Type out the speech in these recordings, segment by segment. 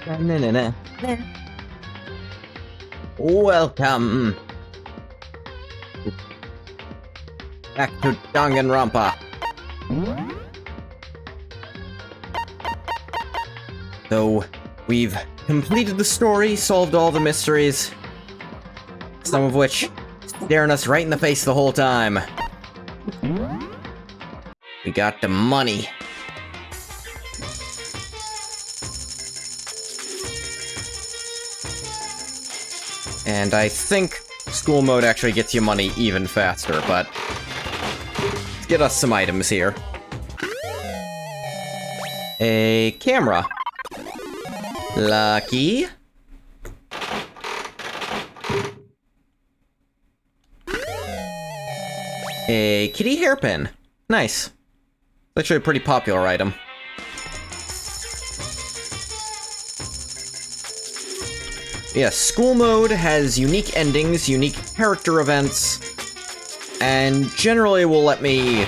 Na-na-na-na. Welcome back to Danganronpa. So, we've completed the story, solved all the mysteries, some of which staring us right in the face the whole time. We got the money. And I think school mode actually gets you money even faster, but let's get us some items here. A camera. Lucky. A kitty hairpin. Nice. It's actually a pretty popular item. Yeah, school mode has unique endings, unique character events, and generally will let me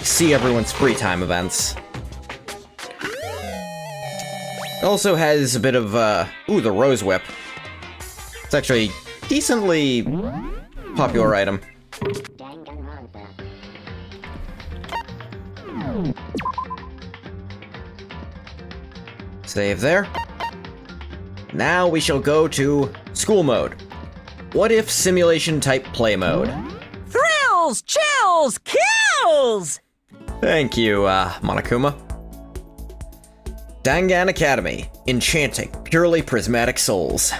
see everyone's free time events. It also has a bit of, ooh, the Rose Whip. It's actually a decently popular item. Save there. Now we shall go to school mode. What if simulation type play mode? Thrills, chills, kills! Thank you, Monokuma. Dangan Academy. Enchanting, purely prismatic souls.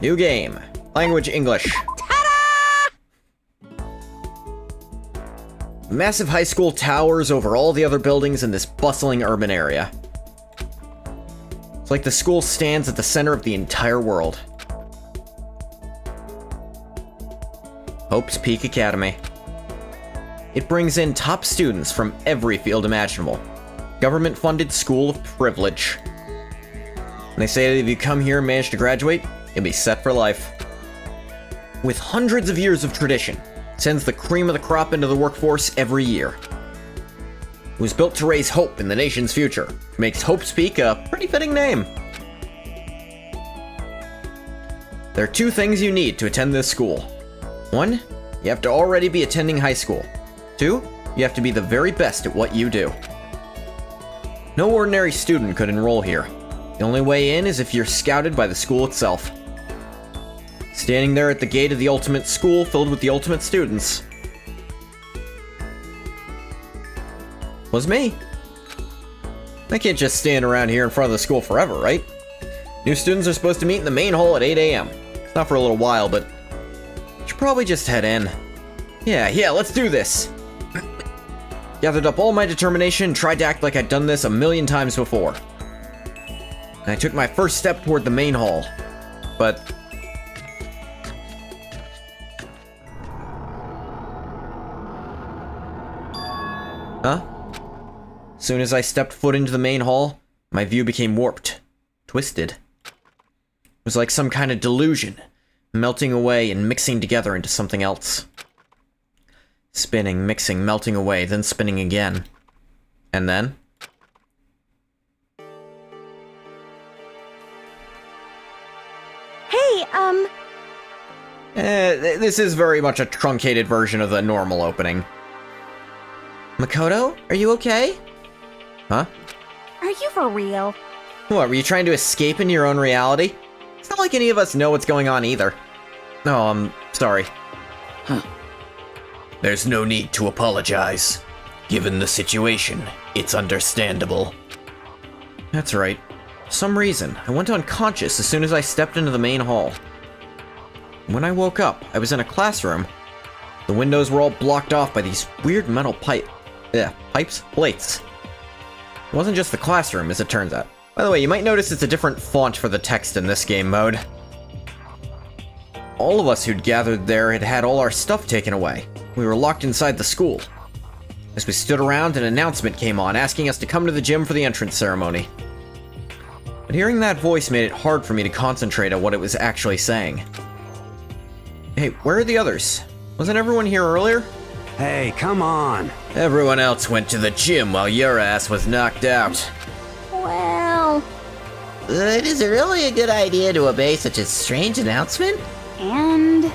New game. Language English. Ta-da! Massive high school towers over all the other buildings in this bustling urban area. It's like the school stands at the center of the entire world. Hope's Peak Academy. It brings in top students from every field imaginable. Government-funded school of privilege. And they say that if you come here and manage to graduate, you'll be set for life. With hundreds of years of tradition, it sends the cream of the crop into the workforce every year. It was built to raise hope in the nation's future, which makes Hope's Peak a pretty fitting name. There are two things you need to attend this school. One, you have to already be attending high school. Two, you have to be the very best at what you do. No ordinary student could enroll here. The only way in is if you're scouted by the school itself. Standing there at the gate of the ultimate school filled with the ultimate students was me. I can't just stand around here in front of the school forever, right? New students are supposed to meet in the main hall at 8 a.m. It's not for a little while, but I should probably just head in. Yeah, let's do this. Gathered up all my determination and tried to act like I'd done this a million times before. And I took my first step toward the main hall, but huh? Soon as I stepped foot into the main hall, my view became warped, twisted. It was like some kind of delusion, melting away and mixing together into something else. Spinning, mixing, melting away, then spinning again. And then? Hey, This is very much a truncated version of the normal opening. Makoto, are you okay? Huh? are you for real? What, were you trying to escape into your own reality? It's not like any of us know what's going on either. Oh, I'm sorry. Huh. There's no need to apologize. Given the situation, it's understandable. That's right. For some reason, I went unconscious as soon as I stepped into the main hall. When I woke up, I was in a classroom. The windows were all blocked off by these weird metal plates. It wasn't just the classroom, as it turns out. By the way, you might notice it's a different font for the text in this game mode. All of us who'd gathered there had had all our stuff taken away. We were locked inside the school. As we stood around, an announcement came on asking us to come to the gym for the entrance ceremony. But hearing that voice made it hard for me to concentrate on what it was actually saying. Hey, where are the others? Wasn't everyone here earlier? Hey, come on. Everyone else went to the gym while your ass was knocked out. Well, It is really a good idea to obey such a strange announcement? And...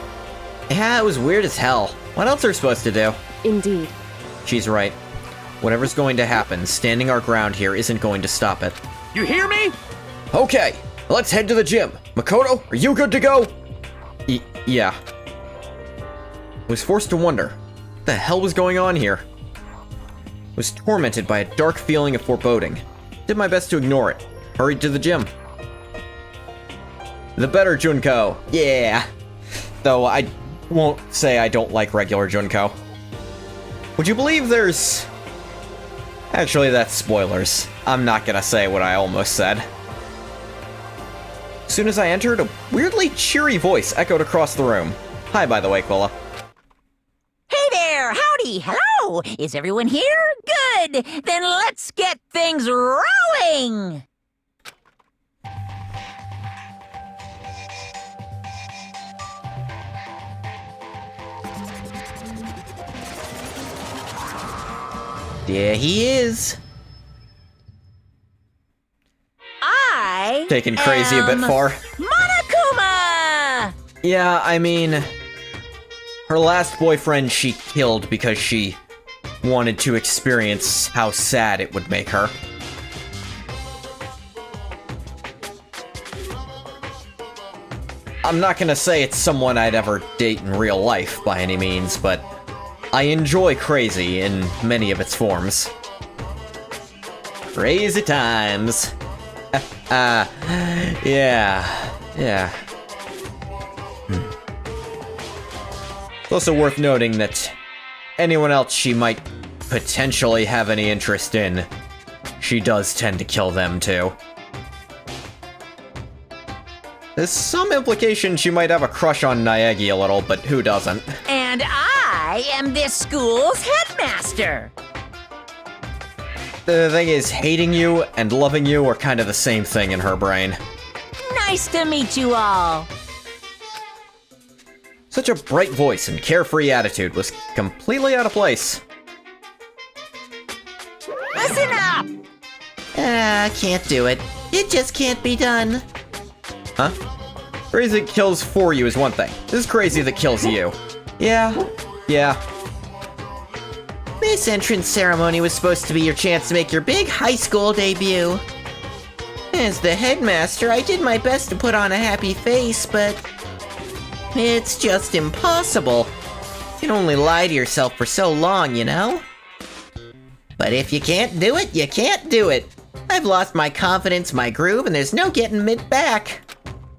Yeah, it was weird as hell. What else are we supposed to do? Indeed. She's right. Whatever's going to happen, standing our ground here isn't going to stop it. You hear me? Okay, let's head to the gym. Makoto, are you good to go? Yeah. I was forced to wonder, what the hell was going on here? I was tormented by a dark feeling of foreboding. Did my best to ignore it. Hurried to the gym. The better Junko. Yeah. Though I won't say I don't like regular Junko. Would you believe there's... Actually, that's spoilers. I'm not gonna say what I almost said. As soon as I entered, a weirdly cheery voice echoed across the room. Hi, by the way, Quilla. Hey there, howdy, hello. Is everyone here? Good. Then let's get things rolling. There he is. I Taking crazy a bit am far. Monokuma! Yeah, I mean... Her last boyfriend she killed because she wanted to experience how sad it would make her. I'm not gonna say it's someone I'd ever date in real life by any means, but I enjoy crazy in many of its forms. Crazy times. Yeah. It's also worth noting that anyone else she might potentially have any interest in, she does tend to kill them too. There's some implication she might have a crush on Naegi a little, but who doesn't? And I am this school's headmaster. The thing is, hating you and loving you are kind of the same thing in her brain. Nice to meet you all. Such a bright voice and carefree attitude was completely out of place. Listen up. Can't do it. It just can't be done. Huh? Crazy that kills for you is one thing. This is crazy that kills you. Yeah. This entrance ceremony was supposed to be your chance to make your big high school debut. As the headmaster, I did my best to put on a happy face, but it's just impossible. You can only lie to yourself for so long, you know? But if you can't do it, you can't do it. I've lost my confidence, my groove, and there's no getting it back.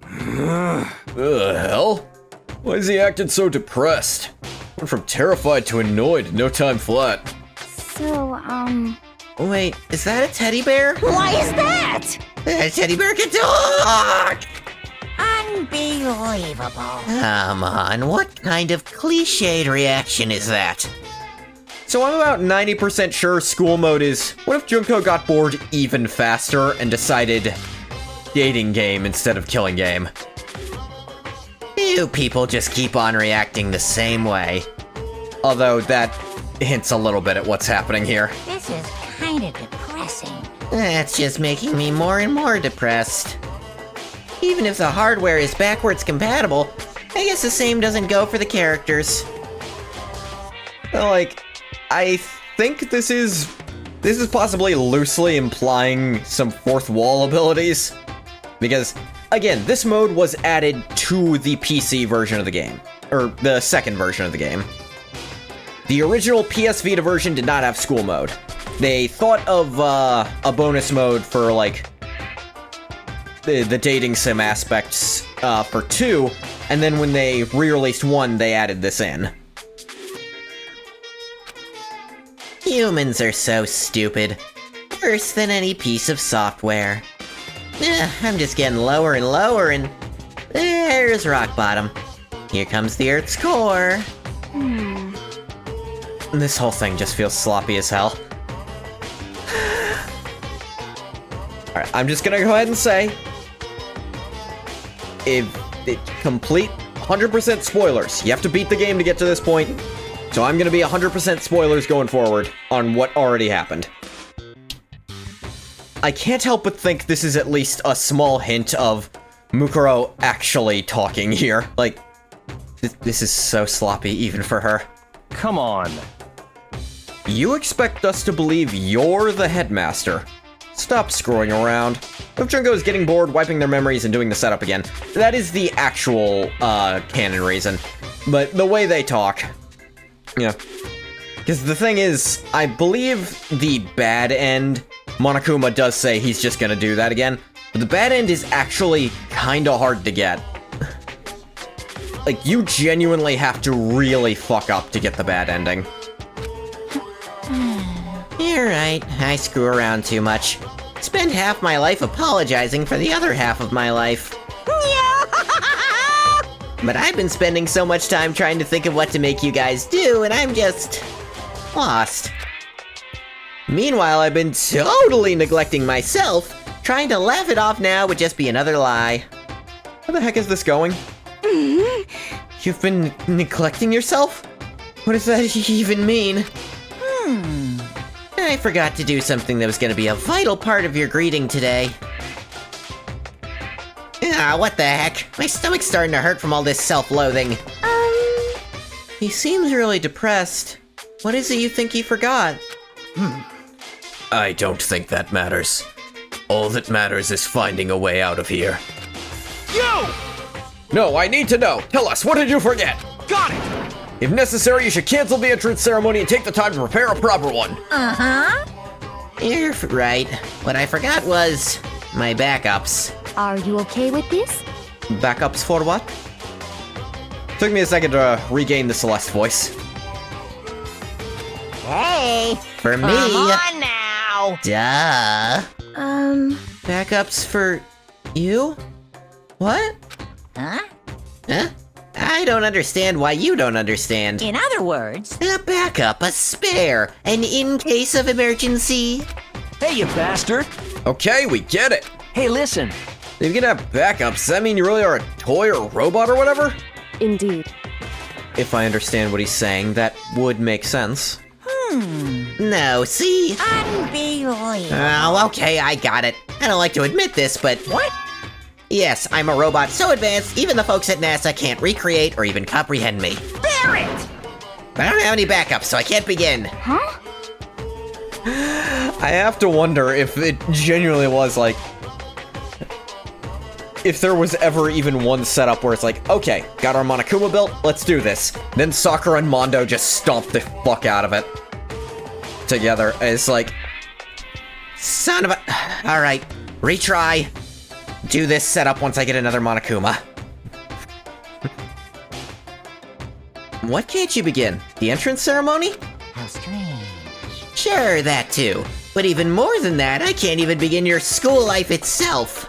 The hell? Why is he acting so depressed? Went from terrified to annoyed in no time flat. So, Wait, is that a teddy bear? Why is that? A teddy bear can talk! Unbelievable. Come on, what kind of cliched reaction is that? So I'm about 90% sure school mode is, what if Junko got bored even faster and decided dating game instead of killing game? You people just keep on reacting the same way. Although that hints a little bit at what's happening here. This is kind of depressing. That's just making me more and more depressed. Even if the hardware is backwards compatible, I guess the same doesn't go for the characters. Like, I think this is possibly loosely implying some fourth wall abilities. Because, again, this mode was added to the PC version of the game. Or the second version of the game. The original PS Vita version did not have school mode. They thought of a bonus mode for, like, the dating sim aspects for 2, and then when they re-released 1, they added this in. Humans are so stupid. Worse than any piece of software. I'm just getting lower and lower, and there's rock bottom. Here comes the Earth's core. This whole thing just feels sloppy as hell. Alright, I'm just gonna go ahead and say, if it complete 100% spoilers, you have to beat the game to get to this point, so I'm gonna be 100% spoilers going forward on what already happened. I can't help but think this is at least a small hint of Mukuro actually talking here. Like, this is so sloppy even for her. Come on. You expect us to believe you're the headmaster. Stop screwing around. If Junko is getting bored, wiping their memories, and doing the setup again, that is the actual, canon reason. But the way they talk, yeah. Because the thing is, I believe the bad end, Monokuma does say he's just gonna do that again, but the bad end is actually kinda hard to get. Like, you genuinely have to really fuck up to get the bad ending. You're right, I screw around too much. Spend half my life apologizing for the other half of my life. But I've been spending so much time trying to think of what to make you guys do, and I'm just lost. Meanwhile, I've been totally neglecting myself. Trying to laugh it off now would just be another lie. Where the heck is this going? You've been neglecting yourself? What does that even mean? I forgot to do something that was gonna be a vital part of your greeting today. Ah, what the heck? My stomach's starting to hurt from all this self-loathing. He seems really depressed. What is it you think he forgot? I don't think that matters. All that matters is finding a way out of here. No, I need to know. Tell us, what did you forget? Got it! If necessary, you should cancel the entrance ceremony and take the time to prepare a proper one. You're right. What I forgot was my backups. Are you okay with this? Backups for what? Took me a second to regain the Celeste voice. Hey, For me, come on now. duh. Backups for you? What? Huh? Huh? I don't understand why you don't understand. In other words, A backup, a spare, and in case of emergency. Hey, you bastard! Okay, we get it. Hey, listen. If you can have backups, does that mean you really are a toy or a robot or whatever? Indeed. If I understand what he's saying, that would make sense. No, see? unbelievable. Oh, okay, I got it. I don't like to admit this, but What? yes, I'm a robot so advanced, even the folks at NASA can't recreate or even comprehend me. Barrett! But I don't have any backups, so I can't begin. Huh? I have to wonder if it genuinely was like... if there was ever even one setup where it's like, okay, got our Monokuma built, let's do this. Then Sakura and Mondo just stomp the fuck out of it. Together. It's like... Son of a... Alright, retry. Do this setup once I get another Monokuma. What can't you begin? The entrance ceremony? How strange. Sure, that too. But even more than that, I can't even begin your school life itself.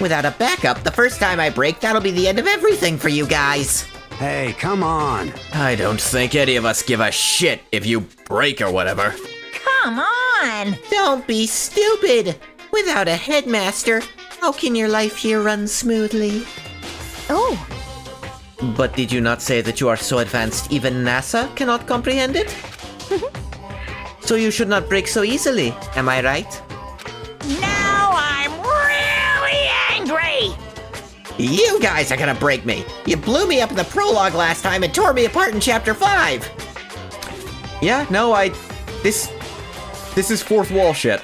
Without a backup, the first time I break, that'll be the end of everything for you guys. Hey, come on. I don't think any of us give a shit if you break or whatever. Come on! Don't be stupid. Without a headmaster, how can your life here run smoothly? Oh, But did you not say that you are so advanced even NASA cannot comprehend it? So you should not break so easily, am I right? Now I'm really angry! You guys are gonna break me. You blew me up in the prologue last time and tore me apart in chapter 5. Yeah, no, This is fourth wall shit.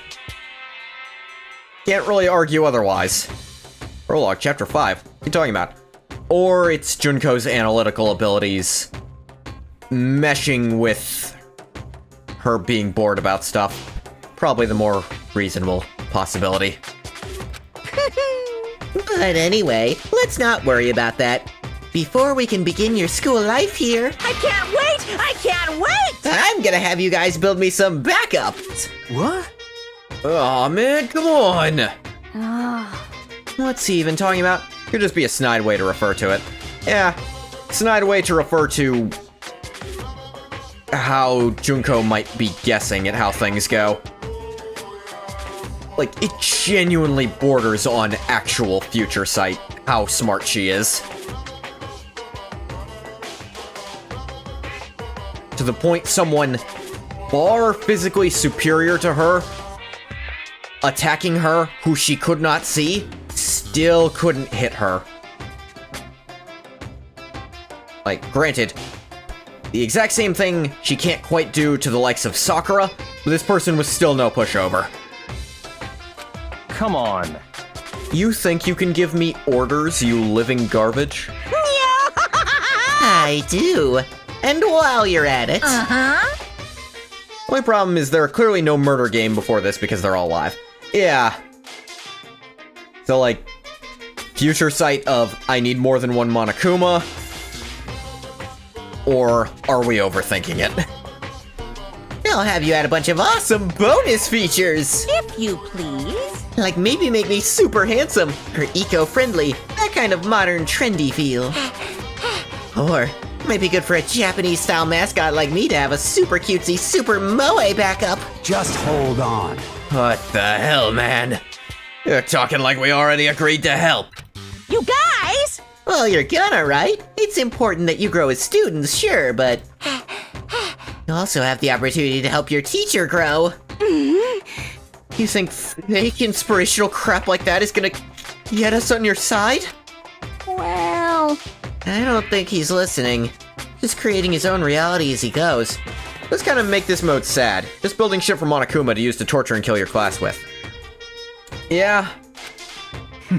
Can't really argue otherwise. Prologue, chapter 5. What are you talking about? Or it's Junko's analytical abilities meshing with her being bored about stuff. Probably the more reasonable possibility. But anyway, let's not worry about that. Before we can begin your school life here, I can't wait! I can't wait! I'm gonna have you guys build me some backups. What? Aw, man, come on! ah, What's he even talking about? Could just be a snide way to refer to it. Yeah, snide way to refer to how Junko might be guessing at how things go. Like, it genuinely borders on actual future sight, how smart she is. To the point someone far physically superior to her attacking her, who she could not see, still couldn't hit her. Like, granted, the exact same thing she can't quite do to the likes of Sakura, but this person was still no pushover. Come on. You think you can give me orders, you living garbage? I do. And while you're at it, Only problem is there are clearly no murder game before this because they're all live. Yeah. So, like, future sight of I need more than one Monokuma, or are we overthinking it? I'll have you add a bunch of awesome bonus features. If you please. Like maybe make me super handsome, or eco-friendly, that kind of modern trendy feel. Or, might be good for a Japanese-style mascot like me to have a super cutesy super moe backup. Just hold on. What the hell, man? You're talking like we already agreed to help. You guys! Well, you're gonna, right? It's important that you grow as students, sure, but you also have the opportunity to help your teacher grow. You think fake inspirational crap like that is gonna get us on your side? Well, I don't think he's listening. Just creating his own reality as he goes. Let's kind of make this mode sad. Just building shit for Monokuma to use to torture and kill your class with. Yeah.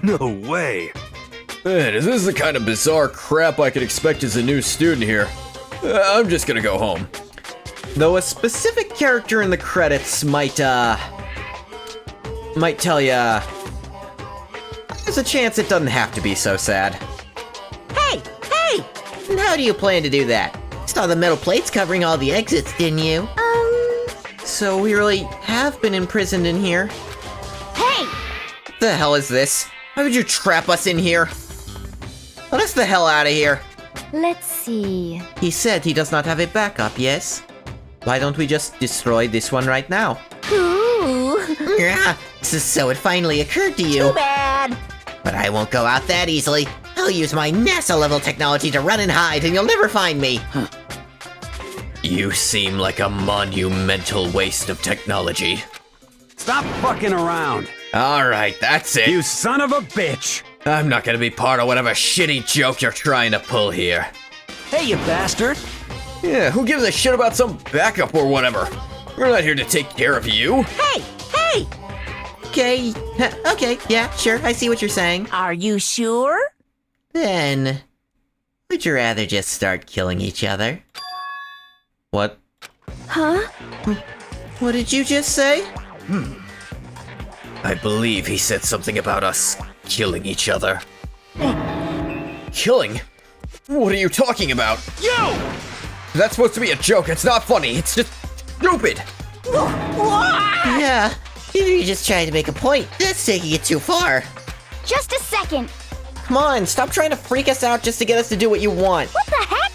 No way. Man, is this the kind of bizarre crap I could expect as a new student here? I'm just gonna go home. Though a specific character in the credits might tell ya there's a chance it doesn't have to be so sad. Hey! Hey! And how do you plan to do that? Saw the metal plates covering all the exits, didn't you? So we really have been imprisoned in here. hey! What the hell is this? Why would you trap us in here? Let us the hell out of here. Let's see. He said he does not have a backup, yes? Why don't we just destroy this one right now? Ooh. Yeah, so it finally occurred to you. Too bad! But I won't go out that easily. I'll use my NASA-level technology to run and hide, and you'll never find me. You seem like a monumental waste of technology. Stop fucking around. Alright, that's it. You son of a bitch. I'm not gonna be part of whatever shitty joke you're trying to pull here. Hey, you bastard. Yeah, who gives a shit about some backup or whatever? We're not here to take care of you. Hey! Hey! Okay, yeah, sure, I see what you're saying. Are you sure? Then, would you rather just start killing each other? What? Huh? What did you just say? I believe he said something about us killing each other. Killing? What are you talking about? You! That's supposed to be a joke. It's not funny. It's just stupid. Yeah, you just tried to make a point. That's taking it too far. Just a second. Come on, stop trying to freak us out just to get us to do what you want. What the heck?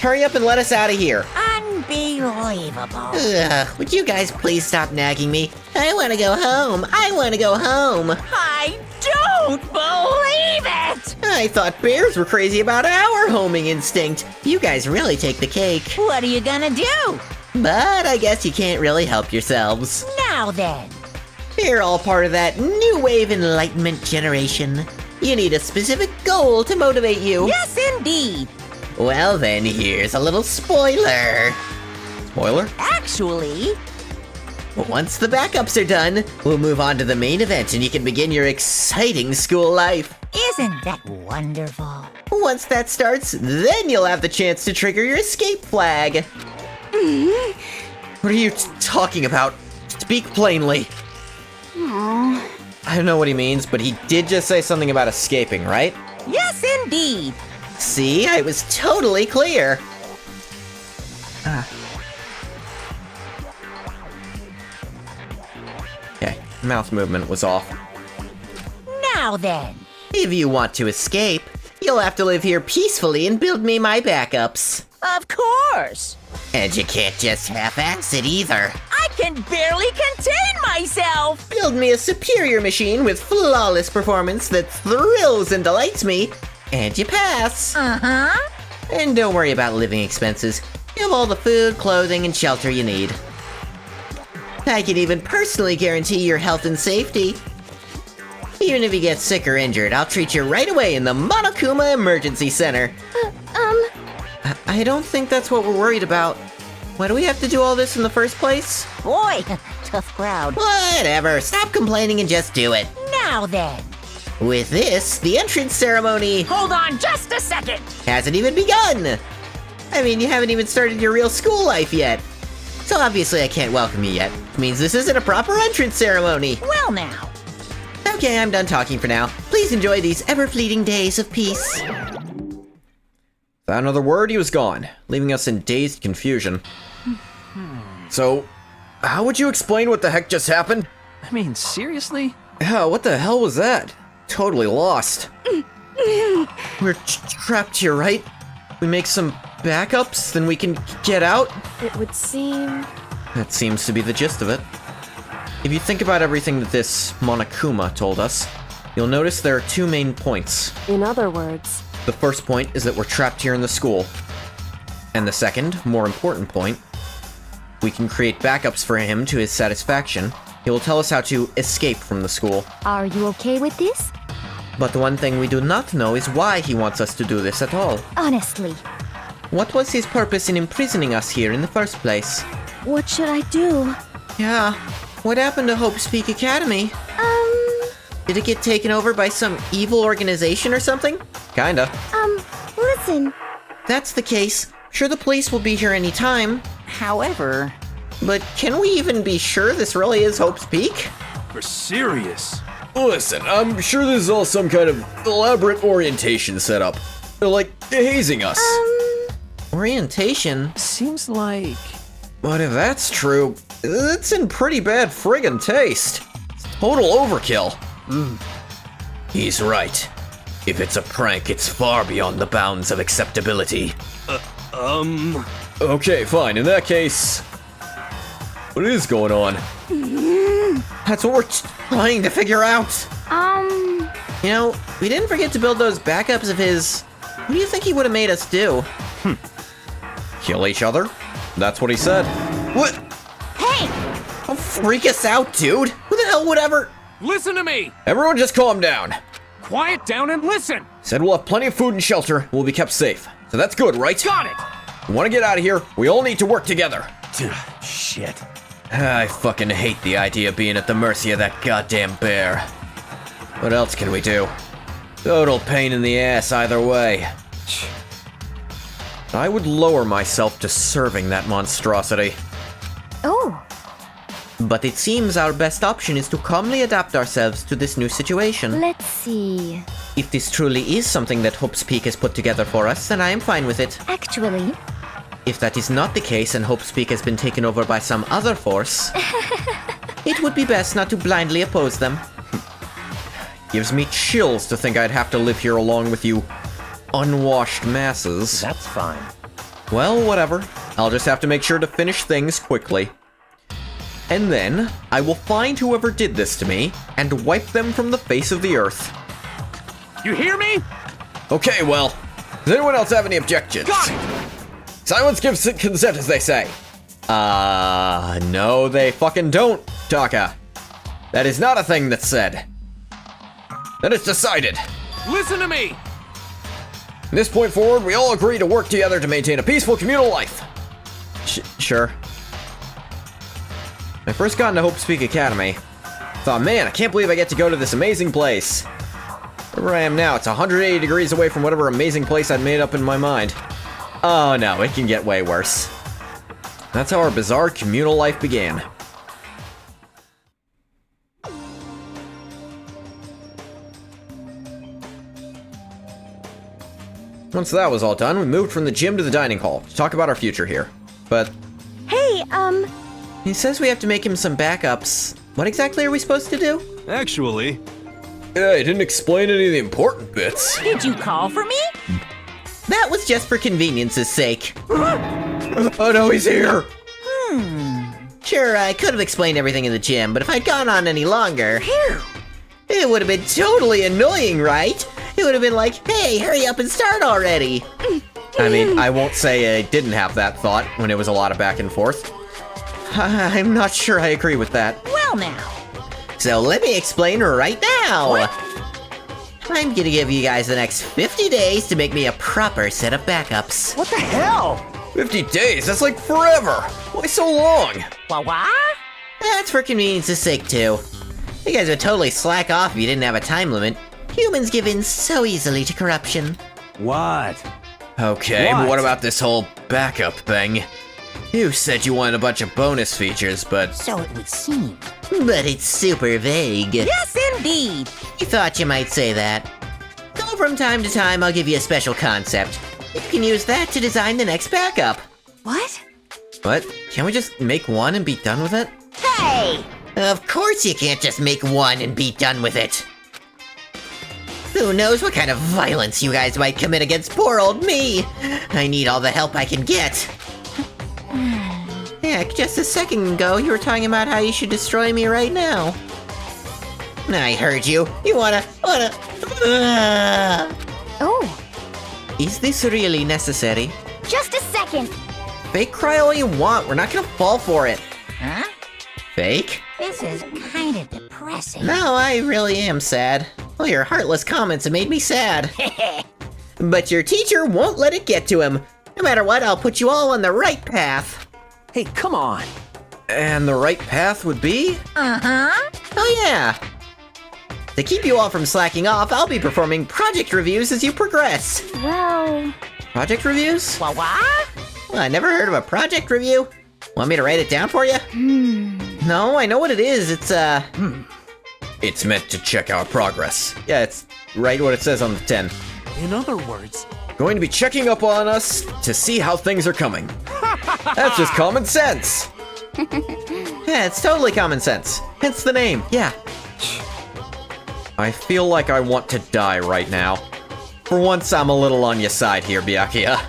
Hurry up and let us out of here. Unbelievable. Ugh, would you guys please stop nagging me? I want to go home. I want to go home. I don't believe it! I thought bears were crazy about our homing instinct. You guys really take the cake. What are you gonna do? But I guess you can't really help yourselves. Now then. You're all part of that new wave enlightenment generation. You need a specific goal to motivate you. Yes, indeed. Well then, here's a little spoiler. Spoiler? Actually, Once the backups are done, we'll move on to the main event and you can begin your exciting school life. isn't that wonderful? Once that starts, then you'll have the chance to trigger your escape flag. What are you talking about? Speak plainly. I don't know what he means, but he did just say something about escaping, right? Yes, indeed. See, I was totally clear. Okay, mouth movement was off. Now then. If you want to escape, you'll have to live here peacefully and build me my backups. Of course. And you can't just half-ass it either. I can barely contain myself. Build me a superior machine with flawless performance that thrills and delights me, and you pass. Uh-huh. And don't worry about living expenses. You have all the food, clothing, and shelter you need. I can even personally guarantee your health and safety. Even if you get sick or injured, I'll treat you right away in the Monokuma Emergency Center. I don't think that's what we're worried about. Why do we have to do all this in the first place? Boy, tough crowd. Whatever, stop complaining and just do it. Now then. With this, the entrance ceremony Hold on just a second. hasn't even begun. I mean, you haven't even started your real school life yet. So obviously I can't welcome you yet. It means this isn't a proper entrance ceremony. Well now. Okay, I'm done talking for now. Please enjoy these ever-fleeting days of peace. Without another word, he was gone, leaving us in dazed confusion. So, how would you explain what the heck just happened? I mean, seriously? Yeah, what the hell was that? Totally lost. We're trapped here, right? We make some backups, then we can get out? It would seem... That seems to be the gist of it. If you think about everything that this Monokuma told us, you'll notice there are two main points. In other words... The first point is that we're trapped here in the school. And the second, more important point, we can create backups for him to his satisfaction. He will tell us how to escape from the school. Are you okay with this? But the one thing we do not know is why he wants us to do this at all. Honestly, What was his purpose in imprisoning us here in the first place? what should I do? Yeah, what happened to Hope's Peak Academy? Did it get taken over by some evil organization or something? Kinda. Listen. If that's the case, sure the police will be here anytime. However, But can we even be sure this really is Hope's Peak? For serious. Listen, I'm sure this is all some kind of elaborate orientation setup. They're like hazing us. Orientation? Seems like... But if that's true, that's in pretty bad friggin' taste. It's total overkill. He's right. If it's a prank, it's far beyond the bounds of acceptability. Okay, fine. In that case, what is going on? That's what we're trying to figure out. Um, You know, we didn't forget to build those backups of his. What do you think he would have made us do? Kill each other? That's what he said. What? hey, Don't freak us out, dude. Who the hell would ever? Listen to me! Everyone just calm down. Quiet down and listen! Said we'll have plenty of food and shelter. We'll be kept safe. So that's good, right? Got it! We want to get out of here. We all need to work together. Shit. I fucking hate the idea of being at the mercy of that goddamn bear. What else can we do? Total pain in the ass either way. I would lower myself to serving that monstrosity. oh, But it seems our best option is to calmly adapt ourselves to this new situation. let's see. If this truly is something that Hope's Peak has put together for us, then I am fine with it. Actually, If that is not the case and Hope's Peak has been taken over by some other force, it would be best not to blindly oppose them. Gives me chills to think I'd have to live here along with you unwashed masses. That's fine. Well, whatever. I'll just have to make sure to finish things quickly. And then, I will find whoever did this to me and wipe them from the face of the earth. You hear me? Okay, well, does anyone else have any objections? Got it! Silence gives consent, as they say. No, they fucking don't, Taka. That is not a thing that's said. Then it's decided. Listen to me! From this point forward, we all agree to work together to maintain a peaceful communal life. Sure. When I first got into Hope's Peak Academy, thought, man, I can't believe I get to go to this amazing place. Wherever I am now, it's 180 degrees away from whatever amazing place I'd made up in my mind. Oh no, it can get way worse. That's how our bizarre communal life began. Once that was all done, we moved from the gym to the dining hall to talk about our future here. But hey, he says we have to make him some backups. What exactly are we supposed to do? Actually, Yeah, he didn't explain any of the important bits. did you call for me? That was just for convenience's sake. Oh no, he's here! Sure, I could have explained everything in the gym, but if I'd gone on any longer, it would have been totally annoying, right? It would have been like, hey, hurry up and start already. I mean, I won't say I didn't have that thought when it was a lot of back and forth. I'm not sure I agree with that. Well now. So let me explain right now. What? I'm gonna give you guys the next 50 days to make me a proper set of backups. What the hell? 50 days? That's like forever! Why so long? What? That's for convenience's sake too. You guys would totally slack off if you didn't have a time limit. Humans give in so easily to corruption. What? Okay, but What? what about this whole backup thing? You said you wanted a bunch of bonus features, but So it would seem. But it's super vague. Yes, indeed. You thought you might say that. So from time to time, I'll give you a special concept. You can use that to design the next backup. What? what? Can't we just make one and be done with it? Hey! Of course you can't just make one and be done with it. Who knows what kind of violence you guys might commit against poor old me? I need all the help I can get. Heck, just a second ago, you were talking about how you should destroy me right now. I heard you. You wanna... Oh, Is this really necessary? just a second. Fake cry all you want, we're not gonna fall for it. Huh? Fake? This is kind of depressing. No, I really am sad. Well, your heartless comments have made me sad. But your teacher won't let it get to him. No matter what, I'll put you all on the right path. Hey, come on. And the right path would be? Uh-huh. Oh yeah. To keep you all from slacking off, I'll be performing project reviews as you progress. Well, Project reviews? What? Well, I never heard of a project review. Want me to write it down for you? No, I know what it is. It's, It's meant to check our progress. Yeah, it's right what it says on the tin. In other words, Going to be checking up on us to see how things are coming. That's just common sense. Yeah, it's totally common sense. Hence the name, yeah. I feel like I want to die right now. For once, I'm a little on your side here, Byakuya.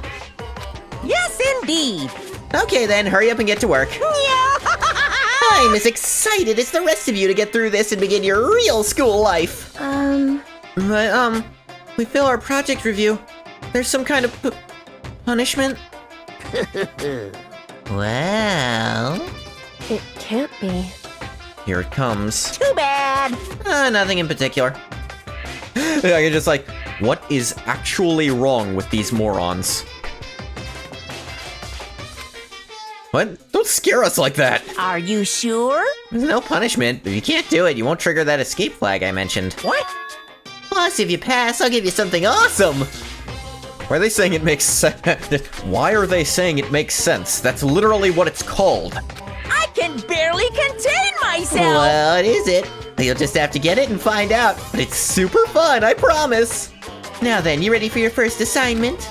Yes, indeed. Okay then, hurry up and get to work. Yeah. I'm as excited as the rest of you to get through this and begin your real school life. But, we fail our project review. There's some kind of punishment? Well... it can't be. Here it comes. Too bad. nothing in particular. I can just like, what is actually wrong with these morons? What? Don't scare us like that! Are you sure? There's no punishment. If you can't do it, you won't trigger that escape flag I mentioned. What? Plus, if you pass, I'll give you something awesome! Why are they saying it makes sense? Why are they saying it makes sense? That's literally what it's called. I can barely contain myself. Well, it is it. You'll just have to get it and find out. But it's super fun, I promise! Now then, you ready for your first assignment?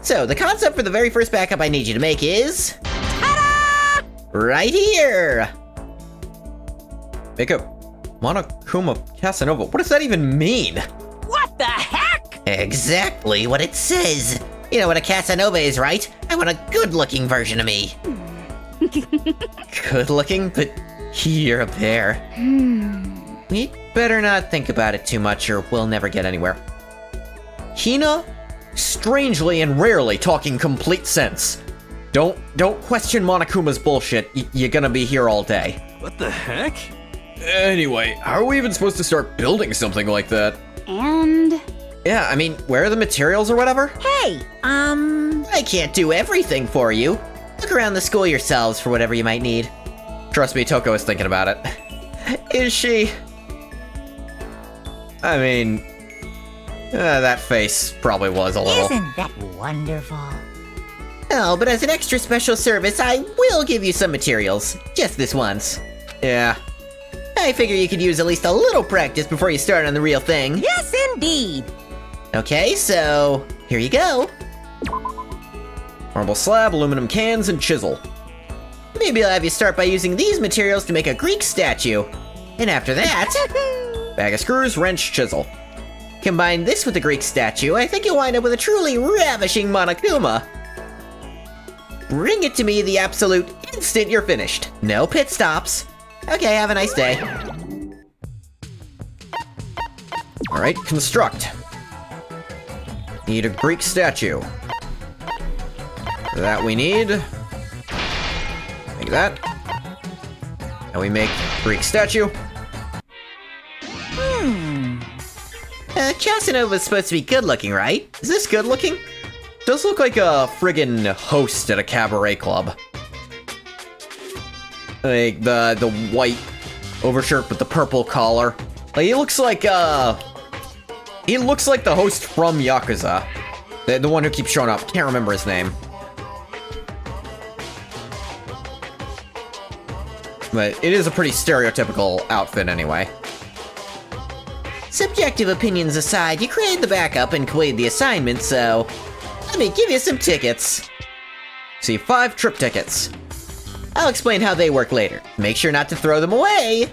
So, the concept for the very first backup I need you to make is... Ta-da! right here! Make a Monokuma Casanova. What does that even mean? What the heck? Exactly what it says. You know what a Casanova is, right? I want a good-looking version of me. Good looking, but you're a bear. We'd better not think about it too much or we'll never get anywhere. Hina? Strangely and rarely talking complete sense. Don't question Monokuma's bullshit. You're gonna be here all day. What the heck? Anyway, how are we even supposed to start building something like that? And Yeah, I mean, where are the materials or whatever? Hey, I can't do everything for you. Look around the school yourselves for whatever you might need. Trust me, Toko is thinking about it. Is she? I mean, that face probably was a little. isn't that wonderful? Oh, but as an extra special service, I will give you some materials. Just this once. Yeah. I figure you could use at least a little practice before you start on the real thing. Yes, indeed. Okay, so here you go. Marble slab, aluminum cans, and chisel. Maybe I'll have you start by using these materials to make a Greek statue. And after that, Bag of screws, wrench, chisel. combine this with the Greek statue, I think you'll wind up with a truly ravishing Monokuma. Bring it to me the absolute instant you're finished. No pit stops. Okay, have a nice day. Alright, construct. Need a Greek statue. That we need. Make that. And we make Greek statue. Casanova's supposed to be good looking, right? Is this good looking? Does look like a friggin' host at a cabaret club. Like the white overshirt with the purple collar. Like he looks like the host from Yakuza. The one who keeps showing up. Can't remember his name. But it is a pretty stereotypical outfit anyway. Subjective opinions aside, you created the backup and completed the assignment, so let me give you some tickets. See, 5 trip tickets. I'll explain how they work later. Make sure not to throw them away.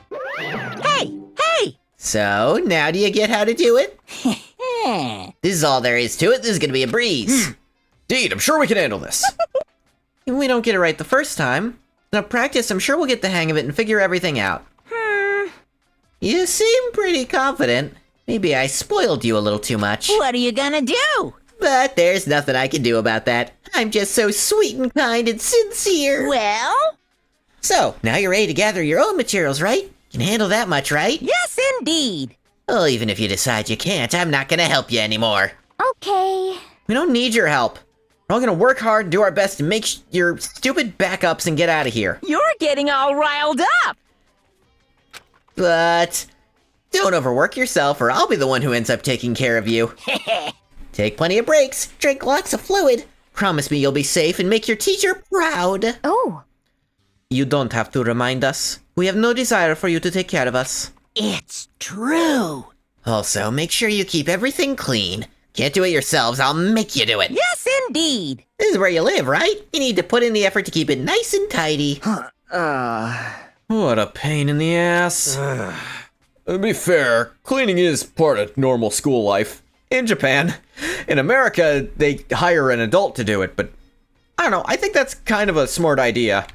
Hey! So, now do you get how to do it? This is all there is to it. This is gonna be a breeze. Indeed, I'm sure we can handle this. If we don't get it right the first time, enough practice, I'm sure we'll get the hang of it and figure everything out. You seem pretty confident. Maybe I spoiled you a little too much. What are you gonna do? But there's nothing I can do about that. I'm just so sweet and kind and sincere. Well, So, now you're ready to gather your own materials, right? Can handle that much, right? yes indeed. Well, even if you decide you can't, I'm not gonna help you anymore. Okay. We don't need your help. We're all gonna work hard and do our best to make your stupid backups and get out of here. You're getting all riled up. But don't overwork yourself or I'll be the one who ends up taking care of you. Take plenty of breaks, drink lots of fluid. Promise me you'll be safe and make your teacher proud. Oh. You don't have to remind us. We have no desire for you to take care of us. It's true. Also, make sure you keep everything clean. Can't do it yourselves, I'll make you do it. Yes indeed. This is where you live, right? You need to put in the effort to keep it nice and tidy. What a pain in the ass. To be fair, cleaning is part of normal school life. In Japan. In America, they hire an adult to do it, but I don't know, I think that's kind of a smart idea.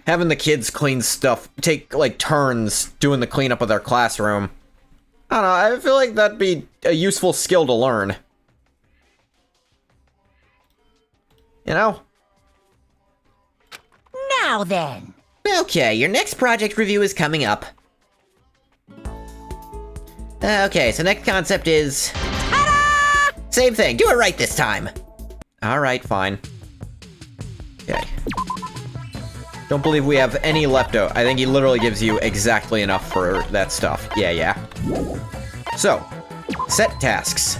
Having the kids clean stuff, take like turns doing the cleanup of their classroom. I don't know, I feel like that'd be a useful skill to learn. You know? Now then. Okay, your next project review is coming up. Okay, so next concept is... Ta-da! Same thing, do it right this time. Alright, fine. Okay. Don't believe we have any leftover. I think he literally gives you exactly enough for that stuff. Yeah. So, set tasks.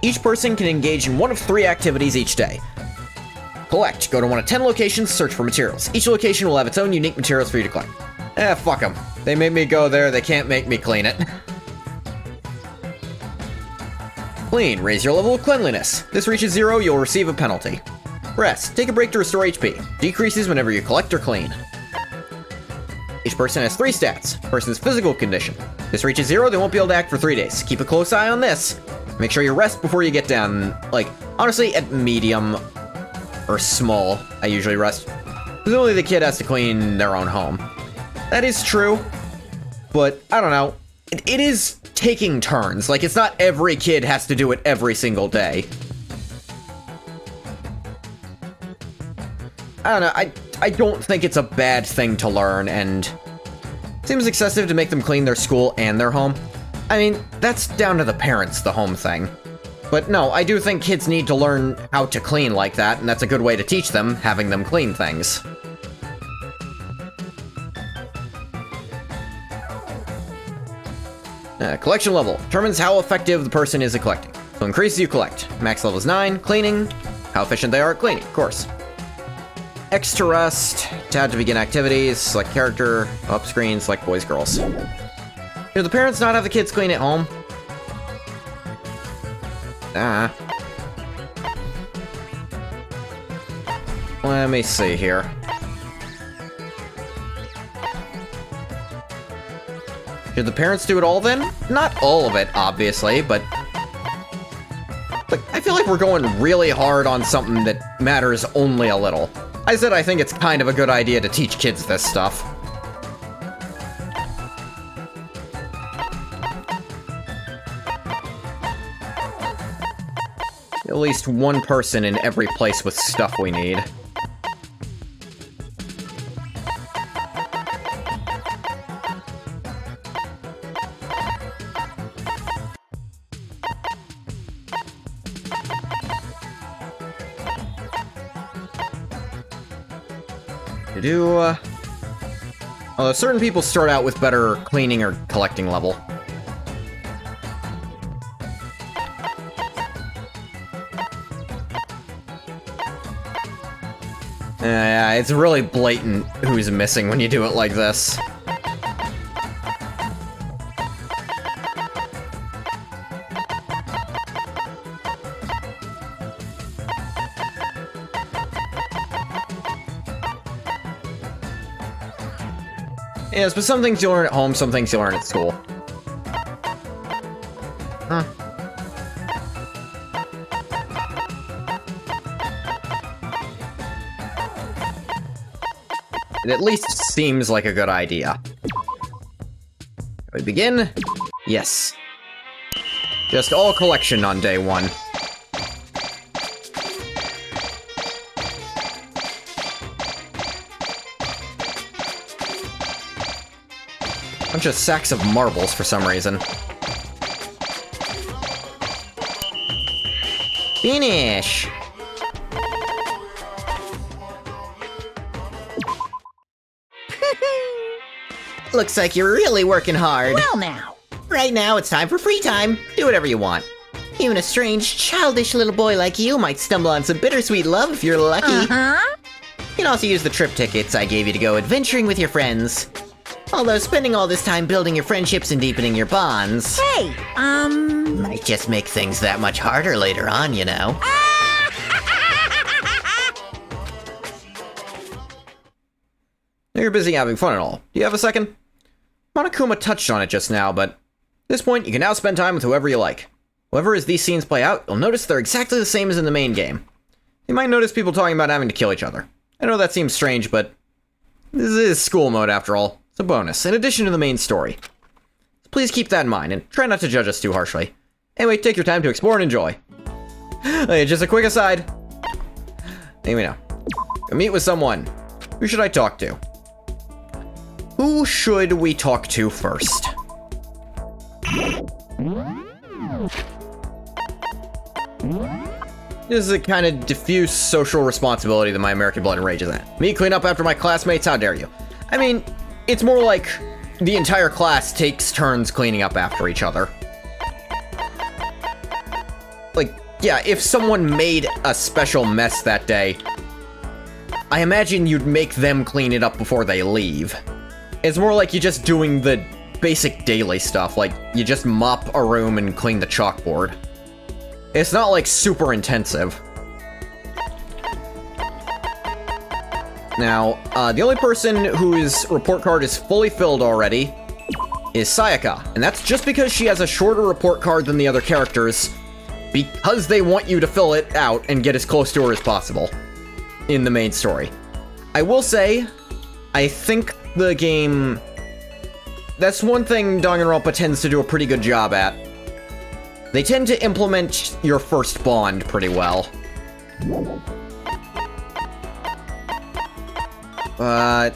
Each person can engage in one of 3 activities each day. Collect. Go to one of 10 locations, search for materials. Each location will have its own unique materials for you to collect. Fuck them. They made me go there, they can't make me clean it. Clean. Raise your level of cleanliness. This reaches 0, you'll receive a penalty. Rest. Take a break to restore HP. Decreases whenever you collect or clean. Each person has 3 stats. Person's physical condition. This reaches 0, they won't be able to act for 3 days. Keep a close eye on this. Make sure you rest before you get down. Like, honestly, at medium or small, I usually rest. Presumably the kid has to clean their own home. That is true, but I don't know. It is taking turns. Like, it's not every kid has to do it every single day. I don't know, I don't think it's a bad thing to learn, and it seems excessive to make them clean their school and their home. I mean, that's down to the parents, the home thing. But no, I do think kids need to learn how to clean like that, and that's a good way to teach them, having them clean things. Collection level determines how effective the person is at collecting. So increase you collect. Max level is 9. Cleaning, how efficient they are at cleaning, of course. X to rest, tab to begin activities, select character, up screen, select boys, girls. Do the parents not have the kids clean at home? Let me see here. Should the parents do it all then? Not all of it, obviously, but I feel like we're going really hard on something that matters only a little. I said I think it's kind of a good idea to teach kids this stuff. At least one person in every place with stuff we need. Although certain people start out with better cleaning or collecting level. Yeah, it's really blatant who's missing when you do it like this. Yes, but some things you'll learn at home, some things you'll learn at school. Huh. It at least seems like a good idea. Shall we begin? Yes. Just all collection on day one. Bunch of sacks of marbles for some reason. Finish! Looks like you're really working hard. Well now. Right now, it's time for free time. Do whatever you want. Even a strange, childish little boy like you might stumble on some bittersweet love if you're lucky. Uh-huh. You can also use the trip tickets I gave you to go adventuring with your friends. Although spending all this time building your friendships and deepening your bonds Hey, might just make things that much harder later on, you know. You're busy having fun and all. Do you have a second? Monokuma touched on it just now, but at this point, you can now spend time with whoever you like. However, as these scenes play out, you'll notice they're exactly the same as in the main game. You might notice people talking about having to kill each other. I know that seems strange, but this is school mode after all. It's a bonus, in addition to the main story. So please keep that in mind, and try not to judge us too harshly. Anyway, take your time to explore and enjoy. Hey, just a quick aside. Anyway, now. Go meet with someone. Who should I talk to? Who should we talk to first? This is a kind of diffuse social responsibility that my American blood rages at. Me clean up after my classmates? How dare you? I mean, it's more like the entire class takes turns cleaning up after each other. Like, yeah, if someone made a special mess that day, I imagine you'd make them clean it up before they leave. It's more like you're just doing the basic daily stuff, like you just mop a room and clean the chalkboard. It's not like super intensive. Now, the only person whose report card is fully filled already is Sayaka, and that's just because she has a shorter report card than the other characters, because they want you to fill it out and get as close to her as possible in the main story. I will say, I think the game... That's one thing Danganronpa tends to do a pretty good job at. They tend to implement your first bond pretty well. But...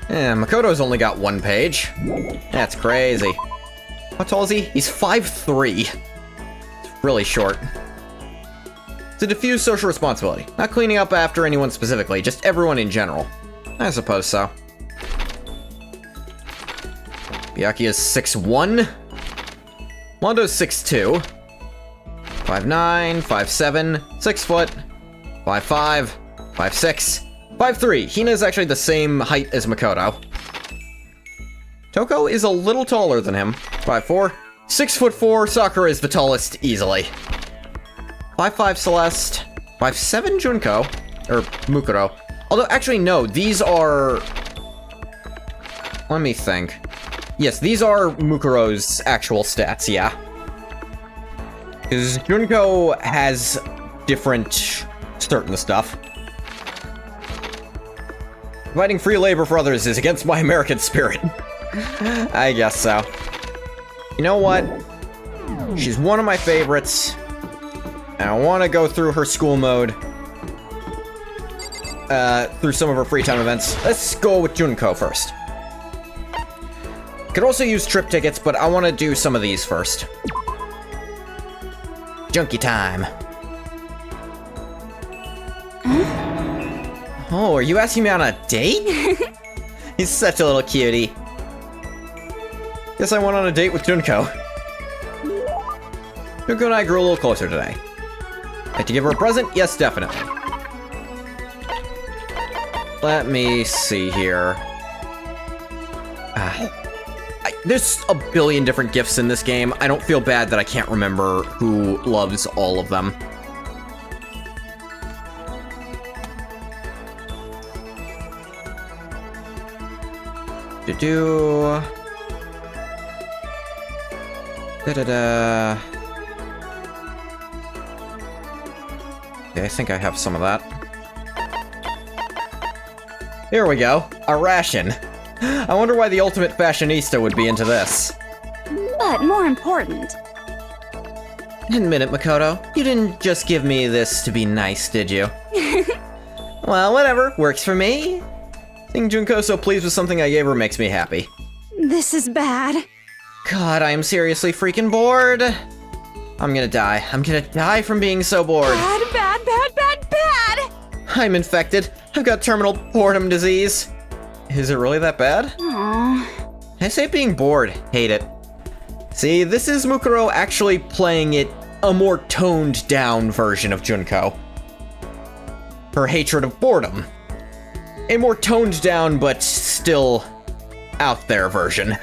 Yeah, Makoto's only got one page. That's crazy. How tall is he? He's 5'3". It's really short. It's a diffuse social responsibility. Not cleaning up after anyone specifically, just everyone in general. I suppose so. Byakuya is 6'1". Mondo's 6'2". 5'9", 5'7", 6 foot, 5'5", 5'6", 5'3". Hina is actually the same height as Makoto. Toko is a little taller than him. 5'4". 6'4", Sakura is the tallest easily. 5'5", Celeste. 5'7", Junko. Or Mukuro. Although, actually, no, these are... Let me think. Yes, these are Mukuro's actual stats, yeah. Because Junko has different certain stuff. Providing free labor for others is against my American spirit. I guess so. You know what? She's one of my favorites. And I want to go through her school mode. Through some of her free time events. Let's go with Junko first. Could also use trip tickets, but I want to do some of these first. Junkie time. Oh, are you asking me on a date? He's such a little cutie. Guess I went on a date with Junko. Junko and I grew a little closer today. Like to give her a present? Yes, definitely. Let me see here. There's a billion different gifts in this game. I don't feel bad that I can't remember who loves all of them. Da-da-da. Okay, I think I have some of that. Here we go. A ration. I wonder why the ultimate fashionista would be into this. But more important. Admit it, Makoto. You didn't just give me this to be nice, did you? Well, whatever. Works for me. Seeing Junko so pleased with something I gave her makes me happy. This is bad. God, I am seriously freaking bored. I'm gonna die. I'm gonna die from being so bored. Bad, bad, bad, bad, bad! I'm infected. I've got terminal boredom disease. Is it really that bad? Aww. I say being bored. Hate it. See, this is Mukuro actually playing it a more toned down version of Junko. Her hatred of boredom. A more toned down but still out there version.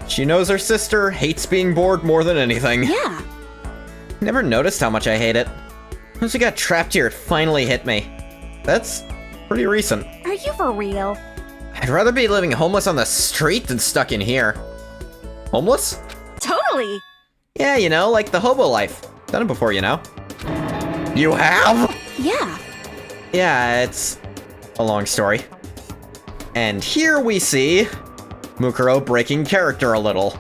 She knows her sister hates being bored more than anything. Yeah. Never noticed how much I hate it. Once we got trapped here, it finally hit me. That's pretty recent. Are you for real? I'd rather be living homeless on the street than stuck in here. Homeless? Totally. Yeah, you know, like the hobo life. Done it before, you know. You have? Yeah. Yeah, it's a long story. And here we see Mukuro breaking character a little.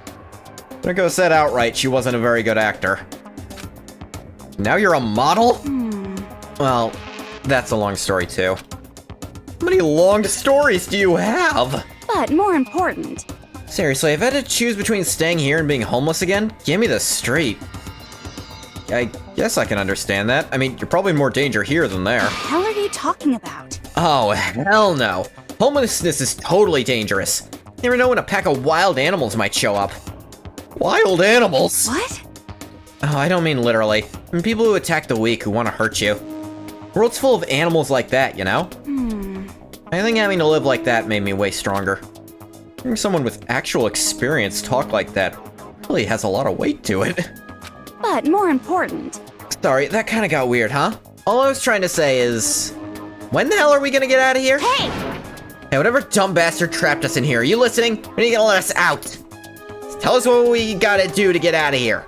Junko said outright she wasn't a very good actor. Now you're a model? Well, that's a long story too. How many long stories do you have? But more important. Seriously, if I had to choose between staying here and being homeless again, give me the street. I guess I can understand that. I mean, you're probably in more danger here than there. What the hell are you talking about? Oh, hell no. Homelessness is totally dangerous. You never know when a pack of wild animals might show up. Wild animals? What? Oh, I don't mean literally. I mean people who attack the weak, who want to hurt you. The world's full of animals like that, you know? I think having to live like that made me way stronger. Hearing someone with actual experience talk like that really has a lot of weight to it. But more important. Sorry, that kind of got weird, huh? All I was trying to say is... when the hell are we gonna get out of here? Hey! Hey, whatever dumb bastard trapped us in here, are you listening? When are you gonna let us out? Tell us what we gotta do to get out of here.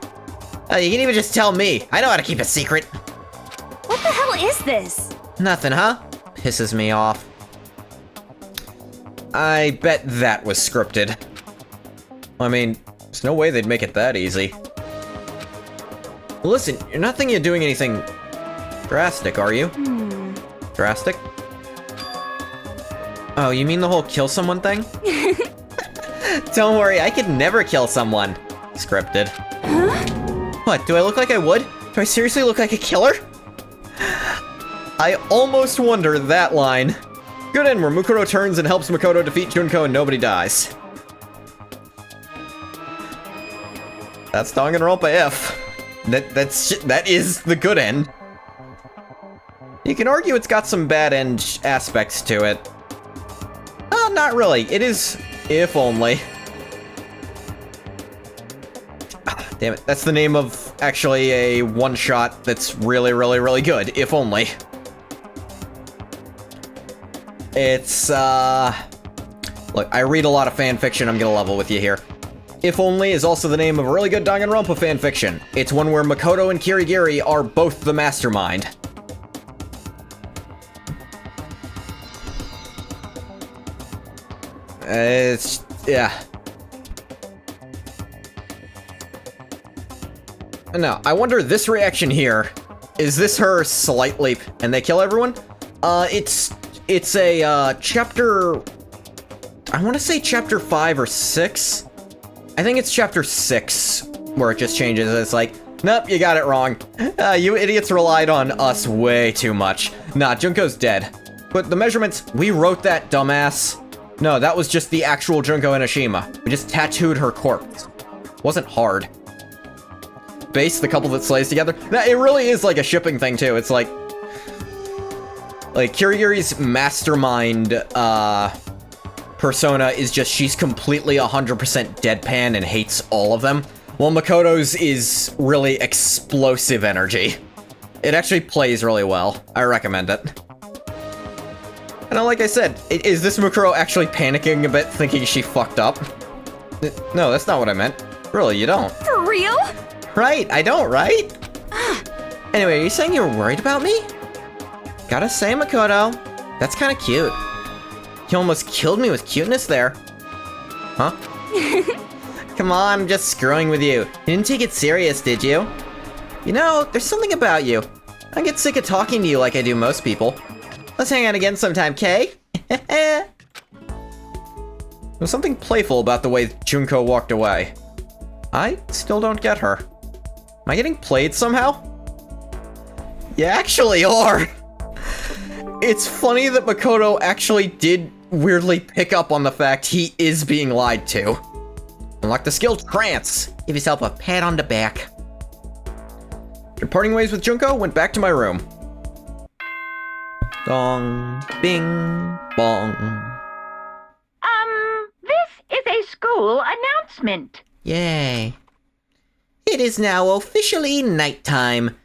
You can even just tell me. I know how to keep a secret. What the hell is this? Nothing, huh? Pisses me off. I bet that was scripted. I mean, there's no way they'd make it that easy. Listen, you're not thinking of doing anything drastic, are you? Drastic? Oh, you mean the whole kill someone thing? Don't worry, I could never kill someone. Scripted. Huh? What, do I look like I would? Do I seriously look like a killer? I almost wonder that line. Good end where Mukuro turns and helps Makoto defeat Junko and nobody dies. That's Danganronpa if. That is the good end. You can argue it's got some bad end aspects to it. Oh, not really. It is if only. Ah, damn it. That's the name of actually a one-shot that's really, really, really good. If only. It's, look, I read a lot of fan fiction. I'm gonna level with you here. If Only is also the name of a really good Danganronpa fanfiction. It's one where Makoto and Kirigiri are both the mastermind. Yeah. No, I wonder this reaction here. Is this her slightly... and they kill everyone? It's a, chapter... I want to say chapter 5 or 6. I think it's chapter 6 where it just changes. It's like, nope, you got it wrong. You idiots relied on us way too much. Nah, Junko's dead. But the measurements, we wrote that, dumbass. No, that was just the actual Junko Enoshima. We just tattooed her corpse. Wasn't hard. Base, the couple that slays together. Nah, it really is like a shipping thing, too. It's like Kirigiri's mastermind, persona is just she's completely 100% deadpan and hates all of them, while Makoto's is really explosive energy. It actually plays really well. I recommend it. And like I said, is this Mukuro actually panicking a bit, thinking she fucked up? No, that's not what I meant. Really, you don't. For real? Right, I don't, right? Anyway, are you saying you were worried about me? Gotta say, Makoto, that's kinda cute. You almost killed me with cuteness there. Huh? Come on, I'm just screwing with you. You didn't take it serious, did you? You know, there's something about you. I get sick of talking to you like I do most people. Let's hang out again sometime, Kay? There's something playful about the way Junko walked away. I still don't get her. Am I getting played somehow? You actually are! It's funny that Makoto actually did weirdly pick up on the fact he is being lied to. Unlock the skill Trance. Give yourself a pat on the back. After parting ways with Junko, went back to my room. Dong, bing, bong. This is a school announcement. Yay. It is now officially nighttime.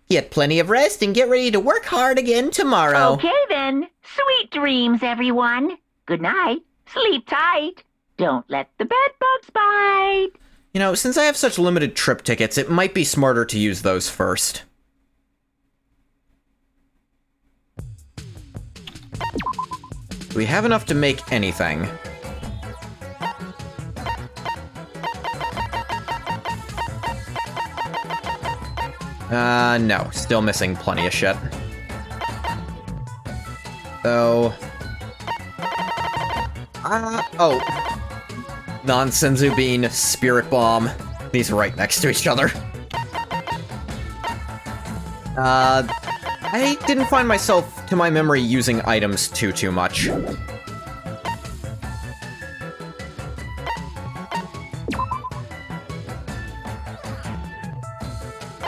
Get plenty of rest and get ready to work hard again tomorrow. Okay then. Sweet dreams, everyone. Good night. Sleep tight. Don't let the bed bugs bite. You know, since I have such limited trip tickets, it might be smarter to use those first. Do we have enough to make anything? No. Still missing plenty of shit. So... oh. Non-Senzu Bean, Spirit Bomb. These are right next to each other. I didn't find myself, to my memory, using items too much.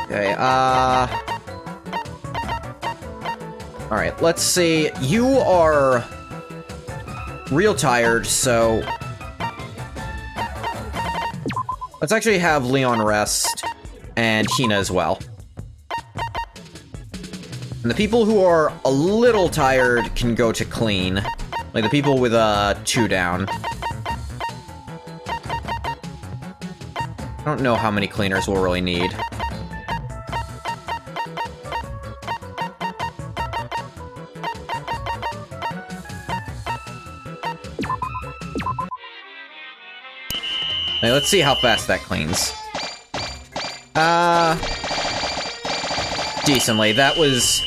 Okay, alright, let's see. You are real tired, so let's actually have Leon rest, and Hina as well. And the people who are a little tired can go to clean. Like the people with 2 down. I don't know how many cleaners we'll really need. Hey, let's see how fast that cleans. Decently. That was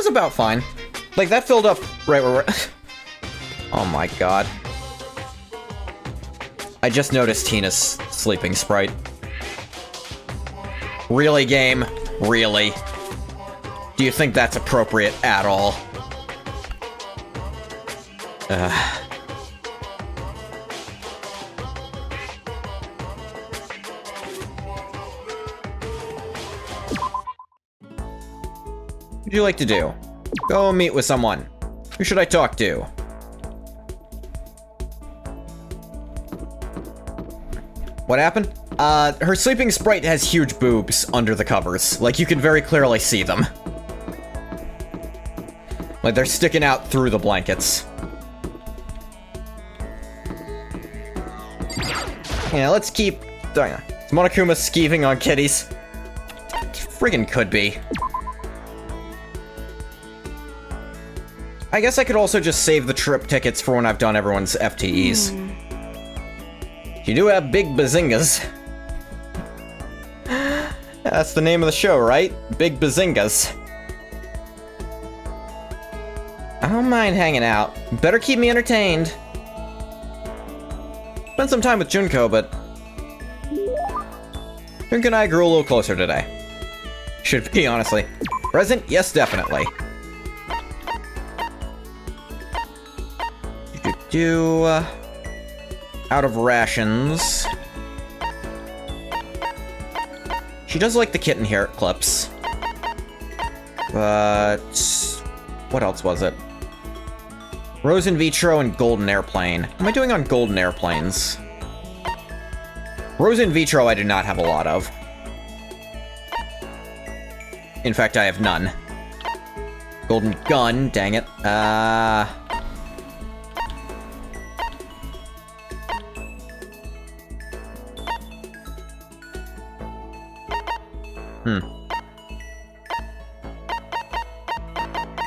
about fine. Like, that filled up right where we're... Oh my god. I just noticed Tina's sleeping sprite. Really, game? Really? Do you think that's appropriate at all? What would you like to do? Go meet with someone. Who should I talk to? What happened? Her sleeping sprite has huge boobs under the covers. Like, you can very clearly see them. Like, they're sticking out through the blankets. Yeah, let's keep... Is Monokuma skeeving on kitties? Friggin' could be. I guess I could also just save the trip tickets for when I've done everyone's FTEs. You do have big bazingas. That's the name of the show, right? Big bazingas. I don't mind hanging out. Better keep me entertained. Spent some time with Junko, but... Junko and I grew a little closer today. Should be, honestly. Present? Yes, definitely. do out of rations. She does like the kitten hair clips. But what else was it? Rose in vitro and golden airplane. What am I doing on golden airplanes? Rose in vitro I do not have a lot of. In fact, I have none. Golden gun, dang it. I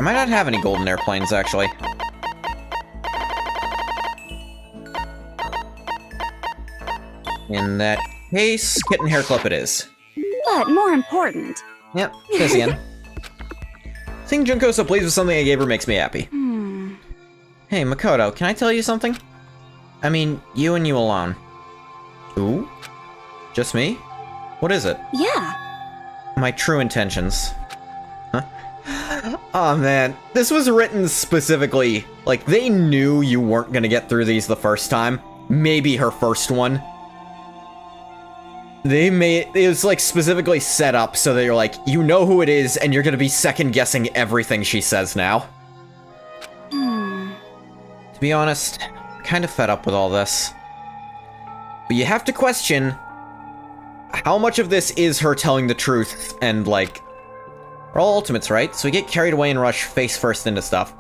might not have any golden airplanes, actually. In that case, kitten hair clip it is. But more important. Yep, this again. Seeing Junko so pleased with something I gave her makes me happy. Hey, Makoto, can I tell you something? I mean, you and you alone. Ooh? Just me? What is it? Yeah. My true intentions. Huh? Oh man, this was written specifically, like, they knew you weren't gonna get through these the first time. Maybe her first one. It was like specifically set up so that you're like, you know who it is, and you're gonna be second guessing everything she says now. To be honest, I'm kind of fed up with all this. But you have to question how much of this is her telling the truth, and like, we're all ultimates, right? So we get carried away and rush face first into stuff.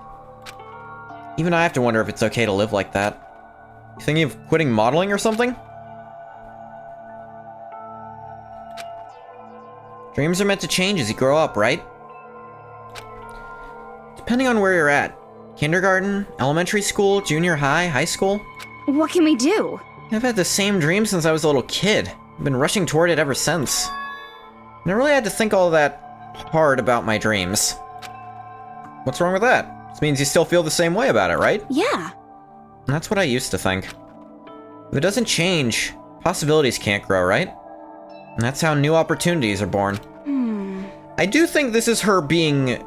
Even I have to wonder if it's okay to live like that. You thinking of quitting modeling or something? Dreams are meant to change as you grow up, right? Depending on where you're at. Kindergarten, elementary school, junior high, high school. What can we do? I've had the same dream since I was a little kid. I've been rushing toward it ever since. And I really had to think all that hard about my dreams. What's wrong with that? This means you still feel the same way about it, right? Yeah. And that's what I used to think. If it doesn't change, possibilities can't grow, right? And that's how new opportunities are born. I do think this is her being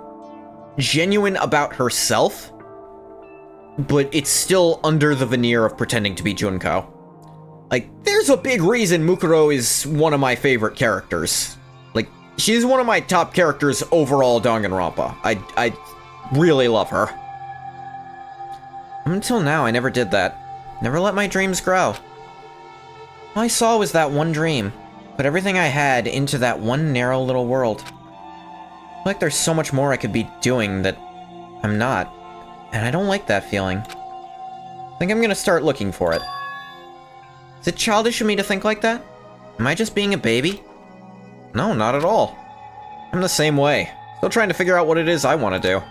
genuine about herself, but it's still under the veneer of pretending to be Junko. Like, there's a big reason Mukuro is one of my favorite characters. Like, she's one of my top characters overall Danganronpa. I really love her. Until now, I never did that. Never let my dreams grow. All I saw was that one dream. Put everything I had into that one narrow little world. I feel like there's so much more I could be doing that I'm not. And I don't like that feeling. I think I'm gonna start looking for it. Is it childish of me to think like that? Am I just being a baby? No, not at all. I'm the same way. Still trying to figure out what it is I want to do.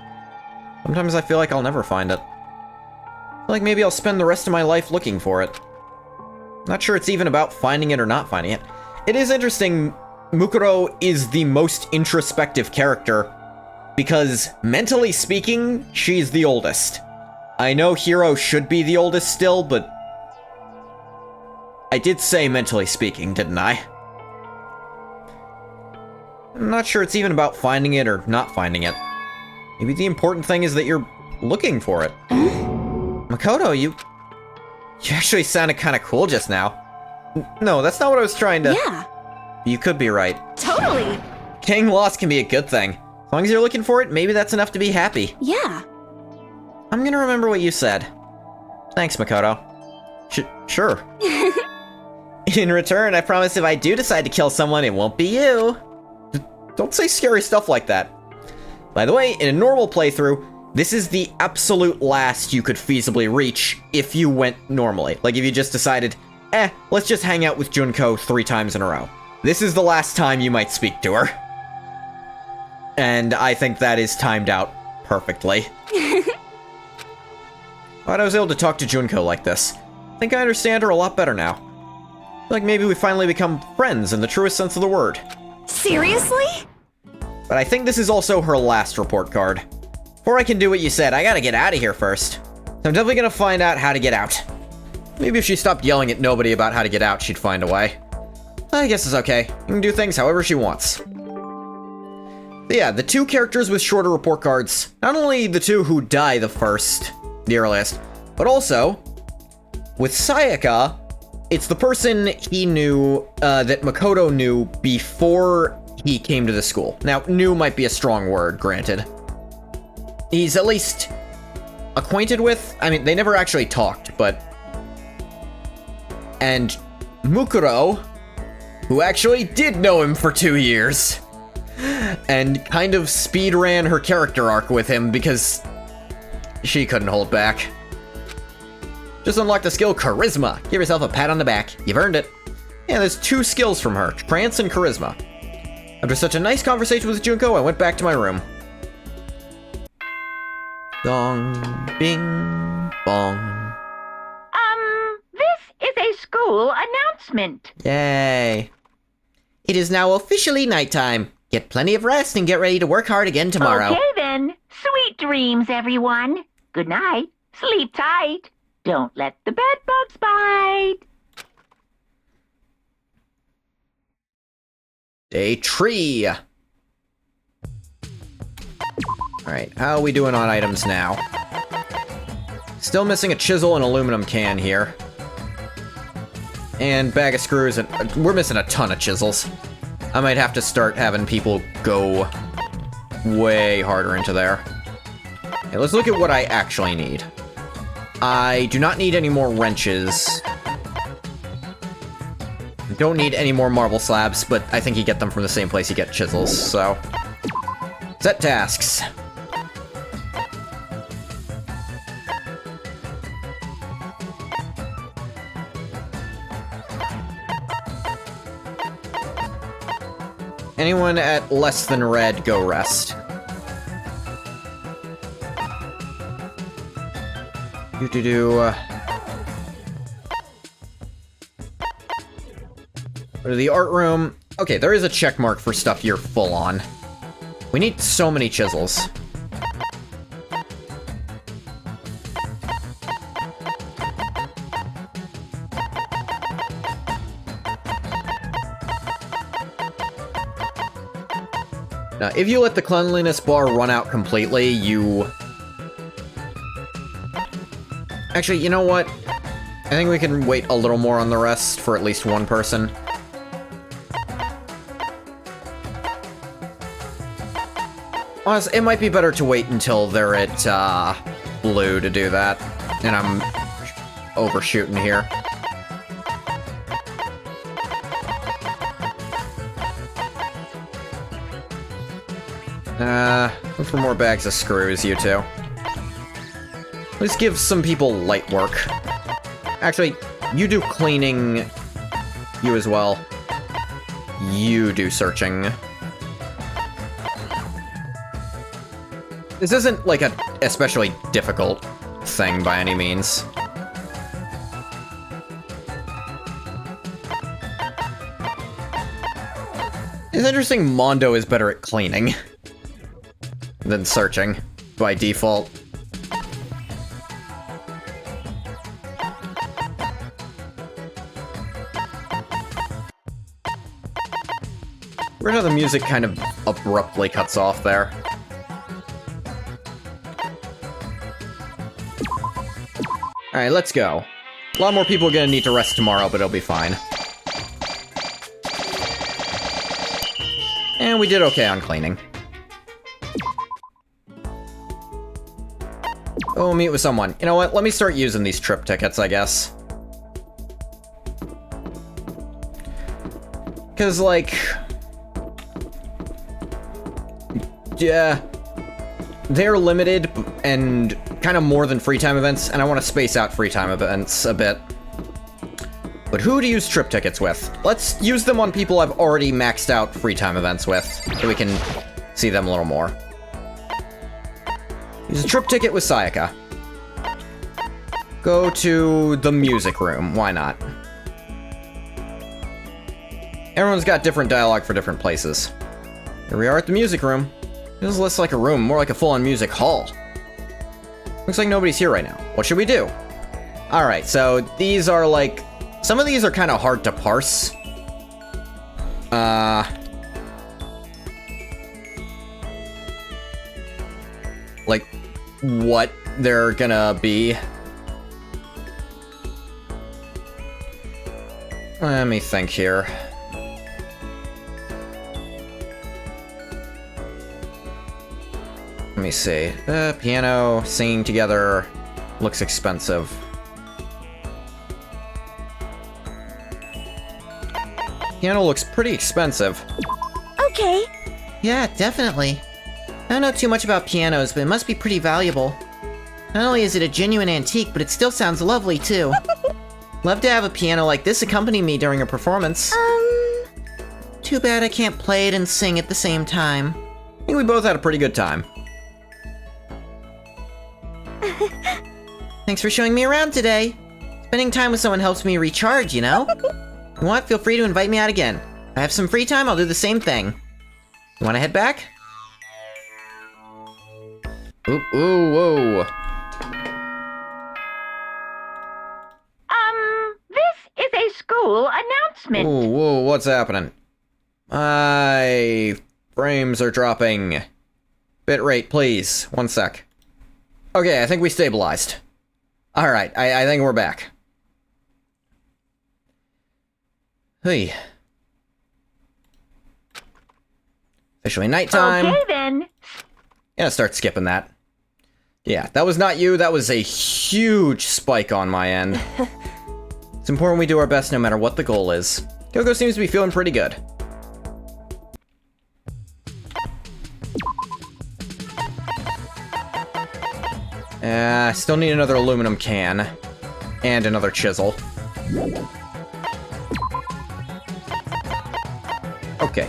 Sometimes I feel like I'll never find it. I feel like maybe I'll spend the rest of my life looking for it. Not sure it's even about finding it or not finding it. It is interesting, Mukuro is the most introspective character, because mentally speaking, she's the oldest. I know Hiro should be the oldest still, but I did say mentally speaking, didn't I? I'm not sure it's even about finding it or not finding it. Maybe the important thing is that you're looking for it. Makoto, you actually sounded kind of cool just now. No, that's not what I was trying to... Yeah. You could be right. Totally. Getting lost can be a good thing. As long as you're looking for it, maybe that's enough to be happy. Yeah. I'm gonna remember what you said. Thanks, Makoto. Sure. In return, I promise if I do decide to kill someone, it won't be you. Don't say scary stuff like that. By the way, in a normal playthrough, this is the absolute last you could feasibly reach if you went normally. Like if you just decided, let's just hang out with Junko 3 times in a row. This is the last time you might speak to her. And I think that is timed out perfectly. Glad I was able to talk to Junko like this. I think I understand her a lot better now. I feel like maybe we finally become friends in the truest sense of the word. Seriously? But I think this is also her last report card. Before I can do what you said, I gotta get out of here first. So I'm definitely gonna find out how to get out. Maybe if she stopped yelling at nobody about how to get out, she'd find a way. I guess it's okay. You can do things however she wants. But yeah, the 2 characters with shorter report cards, not only the 2 who die the earliest, But also, with Sayaka, it's the person he knew, that Makoto knew before he came to the school. Now, knew might be a strong word, granted. He's at least acquainted with. I mean, they never actually talked, but... And Mukuro, who actually did know him for 2 years, and kind of speedran her character arc with him because she couldn't hold back. Just unlocked the skill Charisma. Give yourself a pat on the back. You've earned it. Yeah, there's 2 skills from her, Trance and Charisma. After such a nice conversation with Junko, I went back to my room. Dong, bing, bong. This is a school announcement. Yay. It is now officially nighttime. Get plenty of rest and get ready to work hard again tomorrow. Okay then. Sweet dreams, everyone. Good night. Sleep tight. Don't let the bed bugs bite. Day 3. Alright, how are we doing on items now? Still missing a chisel and aluminum can here. And bag of screws, and we're missing a ton of chisels. I might have to start having people go way harder into there. Okay, let's look at what I actually need. I do not need any more wrenches. Don't need any more marble slabs, but I think you get them from the same place you get chisels, so... Set tasks. Anyone at less than red, go rest. Go to the art room. Okay, there is a check mark for stuff you're full on. We need so many chisels. Now, if you let the cleanliness bar run out completely, you... Actually, you know what? I think we can wait a little more on the rest for at least one person. Honestly, it might be better to wait until they're at, blue to do that. And I'm overshooting here. Look for more bags of screws, you two. Let's give some people light work. Actually, you do cleaning. You as well. You do searching. This isn't, like, a especially difficult thing by any means. It's interesting Mondo is better at cleaning than searching by default. Weird how the music kind of abruptly cuts off there. Alright, let's go. A lot more people are gonna need to rest tomorrow, but it'll be fine. And we did okay on cleaning. Oh, meet with someone. You know what? Let me start using these trip tickets, I guess. Because, like... Yeah... They're limited and kind of more than free time events, and I want to space out free time events a bit. But who to use trip tickets with? Let's use them on people I've already maxed out free time events with, so we can see them a little more. Use a trip ticket with Sayaka. Go to the music room, why not? Everyone's got different dialogue for different places. Here we are at the music room. This is less like a room, more like a full-on music hall. Looks like nobody's here right now. What should we do? Alright, so these are like... Some of these are kind of hard to parse. Like, what they're gonna be. Let me think here. Let me see. Piano, singing together, looks expensive. Piano looks pretty expensive. Okay. Yeah, definitely. I don't know too much about pianos, but it must be pretty valuable. Not only is it a genuine antique, but it still sounds lovely, too. Love to have a piano like this accompany me during a performance. Too bad I can't play it and sing at the same time. I think we both had a pretty good time. Thanks for showing me around today. Spending time with someone helps me recharge, you know? You want, feel free to invite me out again. If I have some free time, I'll do the same thing. You wanna head back? Ooh, whoa. This is a school announcement. Ooh, whoa, what's happening? My frames are dropping. Bitrate, please. 1 sec. Okay, I think we stabilized. Alright, I think we're back. Hey. Officially nighttime. Okay, then. Yeah, start skipping that. Yeah, that was not you, that was a huge spike on my end. It's important we do our best no matter what the goal is. Kyoko seems to be feeling pretty good. Still need another aluminum can. And another chisel. Okay.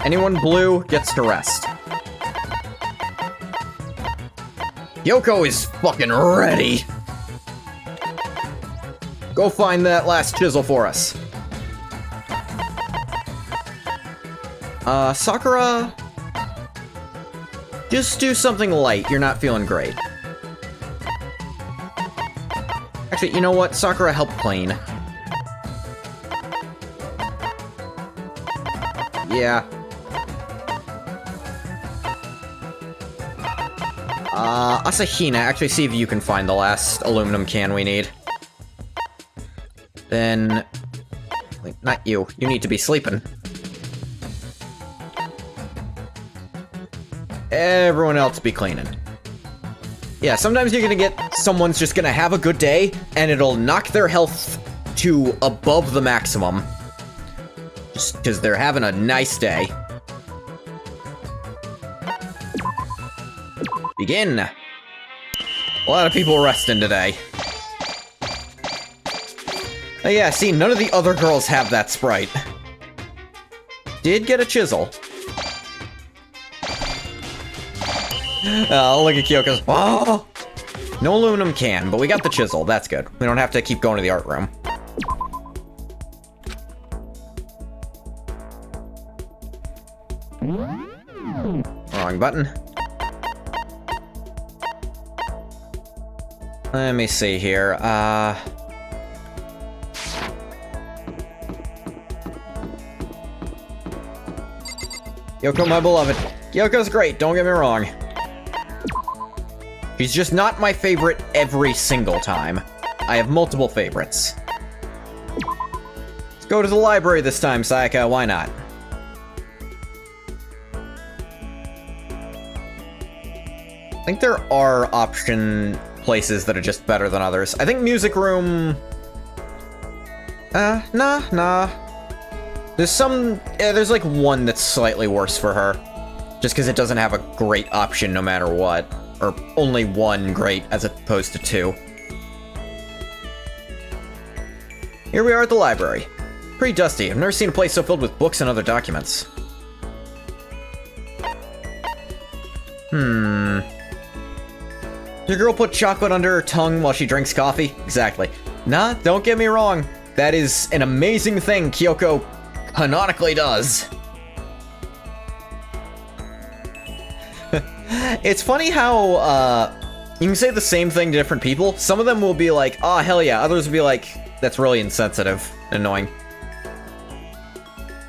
Anyone blue gets to rest. Yoko is fucking ready! Go find that last chisel for us. Sakura... Just do something light, you're not feeling great. Actually, you know what? Sakura, help clean. Yeah. Asahina, actually see if you can find the last aluminum can we need. Then... Wait, not you. You need to be sleeping. Everyone else be cleaning. Yeah, sometimes you're gonna get someone's just gonna have a good day, and it'll knock their health to above the maximum. Just because they're having a nice day. Begin! A lot of people resting today. Oh yeah, see, none of the other girls have that sprite. Did get a chisel. Oh, look at Kyoko's. Oh! No aluminum can, but we got the chisel. That's good. We don't have to keep going to the art room. Wrong button. Let me see here. Kyoko, my beloved. Kyoko's great, don't get me wrong. She's just not my favorite every single time. I have multiple favorites. Let's go to the library this time, Sayaka, why not? I think there are option places that are just better than others. I think music room... nah. There's like one that's slightly worse for her. Just because it doesn't have a great option no matter what. Or only one great as opposed to two. Here we are at the library. Pretty dusty. I've never seen a place so filled with books and other documents. Your girl put chocolate under her tongue while she drinks coffee? Exactly. Nah, don't get me wrong. That is an amazing thing Kyoko canonically does. It's funny how, you can say the same thing to different people. Some of them will be like, oh, hell yeah. Others will be like, that's really insensitive and annoying.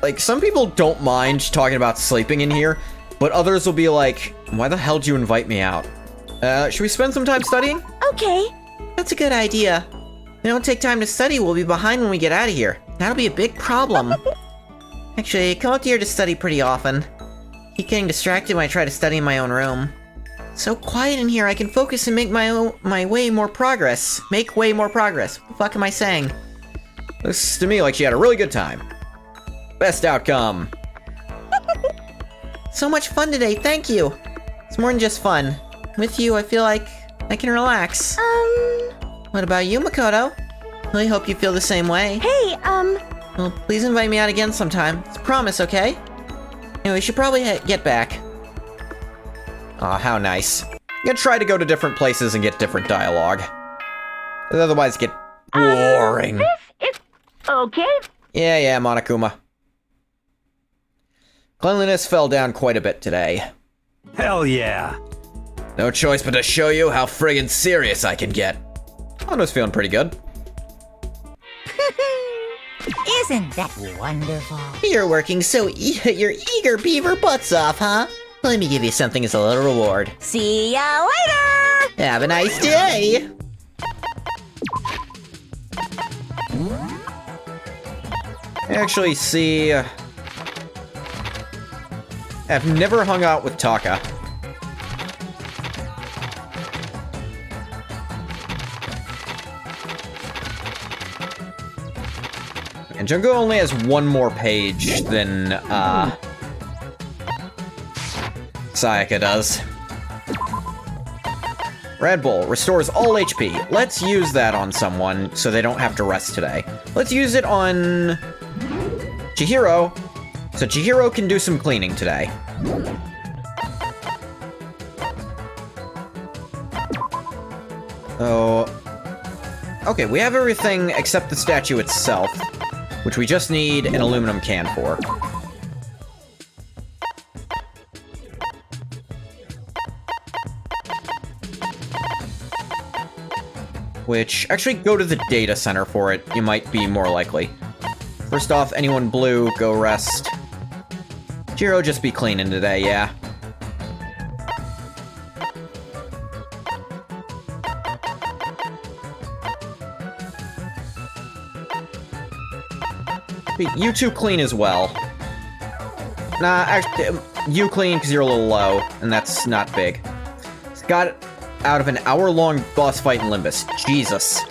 Like, some people don't mind talking about sleeping in here, but others will be like, why the hell did you invite me out? Should we spend some time studying? Okay. That's a good idea. If we don't take time to study, we'll be behind when we get out of here. That'll be a big problem. Actually, I come up here to study pretty often. Keep getting distracted when I try to study in my own room. So quiet in here, I can focus and make my way more progress. Make way more progress. What the fuck am I saying? Looks to me like she had a really good time. Best outcome. So much fun today, thank you. It's more than just fun. With you, I feel like I can relax. What about you, Makoto? Really hope you feel the same way. Hey, Well, please invite me out again sometime. It's a promise, okay? Anyway, we should probably get back. Aw, how nice. I'm gonna try to go to different places and get different dialogue. Otherwise, get boring. It's okay. Yeah, Monokuma. Cleanliness fell down quite a bit today. Hell yeah. No choice but to show you how friggin' serious I can get. Mono's feeling pretty good. Isn't that wonderful? You're working so your eager beaver butts off, huh? Let me give you something as a little reward. See ya later! Have a nice day! Actually, see... I've never hung out with Taka. And Junko only has one more page than, Sayaka does. Red Bull restores all HP. Let's use that on someone so they don't have to rest today. Let's use it on Chihiro, so Chihiro can do some cleaning today. Oh, okay, we have everything except the statue itself, which we just need an aluminum can for. Which, actually go to the data center for it, you might be more likely. First off, anyone blue, go rest. Jiro just be cleaning today, yeah. You two clean as well. Nah, actually, you clean because you're a little low, and that's not big. Got out of an hour-long boss fight in Limbus. Jesus.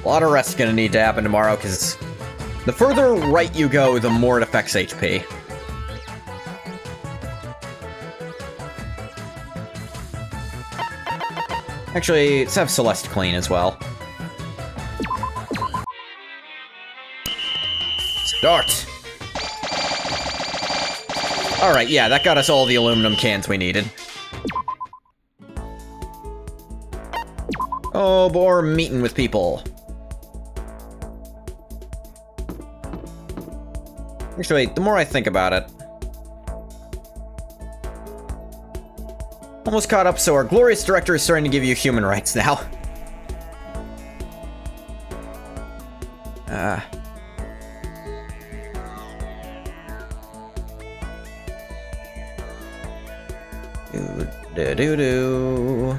A lot of rest is gonna need to happen tomorrow, because the further right you go, the more it affects HP. Actually, let's have Celeste clean as well. Start. Alright, yeah, that got us all the aluminum cans we needed. Oh, we're meeting with people. Actually, the more I think about it... Almost caught up, so our glorious director is starting to give you human rights now. Do-do-do-do.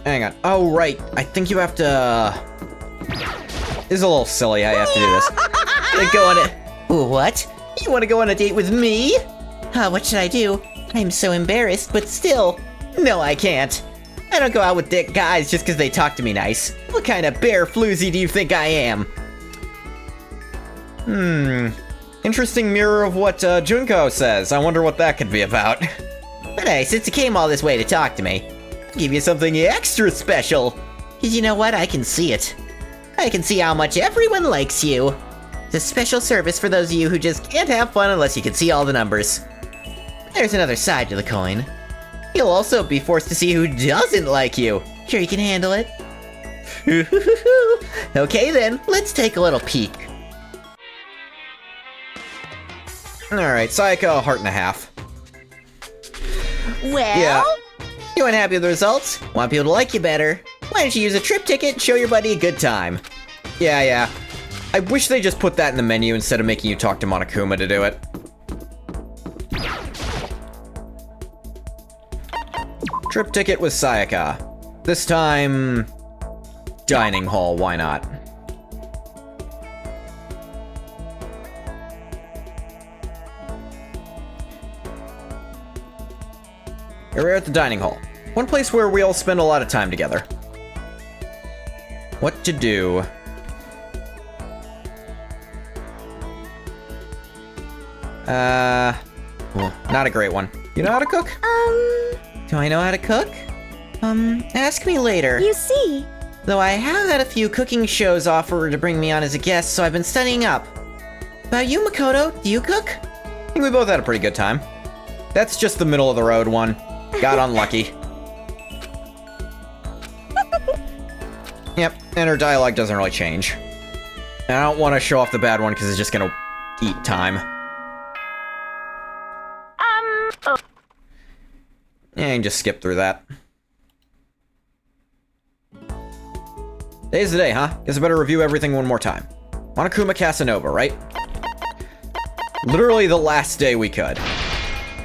Hang on. Oh, right. I think you have to... This is a little silly. I have to do this. Go on it. What? You want to go on a date with me? What should I do? I'm so embarrassed, but still. No, I can't. I don't go out with dick guys just because they talk to me nice. What kind of bear floozy do you think I am? Interesting mirror of what Junko says. I wonder what that could be about. But hey, since you came all this way to talk to me, I'll give you something extra special. Cause you know what? I can see it. I can see how much everyone likes you. It's a special service for those of you who just can't have fun unless you can see all the numbers. There's another side to the coin. You'll also be forced to see who doesn't like you. Sure you can handle it? Okay then, let's take a little peek. Alright, Sayaka, a heart and a half. Well? Yeah. You unhappy with the results? Want people to like you better? Why don't you use a trip ticket and show your buddy a good time? Yeah. I wish they just put that in the menu instead of making you talk to Monokuma to do it. Trip ticket with Sayaka. This time... dining hall, why not? Here we're at the dining hall. One place where we all spend a lot of time together. What to do? Well, not a great one. You know how to cook? Do I know how to cook? Ask me later. You see, Though I have had a few cooking shows offer to bring me on as a guest, so I've been studying up. About you, Makoto? Do you cook? I think we both had a pretty good time. That's just the middle of the road one. Got unlucky. Yep, and her dialogue doesn't really change. And I don't want to show off the bad one because it's just gonna eat time. Yeah, you can just skip through that. Today's the day, huh? Guess I better review everything one more time. Monokuma Casanova, right? Literally the last day we could.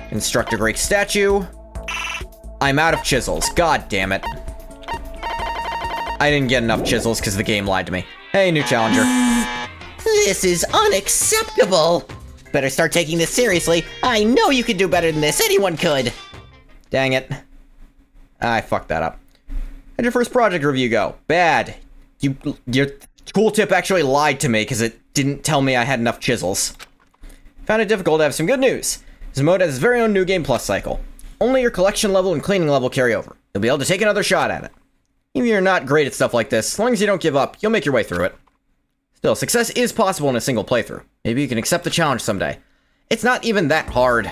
Construct a great statue. I'm out of chisels. God damn it. I didn't get enough chisels because the game lied to me. Hey, new challenger. This is unacceptable! Better start taking this seriously. I know you could do better than this. Anyone could! Dang it. I fucked that up. How'd your first project review go? Bad. Your tooltip actually lied to me because it didn't tell me I had enough chisels. Found it difficult to have some good news. This mode has its very own New Game Plus cycle. Only your collection level and cleaning level carry over. You'll be able to take another shot at it. Even if you're not great at stuff like this, as long as you don't give up, you'll make your way through it. Still, success is possible in a single playthrough. Maybe you can accept the challenge someday. It's not even that hard.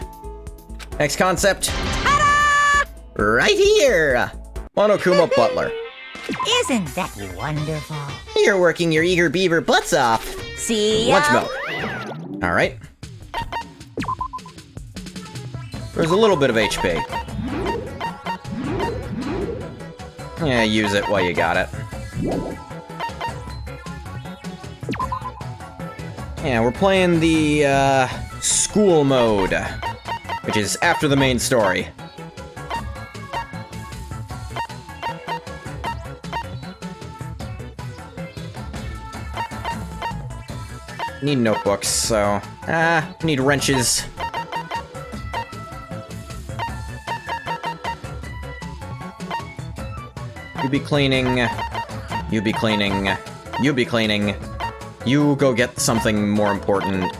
Next concept. Ta-da! Right here! Monokuma Butler. Isn't that wonderful? You're working your eager beaver butts off. See ya? Lunch milk. Alright. There's a little bit of HP. Yeah, use it while you got it. Yeah, we're playing the, school mode, which is after the main story. Need notebooks, so... need wrenches. You be cleaning. You be cleaning. You be cleaning. You go get something more important.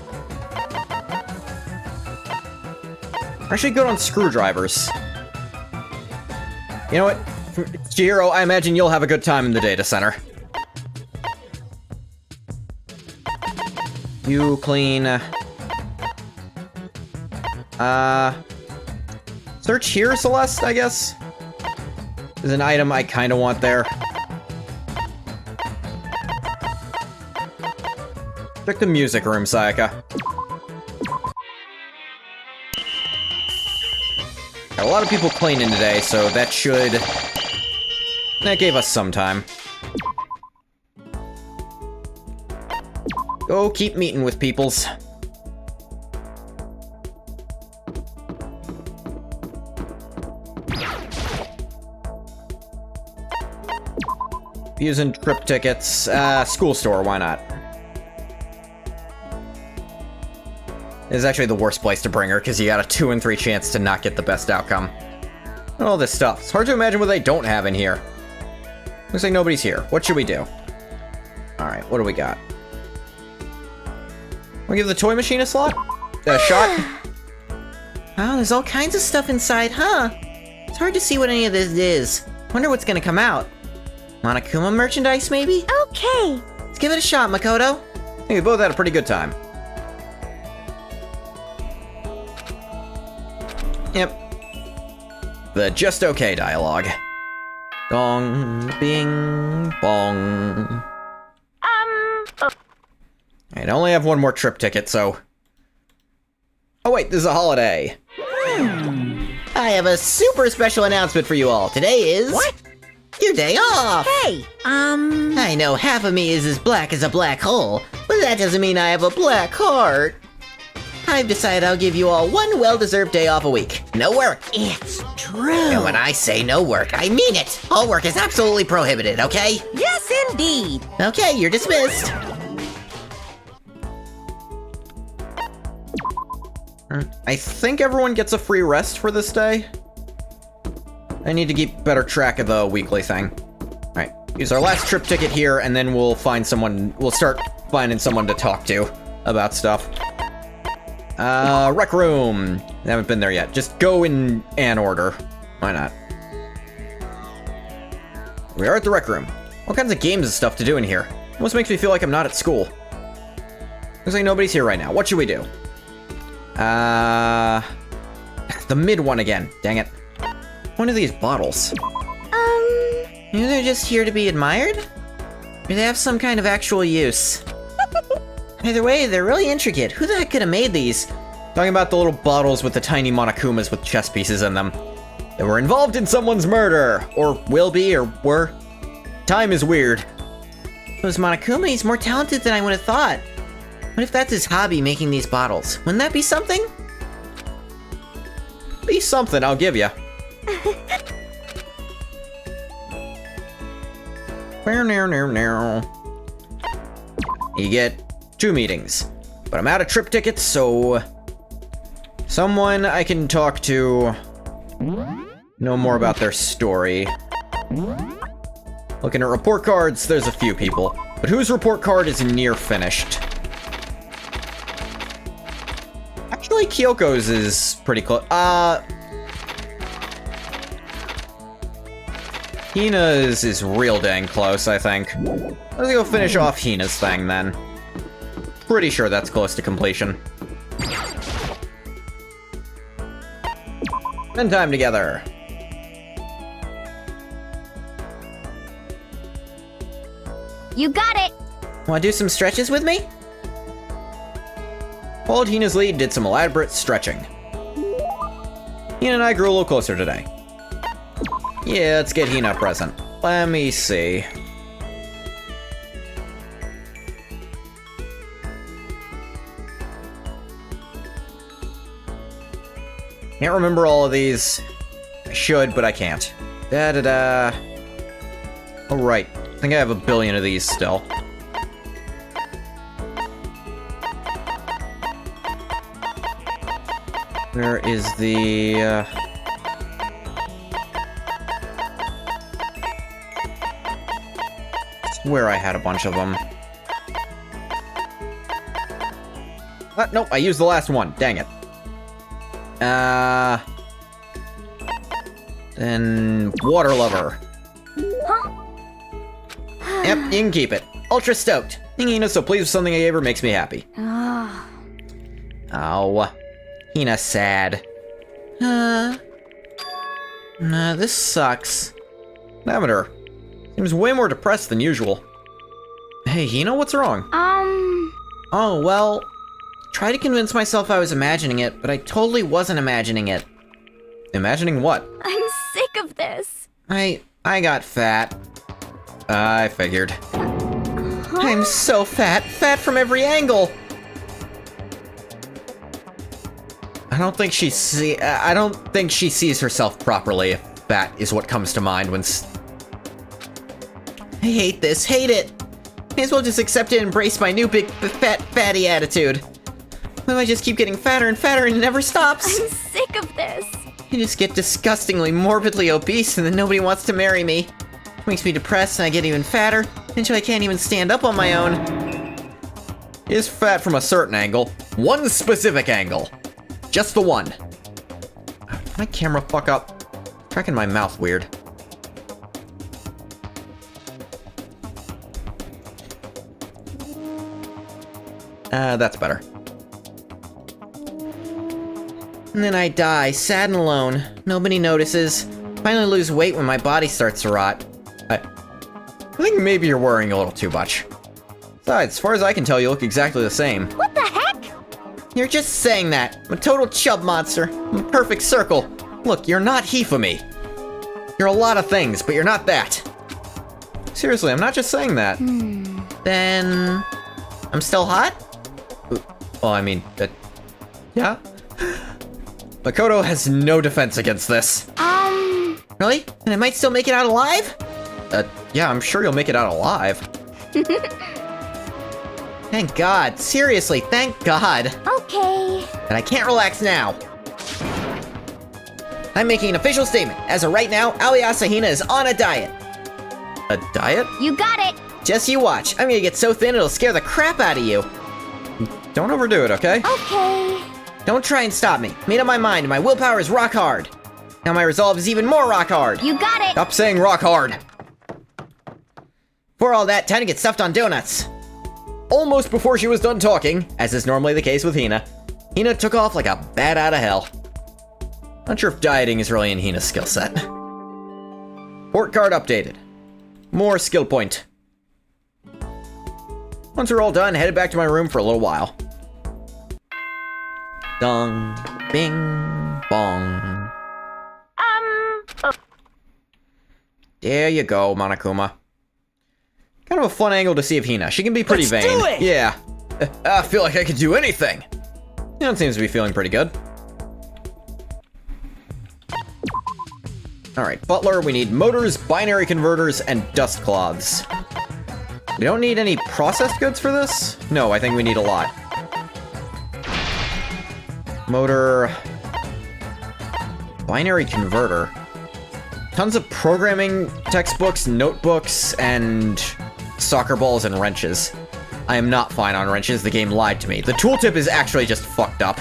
Actually good on screwdrivers. You know what? Chihiro, I imagine you'll have a good time in the data center. You clean. Search here, Celeste, I guess? Is an item I kinda want there. Check the music room, Sayaka. Got a lot of people cleaning today, so that should... That gave us some time. Go keep meeting with peoples. Using trip tickets. School store, why not? This is actually the worst place to bring her, because you got a 2 in 3 chance to not get the best outcome. And all this stuff. It's hard to imagine what they don't have in here. Looks like nobody's here. What should we do? Alright, what do we got? Wanna give the toy machine a shot? Oh, there's all kinds of stuff inside, huh? It's hard to see what any of this is. Wonder what's gonna come out. Monokuma merchandise, maybe? okay. Let's give it a shot, Makoto. I think we both had a pretty good time. Yep. The just okay dialogue. Dong, bing, bong. I only have one more trip ticket, so... Oh wait, this is a holiday. I I have a super special announcement for you all. Today is... What? Your day off! Hey, I know half of me is as black as a black hole, but that doesn't mean I have a black heart. I've decided I'll give you all one well-deserved day off a week. No work. it's true. And when I say no work, I mean it. All work is absolutely prohibited, okay? Yes, indeed. Okay, you're dismissed. I think everyone gets a free rest for this day. I need to keep better track of the weekly thing. Alright, use our last trip ticket here, and then we'll find someone, we'll start finding someone to talk to about stuff. Rec room. I haven't been there yet. Just go in an order. Why not? We are at the rec room. All kinds of games and stuff to do in here. Almost makes me feel like I'm not at school. Looks like nobody's here right now. What should we do? The mid one again. Dang it. One of these bottles. Maybe they're just here to be admired? Or they have some kind of actual use? Either way, they're really intricate. Who the heck could have made these? Talking about the little bottles with the tiny Monokumas with chess pieces in them. They were involved in someone's murder. Or will be, or were. Time is weird. Those Monokuma, he's more talented than I would have thought. What if that's his hobby, making these bottles? Wouldn't that be something? Be something, I'll give you. You get 2 meetings. But I'm out of trip tickets, so... someone I can talk to... know more about their story. Looking at report cards, there's a few people. But whose report card is near finished? Actually, Kyoko's is pretty close. Hina's is real dang close, I think. Let's go finish off Hina's thing, then. Pretty sure that's close to completion. Spend time together. You got it! Wanna do some stretches with me? Followed Hina's lead, did some elaborate stretching. Hina and I grew a little closer today. Yeah, let's get Hina a present. Let me see. Can't remember all of these. I should, but I can't. Da-da-da. Oh, right. I think I have a billion of these still. Where is the... Where I had a bunch of them. Nope, I used the last one. Dang it. Then water lover. Yep, you can keep it. Ultra stoked. Hina so pleased with something I gave her makes me happy. Oh, Hina's sad. Nah, this sucks. Navitor. Seems way more depressed than usual. Hey, Hina, what's wrong? Oh, well, try to convince myself I was imagining it, but I totally wasn't imagining it. Imagining what? I'm sick of this. I got fat. I figured. I'm so fat from every angle. I don't think she sees herself properly, if that is what comes to mind when I hate this, hate it. May as well just accept it and embrace my new big fatty attitude. Why do I just keep getting fatter and fatter and it never stops? I'm sick of this. I just get disgustingly morbidly obese and then nobody wants to marry me. It makes me depressed and I get even fatter until I can't even stand up on my own. Is fat from a certain angle. One specific angle. Just the one. My camera fuck up. Cracking my mouth weird. That's better. And then I die, sad and alone. Nobody notices. Finally lose weight when my body starts to rot. I think maybe you're worrying a little too much. Besides, as far as I can tell, you look exactly the same. What the heck? You're just saying that. I'm a total chub monster. I'm a perfect circle. Look, you're not Hifumi. You're a lot of things, but you're not that. Seriously, I'm not just saying that. Then... I'm still hot? Well, I mean, yeah. Makoto has no defense against this. Really? And I might still make it out alive? Yeah, I'm sure you'll make it out alive. Thank God. Seriously, thank God. Okay. And I can't relax now. I'm making an official statement. As of right now, Aoyasa Hina is on a diet. A diet? You got it. Just you watch. I'm gonna get so thin it'll scare the crap out of you. Don't overdo it, okay? Okay. Don't try and stop me. Made up my mind, and my willpower is rock hard. Now my resolve is even more rock hard. You got it. Stop saying rock hard. For all that, time to get stuffed on donuts. Almost before she was done talking, as is normally the case with Hina, Hina took off like a bat out of hell. Not sure if dieting is really in Hina's skill set. Port card updated. More skill point. Once we're all done, headed back to my room for a little while. Dong, bing, bong. There you go, Monokuma. Kind of a fun angle to see of Hina. She can be pretty Let's vain. do it! Yeah. I feel like I could do anything. Yeah, it seems to be feeling pretty good. Alright, Butler, we need motors, binary converters, and dust cloths. We don't need any processed goods for this? No, I think we need a lot. Motor... Binary converter. Tons of programming textbooks, notebooks, and soccer balls and wrenches. I am not fine on wrenches, the game lied to me. The tooltip is actually just fucked up.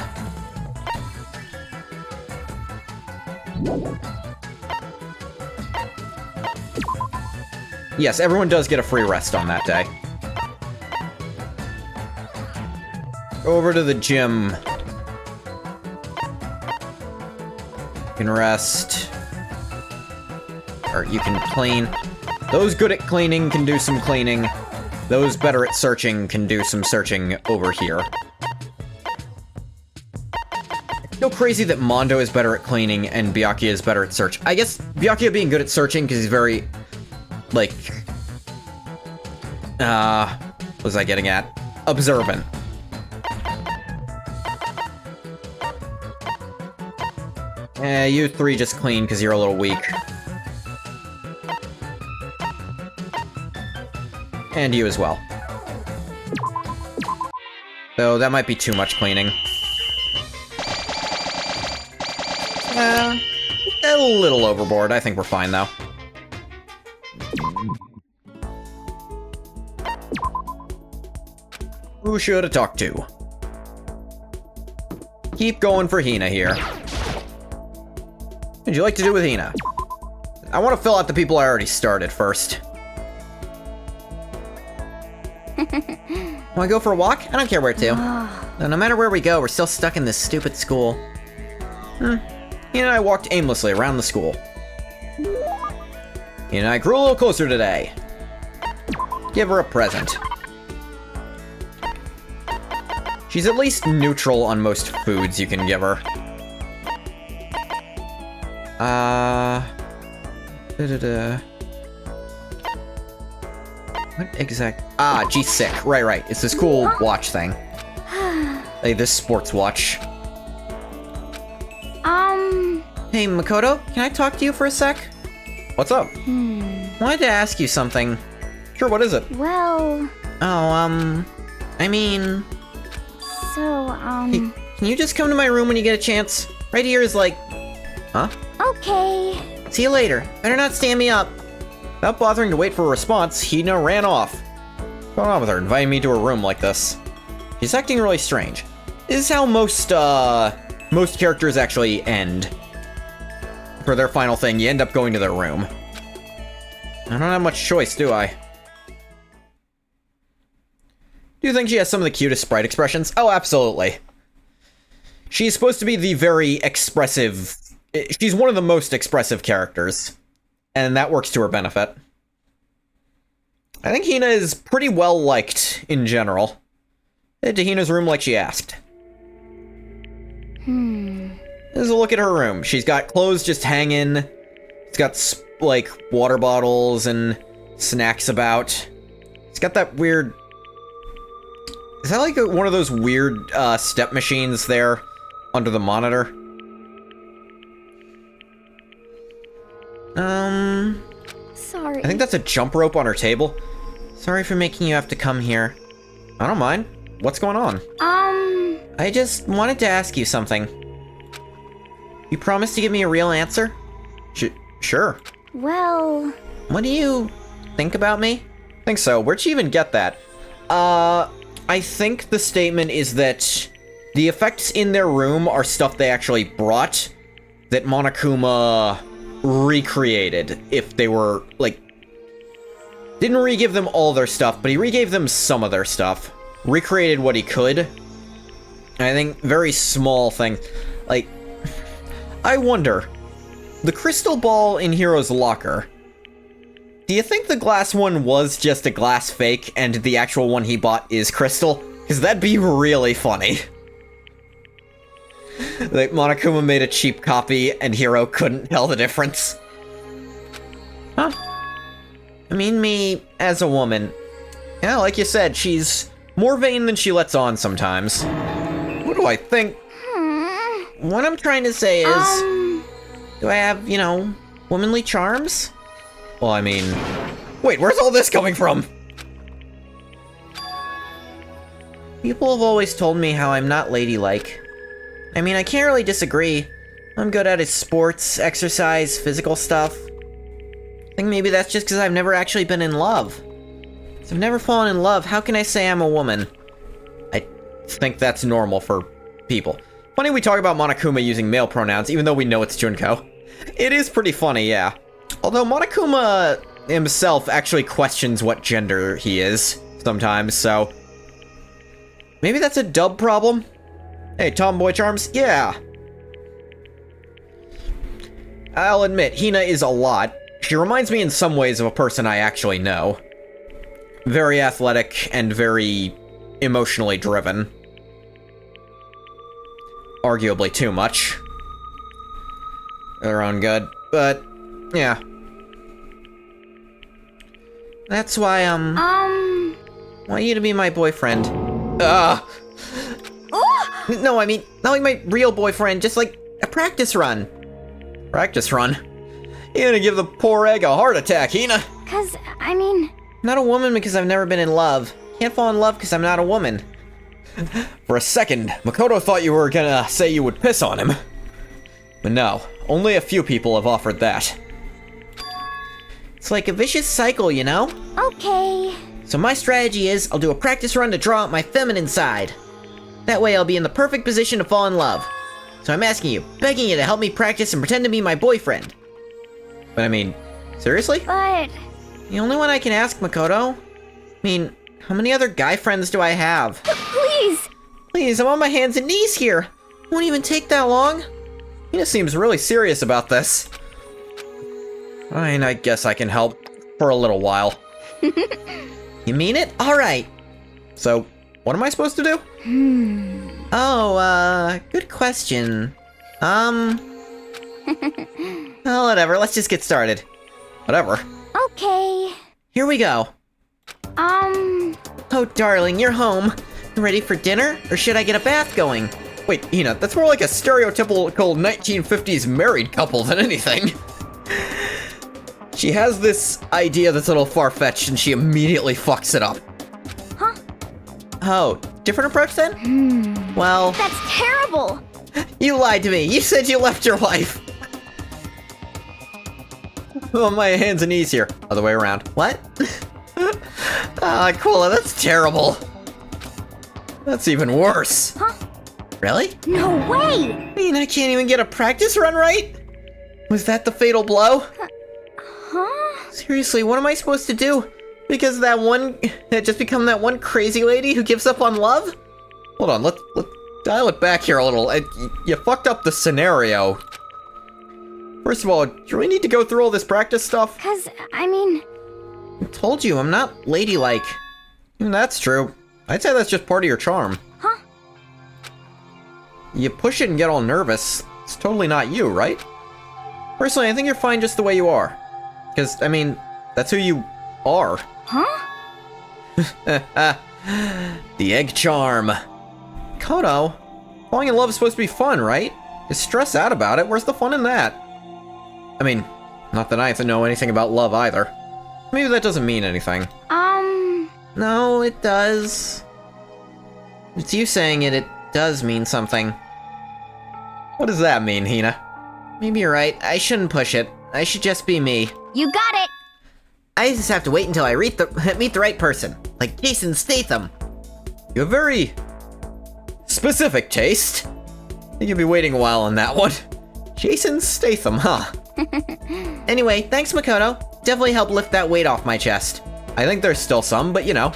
Yes, everyone does get a free rest on that day. Go over to the gym. You can rest. Or you can clean. Those good at cleaning can do some cleaning. Those better at searching can do some searching over here. No crazy that Mondo is better at cleaning and Byakuya is better at search. I guess Byakuya being good at searching because he's very, like, what was I getting at? Observant. You three just clean because you're a little weak. And you as well. Though that might be too much cleaning. A little overboard. I think we're fine, though. Who should I talk to? Keep going for Hina here. What'd you like to do with Hina? I want to fill out the people I already started first. Want to go for a walk? I don't care where to. No matter where we go, we're still stuck in this stupid school. Hina and I walked aimlessly around the school. Hina and I grew a little closer today. Give her a present. She's at least neutral on most foods you can give her. What exact... She's sick. Right. It's this cool watch thing. Like this sports watch. Hey, Makoto, can I talk to you for a sec? What's up? I wanted to ask you something. Sure, what is it? Well, I mean... so, Hey, can you just come to my room when you get a chance? Right here is like... Huh? okay. See you later. Better not stand me up. Without bothering to wait for a response, Hina ran off. What's going on with her, inviting me to her room like this? She's acting really strange. This is how most characters actually end. For their final thing, you end up going to their room. I don't have much choice, do I? Do you think she has some of the cutest sprite expressions? Oh, absolutely. She's supposed to be the very expressive... She's one of the most expressive characters. And that works to her benefit. I think Hina is pretty well liked in general. Head to Hina's room like she asked. Here's a look at her room. She's got clothes just hanging. She's got, like, water bottles and snacks about. She's got that weird... Is that like one of those weird step machines there under the monitor? Sorry. I think that's a jump rope on her table. Sorry for making you have to come here. I don't mind. What's going on? I just wanted to ask you something. You promised to give me a real answer? Sure. Well... What do you think about me? I think so. Where'd you even get that? I think the statement is that the effects in their room are stuff they actually brought that Monokuma recreated if they were, like... Didn't re-give them all their stuff, but he re-gave them some of their stuff. Recreated what he could. And I think very small things. Like, I wonder, the crystal ball in Hero's locker, do you think the glass one was just a glass fake and the actual one he bought is crystal? Because that'd be really funny. Like, Monokuma made a cheap copy and Hero couldn't tell the difference. Huh? I mean, me, as a woman, yeah, like you said, she's more vain than she lets on sometimes. What do I think? What I'm trying to say is, do I have, you know, womanly charms? Well, I mean, wait, where's all this coming from? People have always told me how I'm not ladylike. I mean, I can't really disagree. I'm good at sports, exercise, physical stuff. I think maybe that's just because I've never actually been in love. If I've never fallen in love, how can I say I'm a woman? I think that's normal for people. Funny we talk about Monokuma using male pronouns, even though we know it's Junko. It is pretty funny, yeah. Although Monokuma himself actually questions what gender he is sometimes, so... Maybe that's a dub problem? Hey, tomboy charms? Yeah. I'll admit, Hina is a lot. She reminds me in some ways of a person I actually know. Very athletic and very emotionally driven. Arguably too much. For their own good, but yeah. That's why, I want you to be my boyfriend. No, I mean, not like my real boyfriend, just like a practice run. Practice run? You're gonna give the poor egg a heart attack, Hina. 'Cause, I mean... Not a woman because I've never been in love. Can't fall in love because I'm not a woman. For a second, Makoto thought you were gonna say you would piss on him. But no, only a few people have offered that. It's like a vicious cycle, you know? Okay. So my strategy is, I'll do a practice run to draw out my feminine side. That way I'll be in the perfect position to fall in love. So I'm asking you, begging you to help me practice and pretend to be my boyfriend. But I mean, seriously? But... The only one I can ask, Makoto? I mean, how many other guy friends do I have? Please! Please, I'm on my hands and knees here! Won't even take that long. Hina seems really serious about this. Fine, I guess I can help. For a little while. You mean it? Alright. So, what am I supposed to do? Oh, good question. Well, whatever, let's just get started. Whatever. Okay. Here we go. Oh, darling, you're home. You ready for dinner? Or should I get a bath going? Wait, Hina, that's more like a stereotypical 1950s married couple than anything. She has this idea that's a little far-fetched, and she immediately fucks it up. Huh? Oh, different approach then? Well... That's terrible! You lied to me! You said you left your wife! On my hands and knees here. Other way around. What? Ah, Aquila, that's terrible. That's even worse. Huh? Really? No way! I mean, I can't even get a practice run right? Was that the fatal blow? Huh? Seriously, what am I supposed to do? Because that just become that one crazy lady who gives up on love? Hold on, let's dial it back here a little. You fucked up the scenario. First of all, do we need to go through all this practice stuff? 'Cause, I mean... I told you, I'm not ladylike. That's true. I'd say that's just part of your charm. Huh? You push it and get all nervous. It's totally not you, right? Personally, I think you're fine just the way you are. Because, I mean, that's who you are. Huh? The egg charm. Koto, falling in love is supposed to be fun, right? You stress out about it, where's the fun in that? I mean, not that I have to know anything about love either. Maybe that doesn't mean anything. No, it does. It's you saying it does mean something. What does that mean, Hina? Maybe you're right, I shouldn't push it. I should just be me. You got it! I just have to wait until I meet the right person. Like Jason Statham. You have very specific taste. I think you'll be waiting a while on that one. Jason Statham, huh? Anyway, thanks Makoto. Definitely helped lift that weight off my chest. I think there's still some, but you know.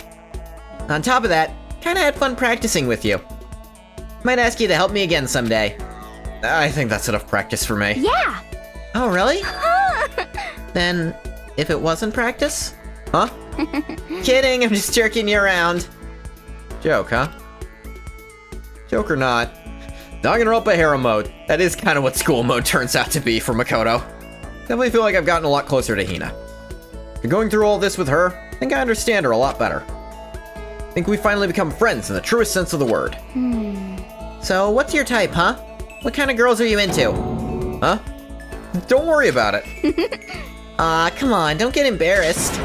On top of that, kinda had fun practicing with you. Might ask you to help me again someday. I think that's enough practice for me. Yeah! Oh, really? Then, if it wasn't practice? Huh? Kidding, I'm just jerking you around. Joke, huh? Joke or not. Danganronpa Hero mode. That is kind of what school mode turns out to be for Makoto. Definitely feel like I've gotten a lot closer to Hina. After going through all this with her, I think I understand her a lot better. I think we finally become friends in the truest sense of the word. So, what's your type, huh? What kind of girls are you into? Huh? Don't worry about it. Aw, come on, don't get embarrassed.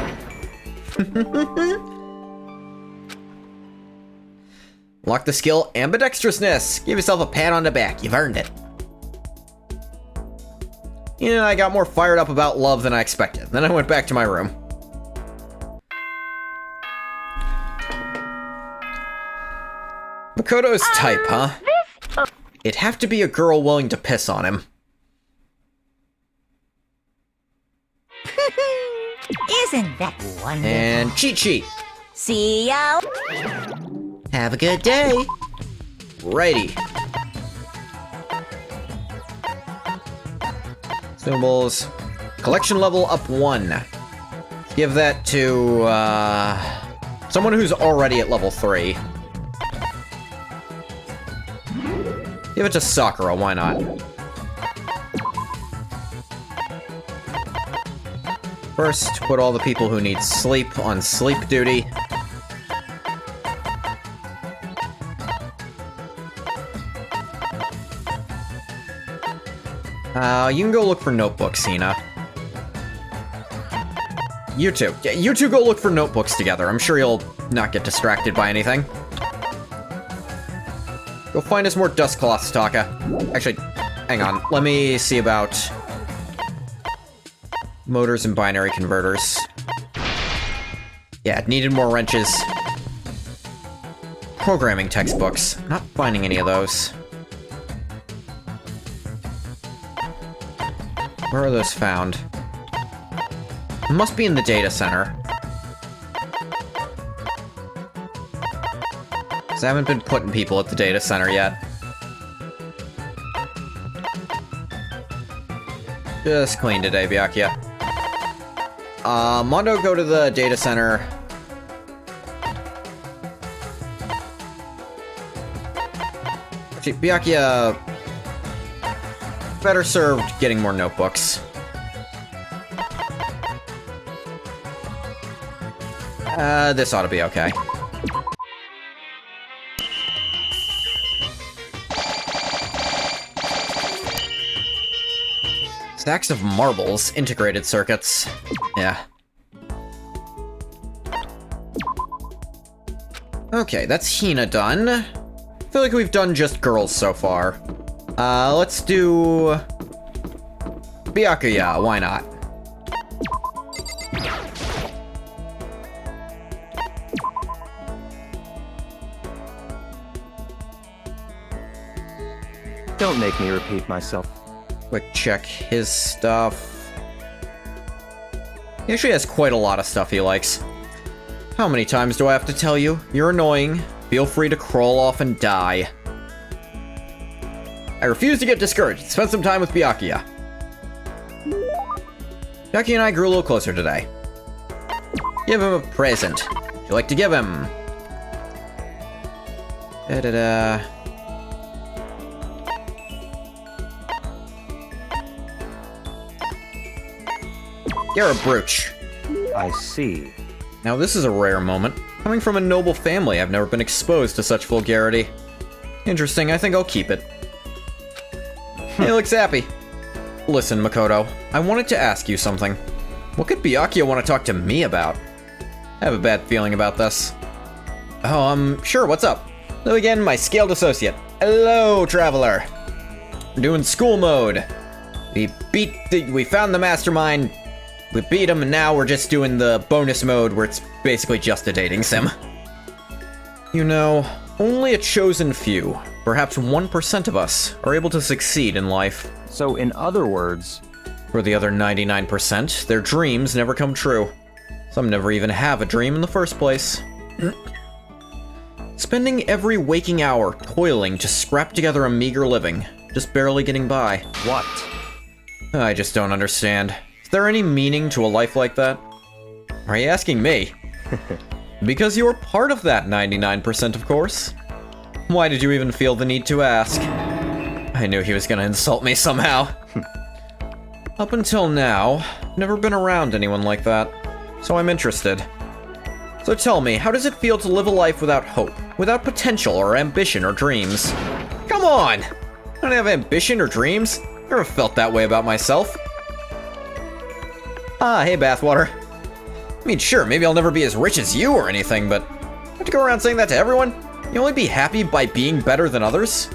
Lock the skill ambidextrousness. Give yourself a pat on the back. You've earned it. Yeah, I got more fired up about love than I expected. Then I went back to my room. Makoto's type, huh? It'd have to be a girl willing to piss on him. Isn't that wonderful? And cheat sheet. See ya! Have a good day. Righty. Symbols. Collection level up 1. Give that to, someone who's already at level 3. Give it to Sakura, why not? First, put all the people who need sleep on sleep duty. You can go look for notebooks, Hina. You two. Yeah, you two go look for notebooks together. I'm sure you'll not get distracted by anything. Go find us more dust cloths, Taka. Actually, hang on. Let me see about motors and binary converters. Yeah, needed more wrenches. Programming textbooks. Not finding any of those. Where are those found? It must be in the data center. 'Cause I haven't been putting people at the data center yet. Just clean today, Byakuya. Mondo, go to the data center. Actually, Byakuya, better served getting more notebooks. This ought to be okay. Stacks of marbles, integrated circuits. Yeah. Okay, that's Hina done. I feel like we've done just girls so far. Let's do Byakuya, why not? Don't make me repeat myself. Quick check his stuff. He actually has quite a lot of stuff he likes. How many times do I have to tell you? You're annoying. Feel free to crawl off and die. I refuse to get discouraged. Spend some time with Byakuya. Byakuya and I grew a little closer today. Give him a present. Would you like to give him? You're a brooch. I see. Now this is a rare moment. Coming from a noble family, I've never been exposed to such vulgarity. Interesting, I think I'll keep it. He looks happy. Listen, Makoto, I wanted to ask you something. What could Byakuya want to talk to me about? I have a bad feeling about this. Oh, sure, what's up? Hello again, my scaled associate. Hello, traveler. We're doing school mode. We found the mastermind. We beat him, and now we're just doing the bonus mode where it's basically just a dating sim. You know, only a chosen few, perhaps 1% of us, are able to succeed in life. So, in other words, For the other 99%, their dreams never come true. Some never even have a dream in the first place. Spending every waking hour toiling to scrap together a meager living, just barely getting by. what? I just don't understand. Is there any meaning to a life like that? Are you asking me? Because you're part of that 99%, of course. Why did you even feel the need to ask? I knew he was gonna insult me somehow. Up until now, I've never been around anyone like that, so I'm interested. So tell me, how does it feel to live a life without hope, without potential or ambition or dreams? Come on! I don't have ambition or dreams. I never felt that way about myself. Ah, hey, Bathwater. I mean, sure, maybe I'll never be as rich as you or anything, but I have to go around saying that to everyone? You only be happy by being better than others?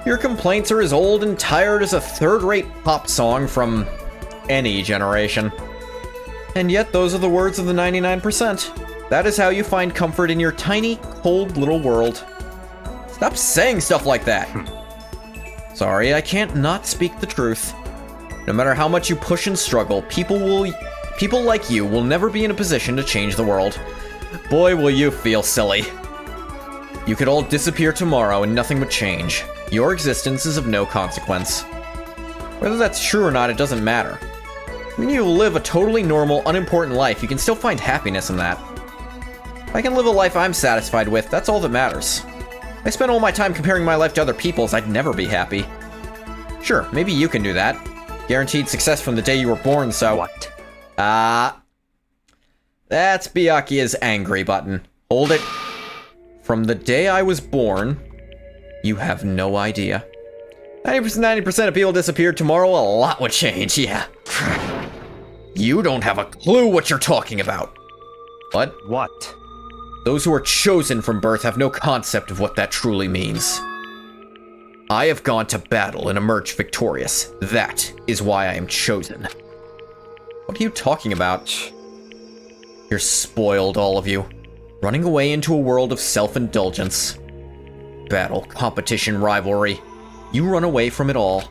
Your complaints are as old and tired as a third-rate pop song from any generation. And yet those are the words of the 99%. That is how you find comfort in your tiny, cold little world. Stop saying stuff like that! Sorry, I can't not speak the truth. No matter how much you push and struggle, people like you will never be in a position to change the world. Boy, will you feel silly. You could all disappear tomorrow and nothing would change. Your existence is of no consequence. Whether that's true or not, it doesn't matter. When you live a totally normal, unimportant life, you can still find happiness in that. If I can live a life I'm satisfied with, that's all that matters. If I spend all my time comparing my life to other people's, I'd never be happy. Sure, maybe you can do that. Guaranteed success from the day you were born, so... What? That's Byakuya's angry button. Hold it. From the day I was born, you have no idea. 90% of people disappeared tomorrow, a lot would change, yeah. You don't have a clue what you're talking about. What? What? Those who are chosen from birth have no concept of what that truly means. I have gone to battle and emerged victorious. That is why I am chosen. What are you talking about? You're spoiled, all of you. Running away into a world of self-indulgence. Battle, competition, rivalry. You run away from it all.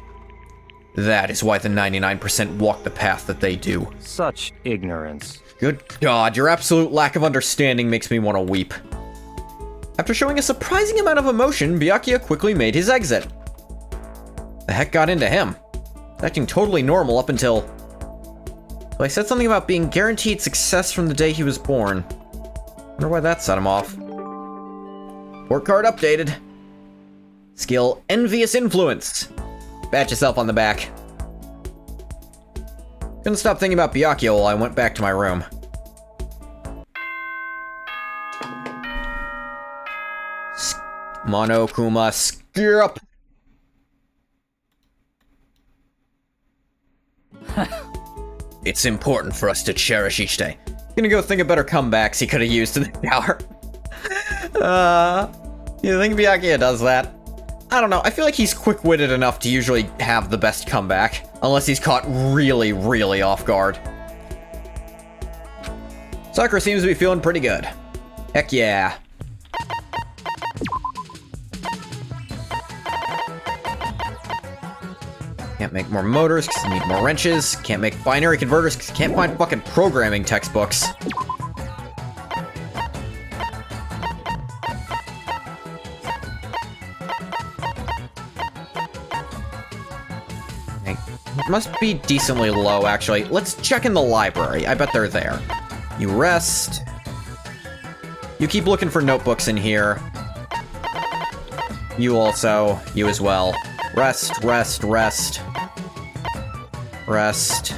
That is why the 99% walk the path that they do. Such ignorance. Good God, your absolute lack of understanding makes me want to weep. After showing a surprising amount of emotion, Byakuya quickly made his exit. The heck got into him? Acting totally normal up until... Well, I said something about being guaranteed success from the day he was born. Wonder why that set him off. Report card updated. Skill Envious Influence. Pat yourself on the back. Couldn't stop thinking about Byakuya while I went back to my room. Monokuma Skip. It's important for us to cherish each day. Gonna go think of better comebacks he could have used in the hour. You think Byakuya does that? I don't know, I feel like he's quick-witted enough to usually have the best comeback, unless he's caught really, really off guard. Sakura seems to be feeling pretty good. Heck yeah. Can't make more motors because I need more wrenches. Can't make binary converters because I can't find fucking programming textbooks. It must be decently low, actually. Let's check in the library. I bet they're there. You rest. You keep looking for notebooks in here. You also. You as well. Rest, rest, rest. Rest.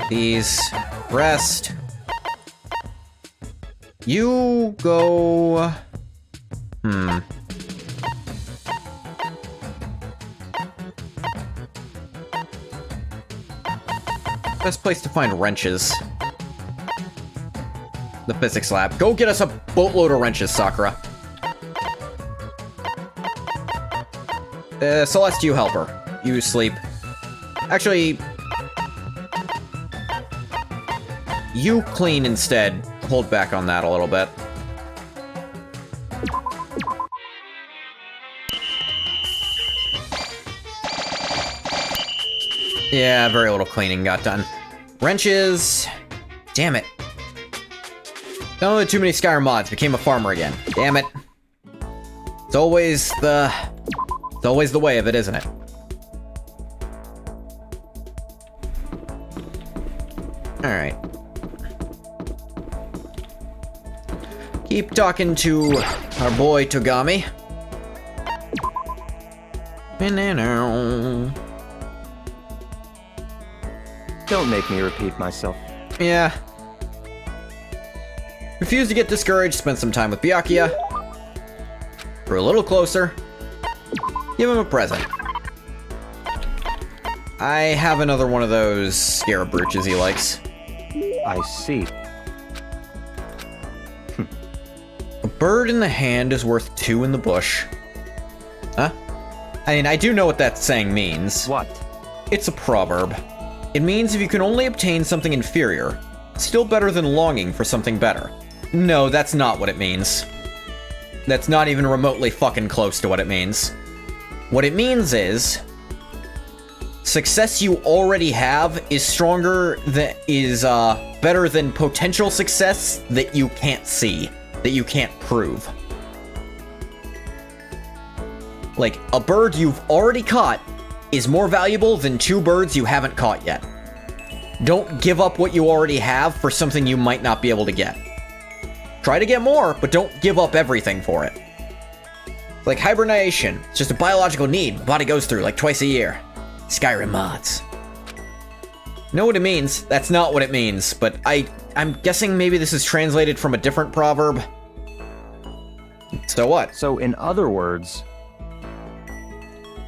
These rest. You go... Best place to find wrenches. The physics lab. Go get us a boatload of wrenches, Sakura. Celeste, you help her. You sleep. Actually... You clean instead. Hold back on that a little bit. Yeah, very little cleaning got done. Wrenches... Damn it. Downloaded too many Skyrim mods, became a farmer again. Damn it. It's always the way of it, isn't it? Alright. Keep talking to our boy Togami. Don't make me repeat myself. Yeah. Refuse to get discouraged, spend some time with Byakuya. We're a little closer. Give him a present. I have another one of those scarab brooches he likes. I see. A bird in the hand is worth 2 in the bush. Huh? I mean, I do know what that saying means. What? It's a proverb. It means if you can only obtain something inferior, still better than longing for something better. No, that's not what it means. That's not even remotely fucking close to what it means. What it means is... success you already have is better than potential success that you can't see, that you can't prove. Like, a bird you've already caught is more valuable than 2 birds you haven't caught yet. Don't give up what you already have for something you might not be able to get. Try to get more, but don't give up everything for it. It's like hibernation. It's just a biological need the body goes through like twice a year. Skyrim mods. Know what it means? That's not what it means, but I'm guessing maybe this is translated from a different proverb. So what? So in other words...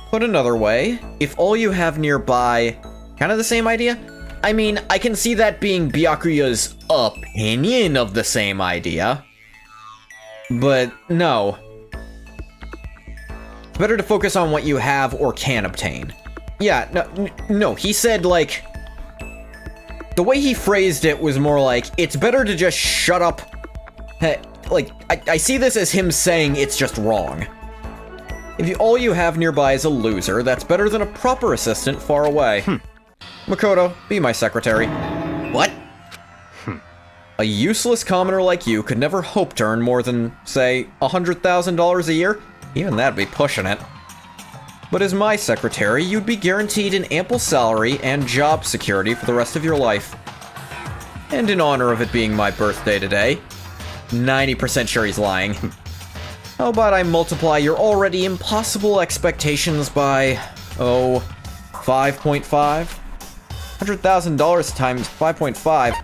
Put another way, if all you have nearby... Kind of the same idea? I mean, I can see that being Byakuya's opinion of the same idea. But no. It's better to focus on what you have or can obtain. Yeah, no, he said, like... The way he phrased it was more like, it's better to just shut up. Like, I see this as him saying it's just wrong. If all you have nearby is a loser, that's better than a proper assistant far away. Makoto, be my secretary. What? A useless commoner like you could never hope to earn more than, say, $100,000 a year? Even that'd be pushing it. But as my secretary, you'd be guaranteed an ample salary and job security for the rest of your life. And in honor of it being my birthday today, 90% sure he's lying. How about I multiply your already impossible expectations by, 5.5? $100,000 times 5.5.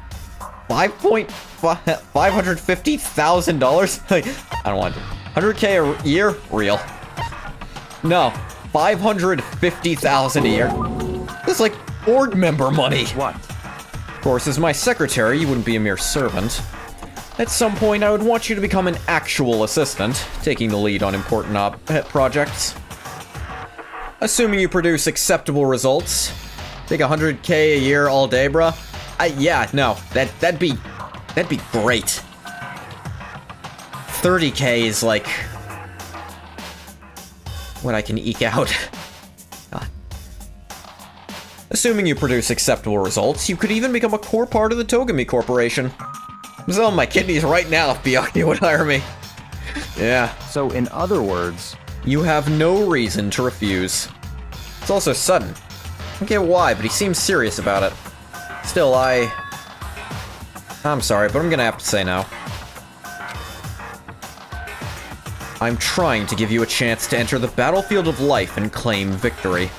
$550,000? I don't want to. 100K a year? Real. No. 550,000 a year. That's like board member money. What? Of course, as my secretary, you wouldn't be a mere servant. At some point, I would want you to become an actual assistant, taking the lead on important projects. Assuming you produce acceptable results. Take 100K a year all day, bruh. Yeah, no, that'd be great. 30K is like what I can eke out. God. Assuming you produce acceptable results, you could even become a core part of the Togami Corporation. I'm selling my kidneys right now if Byakuya would hire me. Yeah. So in other words... You have no reason to refuse. It's also sudden. I don't get why, but he seems serious about it. Still, I'm sorry, but I'm gonna have to say no. I'm trying to give you a chance to enter the battlefield of life and claim victory.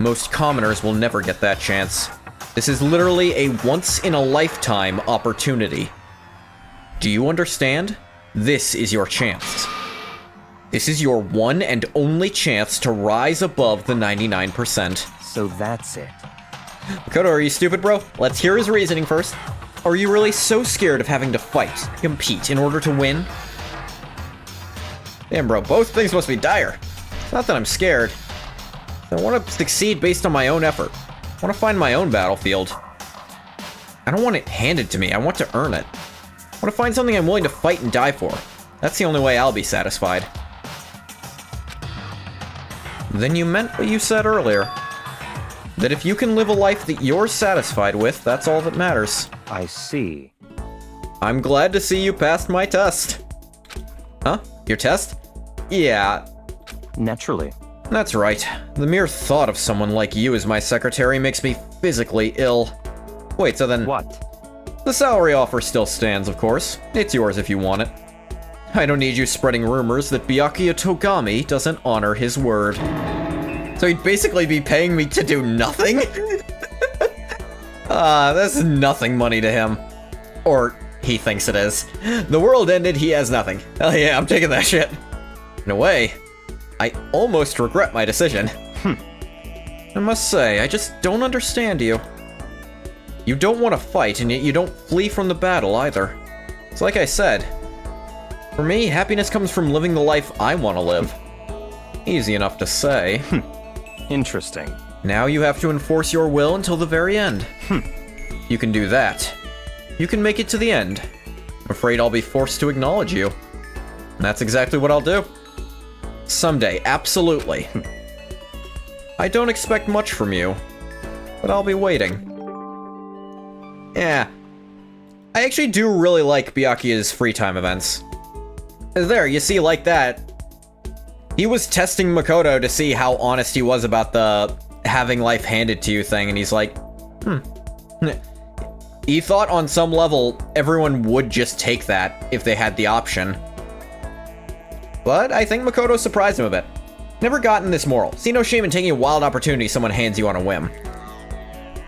Most commoners will never get that chance. This is literally a once-in-a-lifetime opportunity. Do you understand? This is your chance. This is your one and only chance to rise above the 99%. So that's it. Makoto, are you stupid, bro? Let's hear his reasoning first. Are you really so scared of having to fight, compete, in order to win? Damn, bro, both things must be dire. It's not that I'm scared. I want to succeed based on my own effort. I want to find my own battlefield. I don't want it handed to me, I want to earn it. I want to find something I'm willing to fight and die for. That's the only way I'll be satisfied. Then you meant what you said earlier. That if you can live a life that you're satisfied with, that's all that matters. I see. I'm glad to see you passed my test. Huh? Your test? Yeah, Naturally. that's right. The mere thought of someone like you as my secretary makes me physically ill. Wait, so then... What? The salary offer still stands, of course. It's yours if you want it. I don't need you spreading rumors that Byakuya Togami doesn't honor his word. So he'd basically be paying me to do nothing? That's nothing money to him. Or he thinks it is. The world ended, he has nothing. Hell yeah, I'm taking that shit. In a way, I almost regret my decision. I must say, I just don't understand you. You don't want to fight, and yet you don't flee from the battle either. It's like I said. For me, happiness comes from living the life I want to live. Easy enough to say. Interesting. Now you have to enforce your will until the very end. You can do that. You can make it to the end. I'm afraid I'll be forced to acknowledge you. And that's exactly what I'll do. Someday, absolutely. I don't expect much from you, but I'll be waiting. Yeah. I actually do really like Byakuya's free time events. There, you see, like that. He was testing Makoto to see how honest he was about the having life handed to you thing, and he's like, He thought on some level everyone would just take that if they had the option. But I think Makoto surprised him a bit. Never gotten this moral. See no shame in taking a wild opportunity someone hands you on a whim.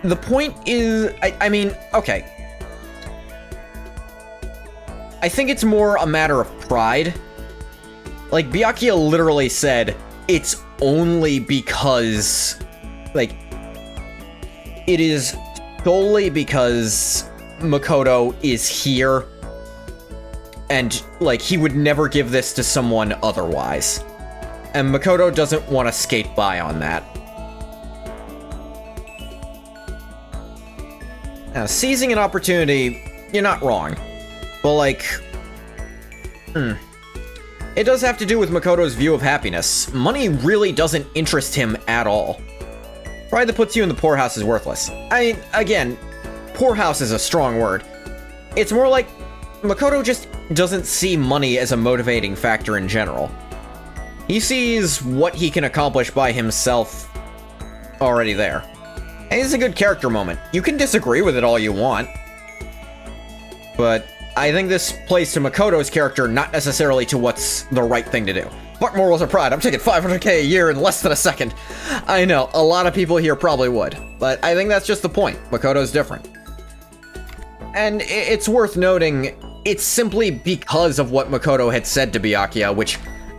The point is, I mean, okay. I think it's more a matter of pride. Like, Byakuya literally said, it's only because, like, it is solely because Makoto is here, and, like, he would never give this to someone otherwise. And Makoto doesn't want to skate by on that. Now, seizing an opportunity, you're not wrong. But, like, it does have to do with Makoto's view of happiness. Money really doesn't interest him at all. Pride that puts you in the poorhouse is worthless. I mean, again, poorhouse is a strong word. It's more like Makoto just doesn't see money as a motivating factor in general. He sees what he can accomplish by himself already there. And it's a good character moment. You can disagree with it all you want. But I think this plays to Makoto's character, not necessarily to what's the right thing to do. Fuck morals or pride, I'm taking $500k a year in less than a second. I know, a lot of people here probably would, but I think that's just the point. Makoto's different. And it's worth noting, it's simply because of what Makoto had said to Byakuya, which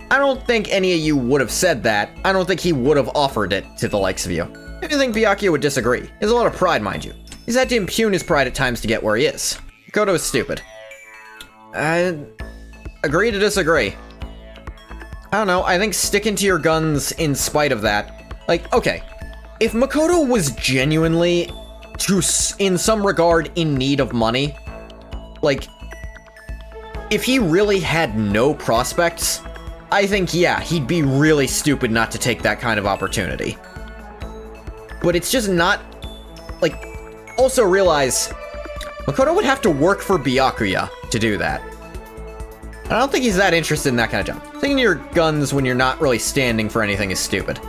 I don't think any of you would have said that. I don't think he would have offered it to the likes of you. I do think Byakuya would disagree. He has a lot of pride, mind you. He's had to impugn his pride at times to get where he is. Makoto is stupid. Agree to disagree. I don't know, I think sticking to your guns in spite of that. Like, okay, if Makoto was genuinely, in some regard, in need of money, like, if he really had no prospects, I think, yeah, he'd be really stupid not to take that kind of opportunity. But it's just not, like, also realize, Makoto would have to work for Byakuya to do that. I don't think he's that interested in that kind of job. Taking your guns when you're not really standing for anything is stupid.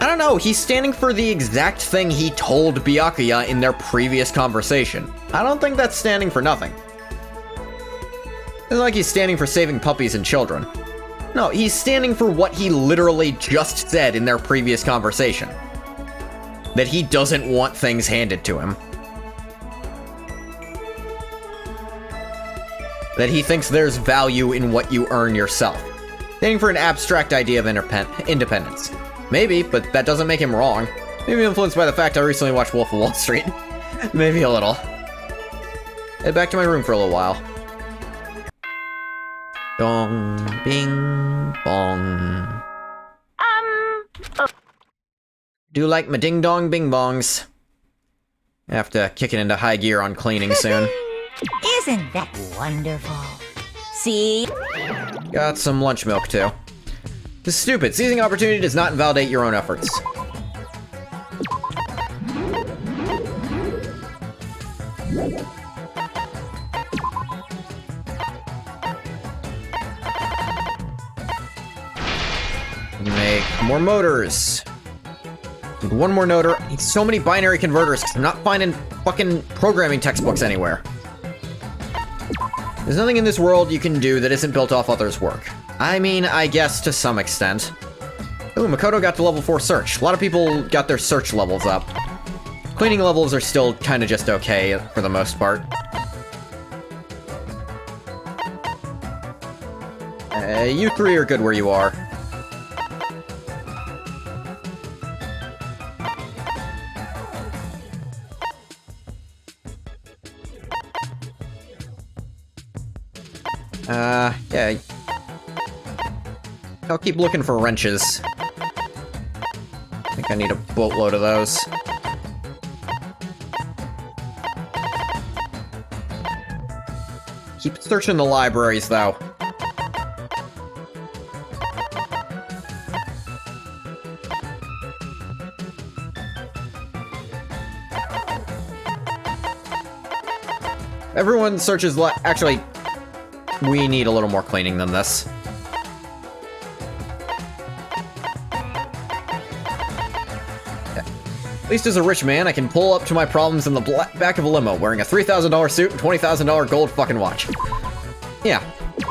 I don't know, he's standing for the exact thing he told Byakuya in their previous conversation. I don't think that's standing for nothing. It's like he's standing for saving puppies and children. No, he's standing for what he literally just said in their previous conversation. that he doesn't want things handed to him. That he thinks there's value in what you earn yourself. Standing for an abstract idea of independence. Maybe, but that doesn't make him wrong. Maybe influenced by the fact I recently watched Wolf of Wall Street. Maybe a little. Head back to my room for a little while. Dong, bing, bong. Do like my ding-dong bing-bongs. I have to kick it into high gear on cleaning soon. Isn't that wonderful? See? Got some lunch milk, too. This is stupid. Seizing opportunity does not invalidate your own efforts. Make more motors. Need one more motor. I need so many binary converters because I'm not finding fucking programming textbooks anywhere. There's nothing in this world you can do that isn't built off others' work. I mean, I guess to some extent. Ooh, Makoto got to level 4 search. A lot of people got their search levels up. Cleaning levels are still kind of just okay for the most part. You three are good where you are. Yeah. I'll keep looking for wrenches. I think I need a boatload of those. Keep searching the libraries, though. Everyone searches actually, we need a little more cleaning than this. At least as a rich man, I can pull up to my problems in the back of a limo, wearing a $3,000 suit and $20,000 gold fucking watch. Yeah.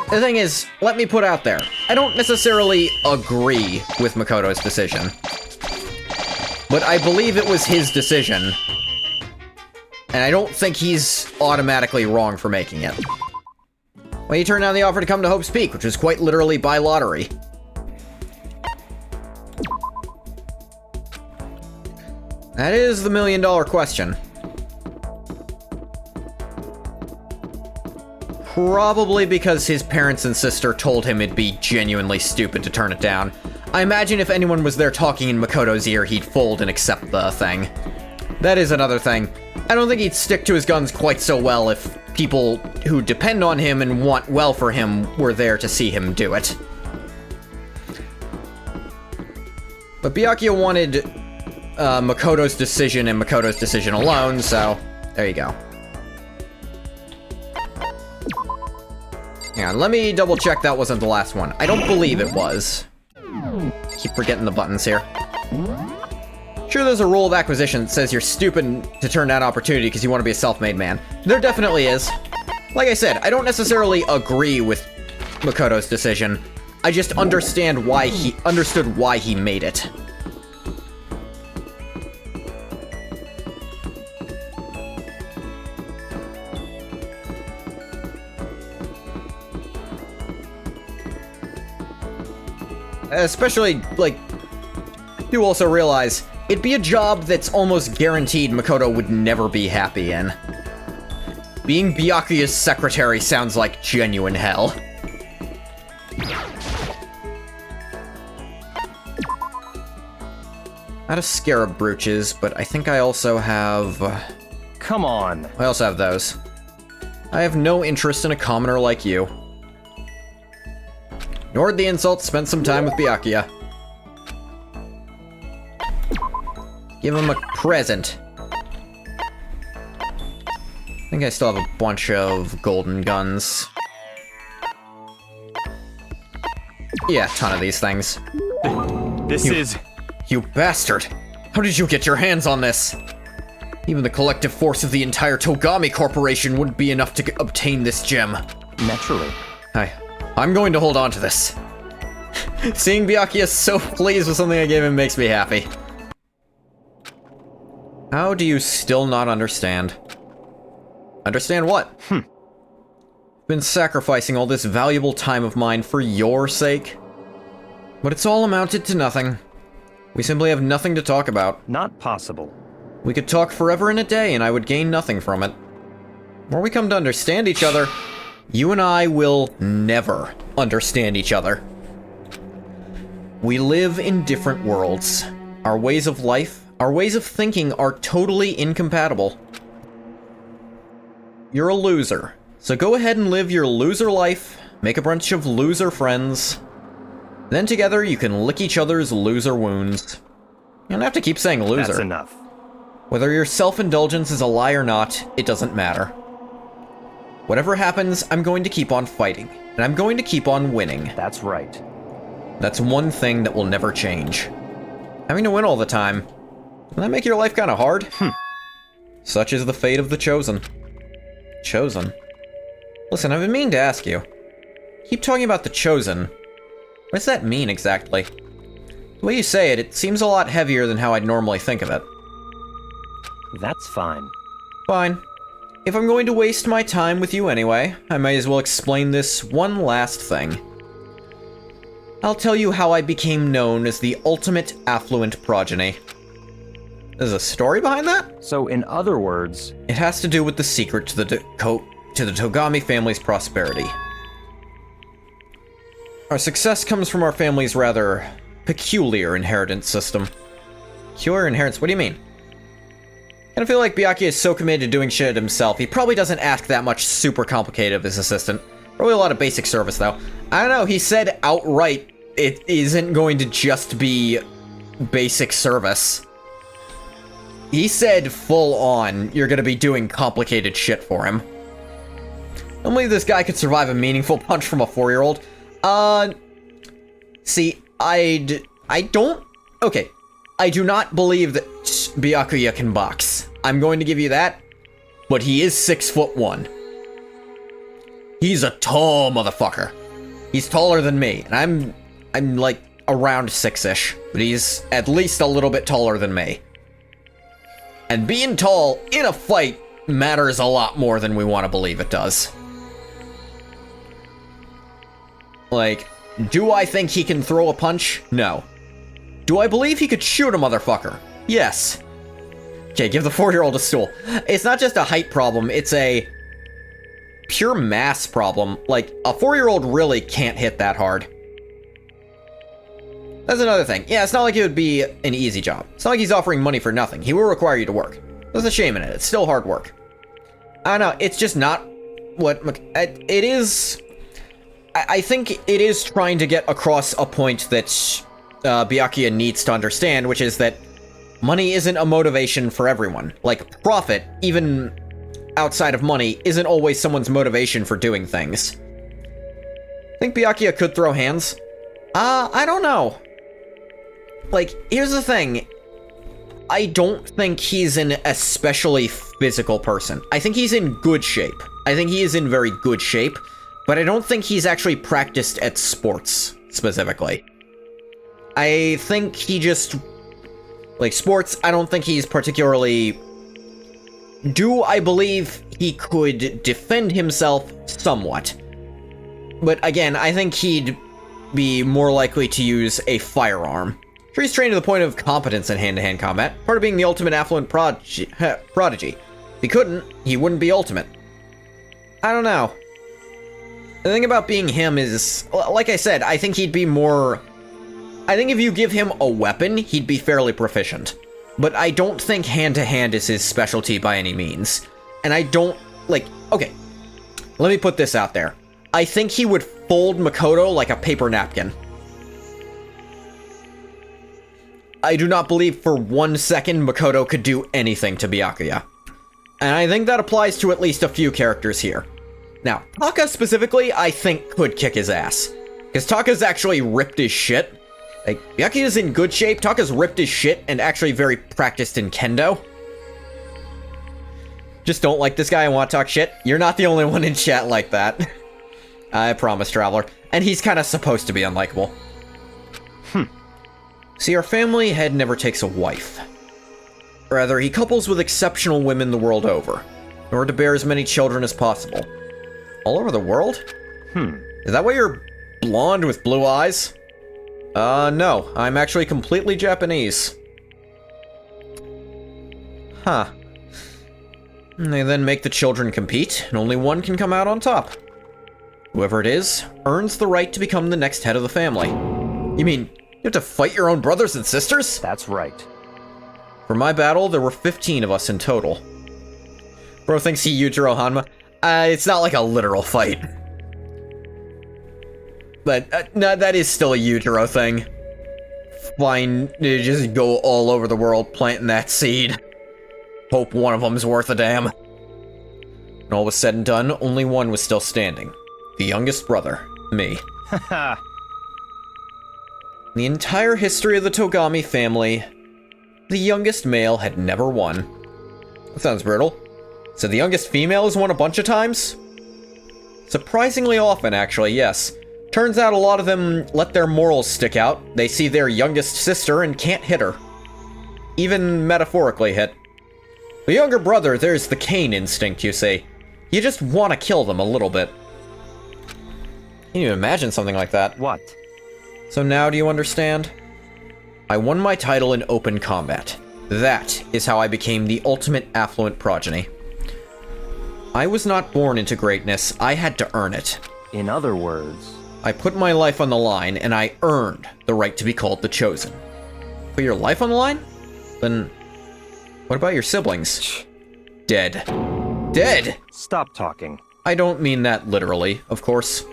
The thing is, let me put out there, I don't necessarily agree with Makoto's decision. But I believe it was his decision. And I don't think he's automatically wrong for making it. Well, he turned down the offer to come to Hope's Peak, which was quite literally by lottery. That is the million-dollar question. Probably because his parents and sister told him it'd be genuinely stupid to turn it down. I imagine if anyone was there talking in Makoto's ear, he'd fold and accept the thing. That is another thing. I don't think he'd stick to his guns quite so well if people who depend on him and want well for him were there to see him do it. But Byakuya wanted Makoto's decision and Makoto's decision alone, so there you go. Hang on, let me double check that wasn't the last one. I don't believe it was. Keep forgetting the buttons here. Sure, there's a rule of acquisition that says you're stupid to turn down opportunity because you want to be a self-made man. There definitely is. Like I said, I don't necessarily agree with Makoto's decision. I just understood why he made it. Especially, like, you also realize it'd be a job that's almost guaranteed Makoto would never be happy in. Being Byakuya's secretary sounds like genuine hell. Out of scarab brooches, but I think I also have... Come on. I also have those. I have no interest in a commoner like you. Ignored the insult, spent some time with Byakuya. Give him a present. I think I still have a bunch of golden guns. Yeah, a ton of these things. You bastard! How did you get your hands on this? Even the collective force of the entire Togami Corporation wouldn't be enough to obtain this gem. Naturally. I'm going to hold on to this. Seeing Byakuya so pleased with something I gave him makes me happy. How do you still not understand? Understand what? Been sacrificing all this valuable time of mine for your sake. But it's all amounted to nothing. We simply have nothing to talk about. Not possible. We could talk forever and a day and I would gain nothing from it. Where we come to understand each other, you and I will never understand each other. We live in different worlds. Our ways of life, our ways of thinking are totally incompatible. You're a loser, so go ahead and live your loser life, make a bunch of loser friends. Then together you can lick each other's loser wounds. You don't have to keep saying loser. That's enough. Whether your self-indulgence is a lie or not, it doesn't matter. Whatever happens, I'm going to keep on fighting, and I'm going to keep on winning. That's right. That's one thing that will never change. Having to win all the time. Doesn't that make your life kind of hard? Such is the fate of the chosen. Chosen? Listen, I've been meaning to ask you. Keep talking about the chosen. What does that mean exactly? The way you say it, it seems a lot heavier than how I'd normally think of it. That's fine. Fine. If I'm going to waste my time with you anyway, I might as well explain this one last thing. I'll tell you how I became known as the ultimate affluent progeny. There's a story behind that? So, in other words, It has to do with the secret to the Togami family's prosperity. Our success comes from our family's rather peculiar inheritance system. Peculiar inheritance? What do you mean? I feel like Byakuya is so committed to doing shit himself, he probably doesn't ask that much super complicated of his assistant. Probably a lot of basic service, though. I don't know, he said outright it isn't going to just be basic service. He said full on, you're gonna be doing complicated shit for him. I don't believe this guy could survive a meaningful punch from a 4-year-old. See, I don't... Okay, I do not believe that Byakuya can box. I'm going to give you that, but he is 6'1". He's a tall motherfucker. He's taller than me, and I'm like around 6-ish, but he's at least a little bit taller than me. And being tall in a fight matters a lot more than we want to believe it does. Like, do I think he can throw a punch? No. Do I believe he could shoot a motherfucker? Yes. Okay, give the 4-year-old a stool. It's not just a height problem, it's a pure mass problem. Like, a 4-year-old really can't hit that hard. That's another thing. Yeah, it's not like it would be an easy job. It's not like he's offering money for nothing. He will require you to work. There's a shame in it. It's still hard work. I don't know, it's just not what... It is... I think it is trying to get across a point that Byakuya needs to understand, which is that money isn't a motivation for everyone. Like, profit, even outside of money, isn't always someone's motivation for doing things. Think Byakuya could throw hands? I don't know. Like, here's the thing. I don't think he's an especially physical person. I think he's in good shape. I think he is in very good shape, but I don't think he's actually practiced at sports, specifically. I think he just... Like, sports, I don't think he's particularly... I believe he could defend himself somewhat. But again, I think he'd be more likely to use a firearm. Sure, he's trained to the point of competence in hand-to-hand combat, part of being the ultimate affluent prodigy. If he couldn't, he wouldn't be ultimate. I don't know. The thing about being him is, like I said, I think he'd be more... I think if you give him a weapon, he'd be fairly proficient. But I don't think hand-to-hand is his specialty by any means. And I don't, like, okay. Let me put this out there. I think he would fold Makoto like a paper napkin. I do not believe for 1 second Makoto could do anything to Byakuya. And I think that applies to at least a few characters here. Now, Taka specifically, I think could kick his ass. Because Taka's actually ripped his shit. Like, Byakuya's in good shape, Taka's ripped his shit, and actually very practiced in kendo. Just don't like this guy and want to talk shit. You're not the only one in chat like that. I promise, Traveler. And he's kind of supposed to be unlikable. See, our family head never takes a wife. Rather, he couples with exceptional women the world over, in order to bear as many children as possible. All over the world? Is that why you're blonde with blue eyes? No. I'm actually completely Japanese. Huh. They then make the children compete, and only one can come out on top. Whoever it is, earns the right to become the next head of the family. You mean, you have to fight your own brothers and sisters? That's right. For my battle, there were 15 of us in total. Bro thinks he Yujiro Hanma. It's not like a literal fight. But, no, that is still a Yujiro thing. Fine, you just go all over the world planting that seed. Hope one of them's worth a damn. When all was said and done, only one was still standing. The youngest brother, me. The entire history of the Togami family, the youngest male had never won. That sounds brutal. So the youngest female has won a bunch of times? Surprisingly often, actually, yes. Turns out a lot of them let their morals stick out. They see their youngest sister and can't hit her. Even metaphorically hit. The younger brother, there's the Cain instinct, you see. You just want to kill them a little bit. Can you imagine something like that? What? So now do you understand? I won my title in open combat. That is how I became the ultimate affluent progeny. I was not born into greatness, I had to earn it. In other words... I put my life on the line, and I earned the right to be called the Chosen. Put your life on the line? Then, what about your siblings? Dead. Dead! Stop talking. I don't mean that literally, of course.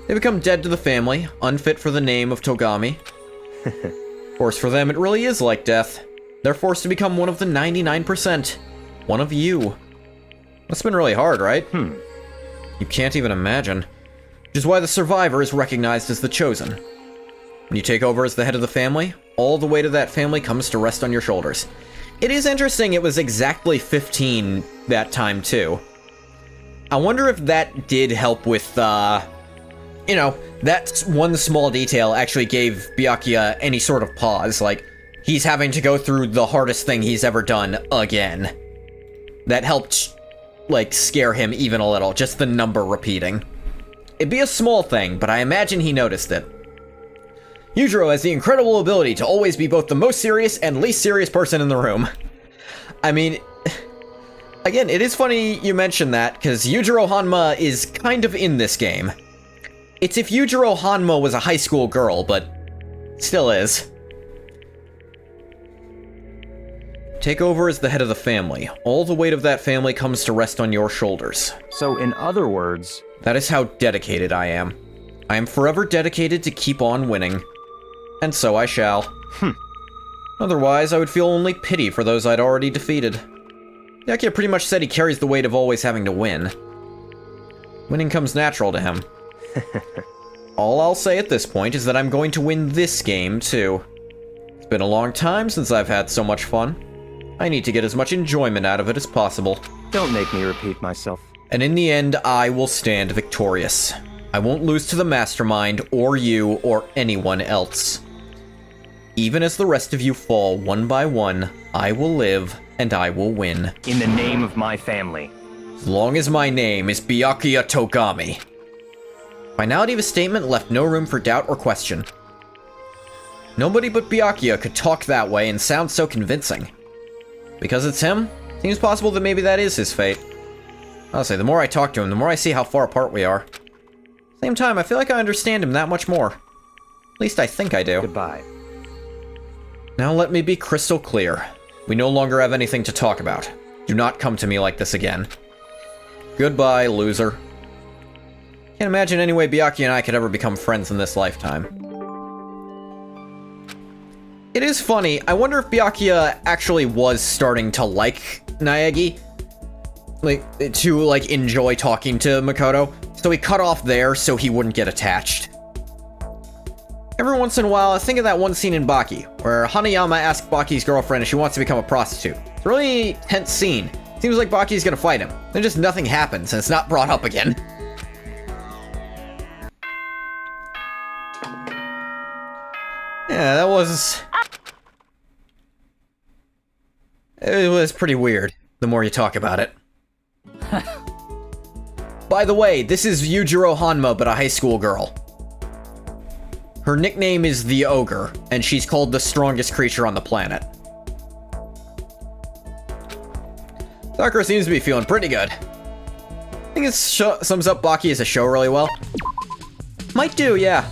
They become dead to the family, unfit for the name of Togami. Of course, for them, it really is like death. They're forced to become one of the 99%. One of you. That's been really hard, right? You can't even imagine. Which is why the survivor is recognized as the Chosen. When you take over as the head of the family, all the weight of that family comes to rest on your shoulders. It is interesting it was exactly 15 that time, too. I wonder if that did help with, you know, that one small detail actually gave Byakuya any sort of pause, like, he's having to go through the hardest thing he's ever done again. That helped, like, scare him even a little, just the number repeating. It'd be a small thing, but I imagine he noticed it. Yujiro has the incredible ability to always be both the most serious and least serious person in the room. I mean, again, it is funny you mention that, because Yujiro Hanma is kind of in this game. It's if Yujiro Hanma was a high school girl, but still is. Take over as the head of the family. All the weight of that family comes to rest on your shoulders. So, in other words... That is how dedicated I am. I am forever dedicated to keep on winning. And so I shall. Otherwise, I would feel only pity for those I'd already defeated. Byakuya pretty much said he carries the weight of always having to win. Winning comes natural to him. All I'll say at this point is that I'm going to win this game, too. It's been a long time since I've had so much fun. I need to get as much enjoyment out of it as possible. Don't make me repeat myself. And in the end, I will stand victorious. I won't lose to the Mastermind, or you, or anyone else. Even as the rest of you fall one by one, I will live, and I will win. In the name of my family. As long as my name is Byakuya Togami. Finality of his statement left no room for doubt or question. Nobody but Byakuya could talk that way and sound so convincing. Because it's him, seems possible that maybe that is his fate. Honestly, the more I talk to him, the more I see how far apart we are. Same time, I feel like I understand him that much more. At least I think I do. Goodbye. Now let me be crystal clear. We no longer have anything to talk about. Do not come to me like this again. Goodbye, loser. Can't imagine any way Byakuya and I could ever become friends in this lifetime. It is funny, I wonder if Byakuya actually was starting to like Naegi. Like, to, like, enjoy talking to Makoto. So he cut off there so he wouldn't get attached. Every once in a while, I think of that one scene in Baki, where Hanayama asks Baki's girlfriend if she wants to become a prostitute. It's a really tense scene. Seems like Baki's gonna fight him. Then just nothing happens, and it's not brought up again. Yeah, that was... It was pretty weird, the more you talk about it. By the way, this is Yujiro Hanma, but a high school girl. Her nickname is the Ogre, and she's called the strongest creature on the planet. Sakura seems to be feeling pretty good. I think it sums up Baki as a show really well. Might do, yeah.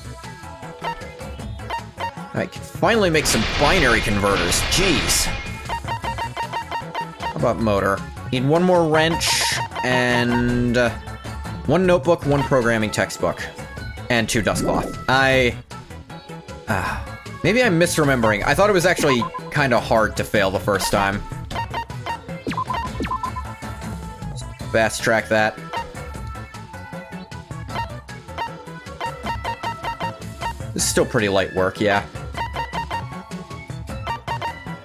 I can finally make some binary converters. Jeez. How about motor? Need one more wrench, and one notebook, one programming textbook, and 2 dust cloth. Maybe I'm misremembering. I thought it was actually kind of hard to fail the first time. Fast track that. This is still pretty light work, yeah.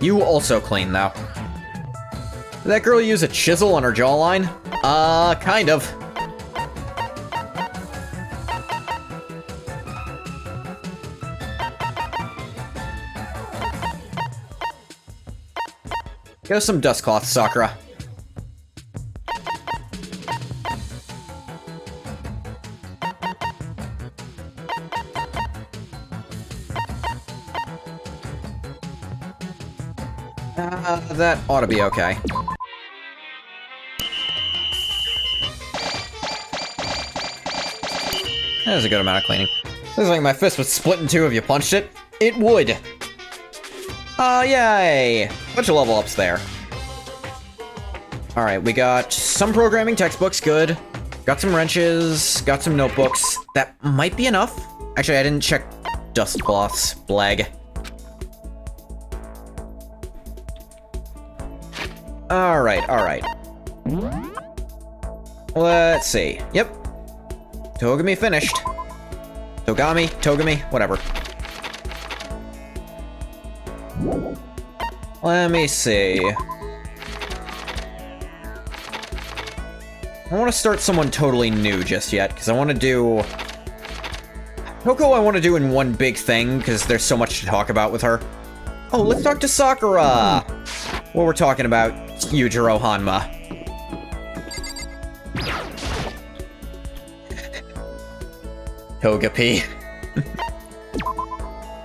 You also clean, though. Did that girl use a chisel on her jawline? Kind of. Go some dust cloth, Sakura. That ought to be okay. That was a good amount of cleaning. Looks like my fist would split in two if you punched it. It would. Yay! Bunch of level ups there. Alright, we got some programming textbooks, good. Got some wrenches, got some notebooks. That might be enough. Actually, I didn't check dust cloths. Blag. Alright. Let's see. Yep. Togami finished. Togami, whatever. Let me see. I want to start someone totally new just yet, because I want to do... Hoko I want to do in one big thing, because there's so much to talk about with her. Oh, let's talk to Sakura! What we're talking about, Yujiro Hanma. Togepi.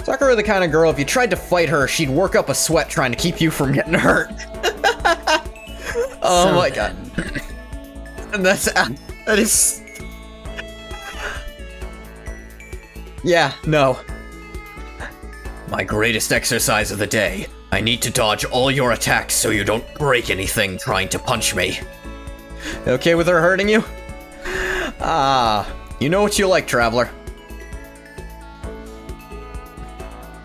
Sakura the kind of girl, if you tried to fight her, she'd work up a sweat trying to keep you from getting hurt. Oh my god. And that is... Yeah, no. My greatest exercise of the day. I need to dodge all your attacks so you don't break anything trying to punch me. Okay with her hurting you? You know what you like, Traveler.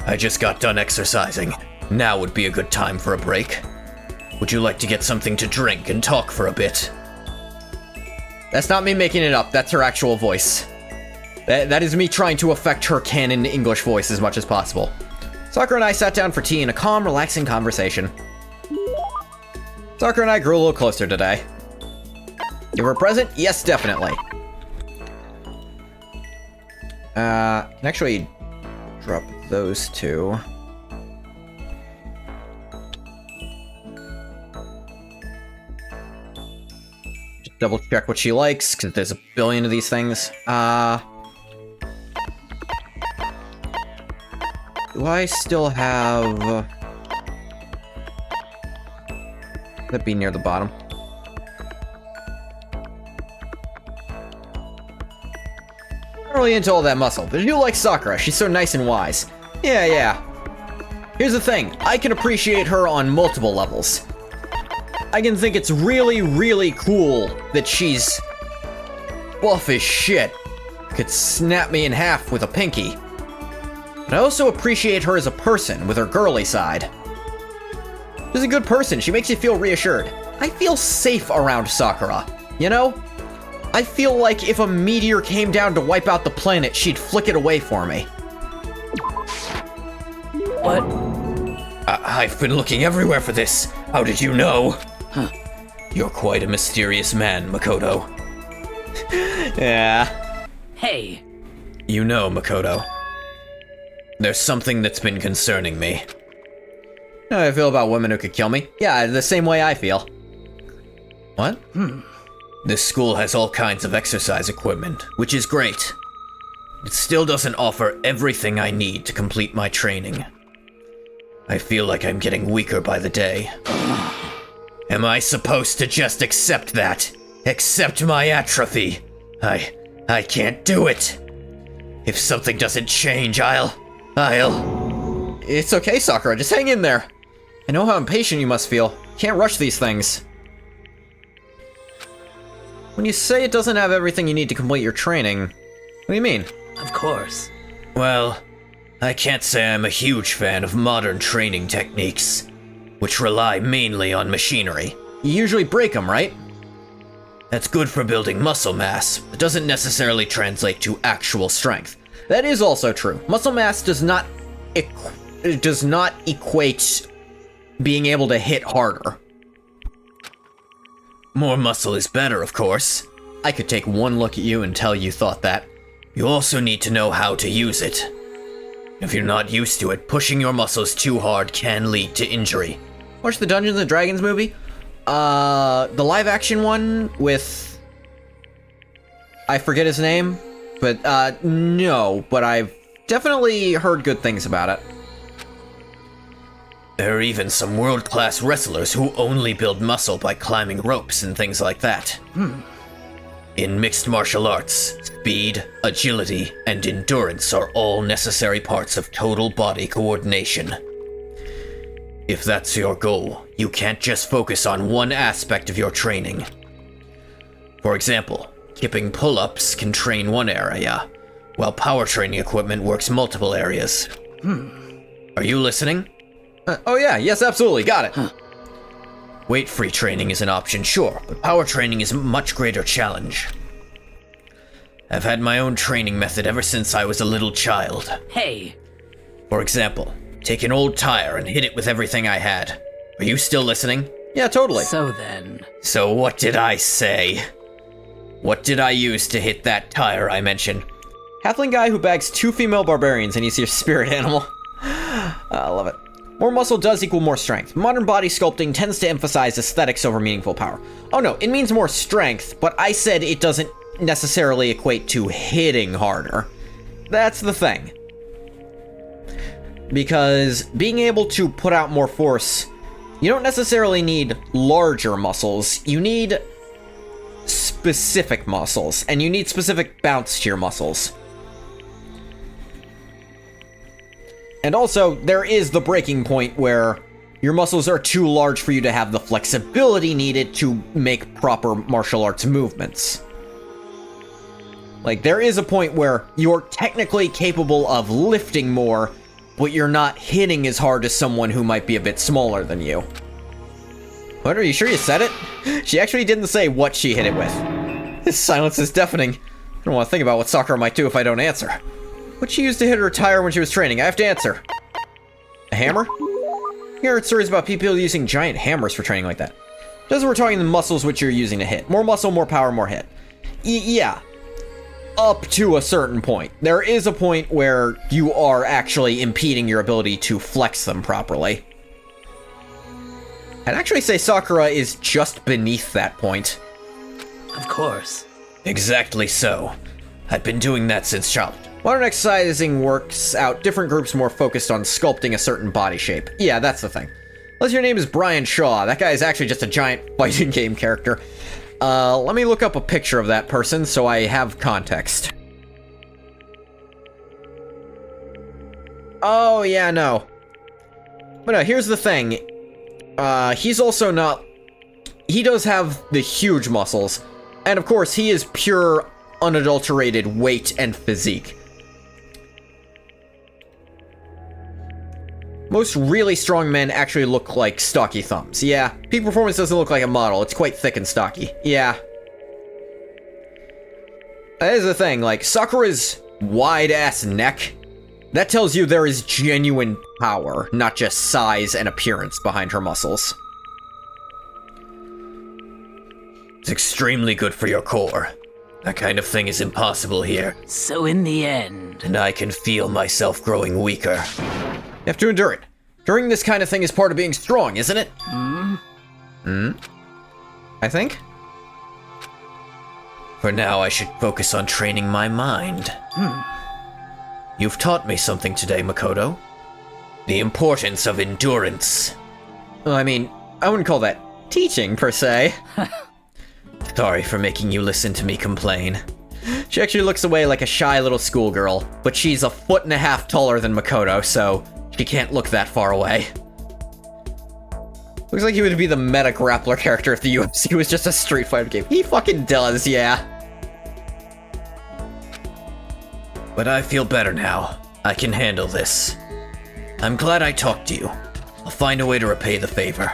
I just got done exercising. Now would be a good time for a break. Would you like to get something to drink and talk for a bit? That's not me making it up, that's her actual voice. That is me trying to affect her canon English voice as much as possible. Sakura and I sat down for tea in a calm, relaxing conversation. Sakura and I grew a little closer today. Give her a present? Yes, definitely. Can actually drop those two. Just double check what she likes, because there's a billion of these things. Do I still have... That'd be near the bottom. Not really into all that muscle, but I do like Sakura. She's so nice and wise. Yeah. Here's the thing. I can appreciate her on multiple levels. I can think it's really, really cool that she's buff as shit. Could snap me in half with a pinky. But I also appreciate her as a person with her girly side. She's a good person. She makes you feel reassured. I feel safe around Sakura, you know? I feel like if a meteor came down to wipe out the planet, she'd flick it away for me. What? I've been looking everywhere for this. How did you know? Huh. You're quite a mysterious man, Makoto. Yeah. Hey. You know, Makoto, there's something that's been concerning me. You know how I feel about women who could kill me. Yeah, the same way I feel. What? This school has all kinds of exercise equipment, which is great. It still doesn't offer everything I need to complete my training. I feel like I'm getting weaker by the day. Am I supposed to just accept that? Accept my atrophy? I can't do it. If something doesn't change, I'll... It's okay, Sakura. Just hang in there. I know how impatient you must feel. Can't rush these things. When you say it doesn't have everything you need to complete your training, what do you mean? Of course. Well, I can't say I'm a huge fan of modern training techniques, which rely mainly on machinery. You usually break them, right? That's good for building muscle mass, but doesn't necessarily translate to actual strength. That is also true. Muscle mass does not equate being able to hit harder. More muscle is better, of course. I could take one look at you and tell you thought that. You also need to know how to use it. If you're not used to it, pushing your muscles too hard can lead to injury. Watch the Dungeons and Dragons movie? The live action one with... I forget his name, but no, but I've definitely heard good things about it. There are even some world-class wrestlers who only build muscle by climbing ropes and things like that. In mixed martial arts, speed, agility, and endurance are all necessary parts of total body coordination. If that's your goal, you can't just focus on one aspect of your training. For example, kipping pull-ups can train one area, while power training equipment works multiple areas. Are you listening? Oh yeah, yes, absolutely, got it. Weight-free training is an option, sure, but power training is a much greater challenge. I've had my own training method ever since I was a little child. Hey, For example, take an old tire and hit it with everything I had. Are you still listening? Yeah, totally. so then. So what did I say? What did I use to hit that tire I mentioned? Halfling guy who bags 2 female barbarians and he's your spirit animal. I love it. More muscle does equal more strength. Modern body sculpting tends to emphasize aesthetics over meaningful power. Oh no, it means more strength, but I said it doesn't necessarily equate to hitting harder. That's the thing. Because being able to put out more force, you don't necessarily need larger muscles. You need specific muscles, and you need specific bounce to your muscles. And also, there is the breaking point where your muscles are too large for you to have the flexibility needed to make proper martial arts movements. Like, there is a point where you're technically capable of lifting more, but you're not hitting as hard as someone who might be a bit smaller than you. What, are you sure you said it? She actually didn't say what she hit it with. This silence is deafening. I don't want to think about what Sakura might do if I don't answer. What'd she use to hit her tire when she was training? I have to answer. A hammer? I heard stories about people using giant hammers for training like that. Just we're talking the muscles which you're using to hit. More muscle, more power, more hit. Yeah. Up to a certain point. There is a point where you are actually impeding your ability to flex them properly. I'd actually say Sakura is just beneath that point. Of course. Exactly so. I've been doing that since childhood. Modern exercising works out different groups more focused on sculpting a certain body shape. Yeah, that's the thing. Unless your name is Brian Shaw, that guy is actually just a giant fighting game character. Let me look up a picture of that person so I have context. Oh, yeah, no. But no, here's the thing. He's also not... He does have the huge muscles. And of course, he is pure, unadulterated weight and physique. Most really strong men actually look like stocky thumbs. Yeah, peak performance doesn't look like a model. It's quite thick and stocky. Yeah. That is the thing, like, Sakura's wide-ass neck, that tells you there is genuine power, not just size and appearance behind her muscles. It's extremely good for your core. That kind of thing is impossible here, So in the end. and I can feel myself growing weaker. You have to endure it. Doing this kind of thing is part of being strong, isn't it? I think? For now, I should focus on training my mind. You've taught me something today, Makoto. The importance of endurance. Well, I mean, I wouldn't call that teaching, per se. Sorry for making you listen to me complain. She actually looks away like a shy little schoolgirl, but she's 1.5 feet taller than Makoto, so she can't look that far away. Looks like he would be the meta grappler character if the UFC was just a Street Fighter game. He fucking does, yeah. But I feel better now. I can handle this. I'm glad I talked to you. I'll find a way to repay the favor.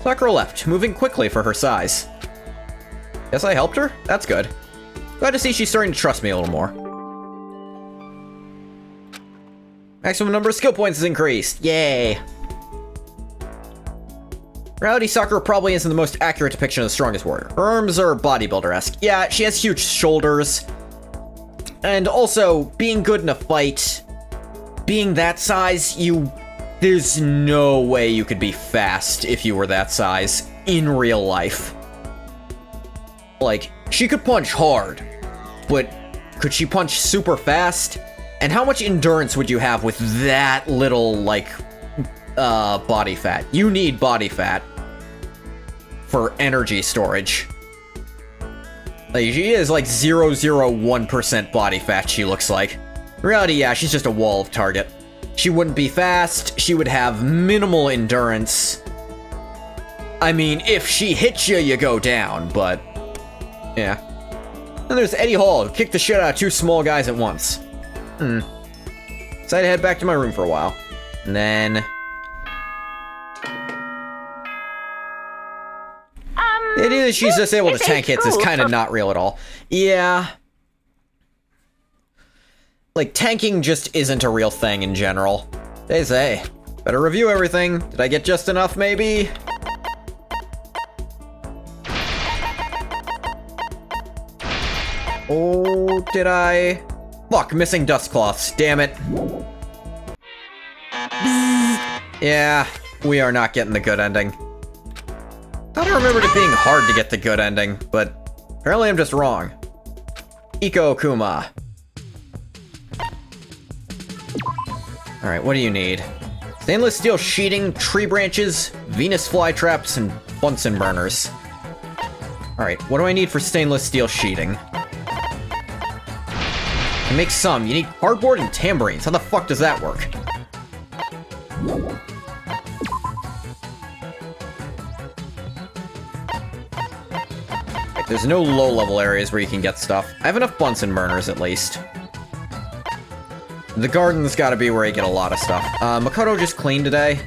Sakura left, moving quickly for her size. Guess I helped her? That's good. Glad to see she's starting to trust me a little more. Maximum number of skill points is increased. Yay! Reality, Sakura probably isn't the most accurate depiction of the strongest warrior. Her arms are bodybuilder-esque. Yeah, she has huge shoulders. And also, being good in a fight, being that size, there's no way you could be fast if you were that size in real life. Like, she could punch hard, but could she punch super fast? And how much endurance would you have with that little, like, body fat? You need body fat for energy storage. Like, she is like 0.001% body fat, she looks like. In reality, yeah, she's just a wall of target. She wouldn't be fast, she would have minimal endurance. I mean, if she hits you, you go down, but yeah. Then there's Eddie Hall, who kicked the shit out of 2 small guys at once. Decided to head back to my room for a while. And then the idea that she's just able to tank hits is kind of not real at all. Yeah. Like, tanking just isn't a real thing in general. They say. Better review everything. Did I get just enough, maybe? Oh, did I? Fuck, missing dust cloths. Damn it. Yeah, we are not getting the good ending. Thought I remembered it being hard to get the good ending, but apparently I'm just wrong. Iko Kuma. Alright, what do you need? Stainless steel sheeting, tree branches, Venus flytraps, and Bunsen burners. Alright, what do I need for stainless steel sheeting? To make some, you need cardboard and tambourines. How the fuck does that work? Right, there's no low-level areas where you can get stuff. I have enough Bunsen burners, at least. The garden's gotta be where you get a lot of stuff. Makoto just cleaned today.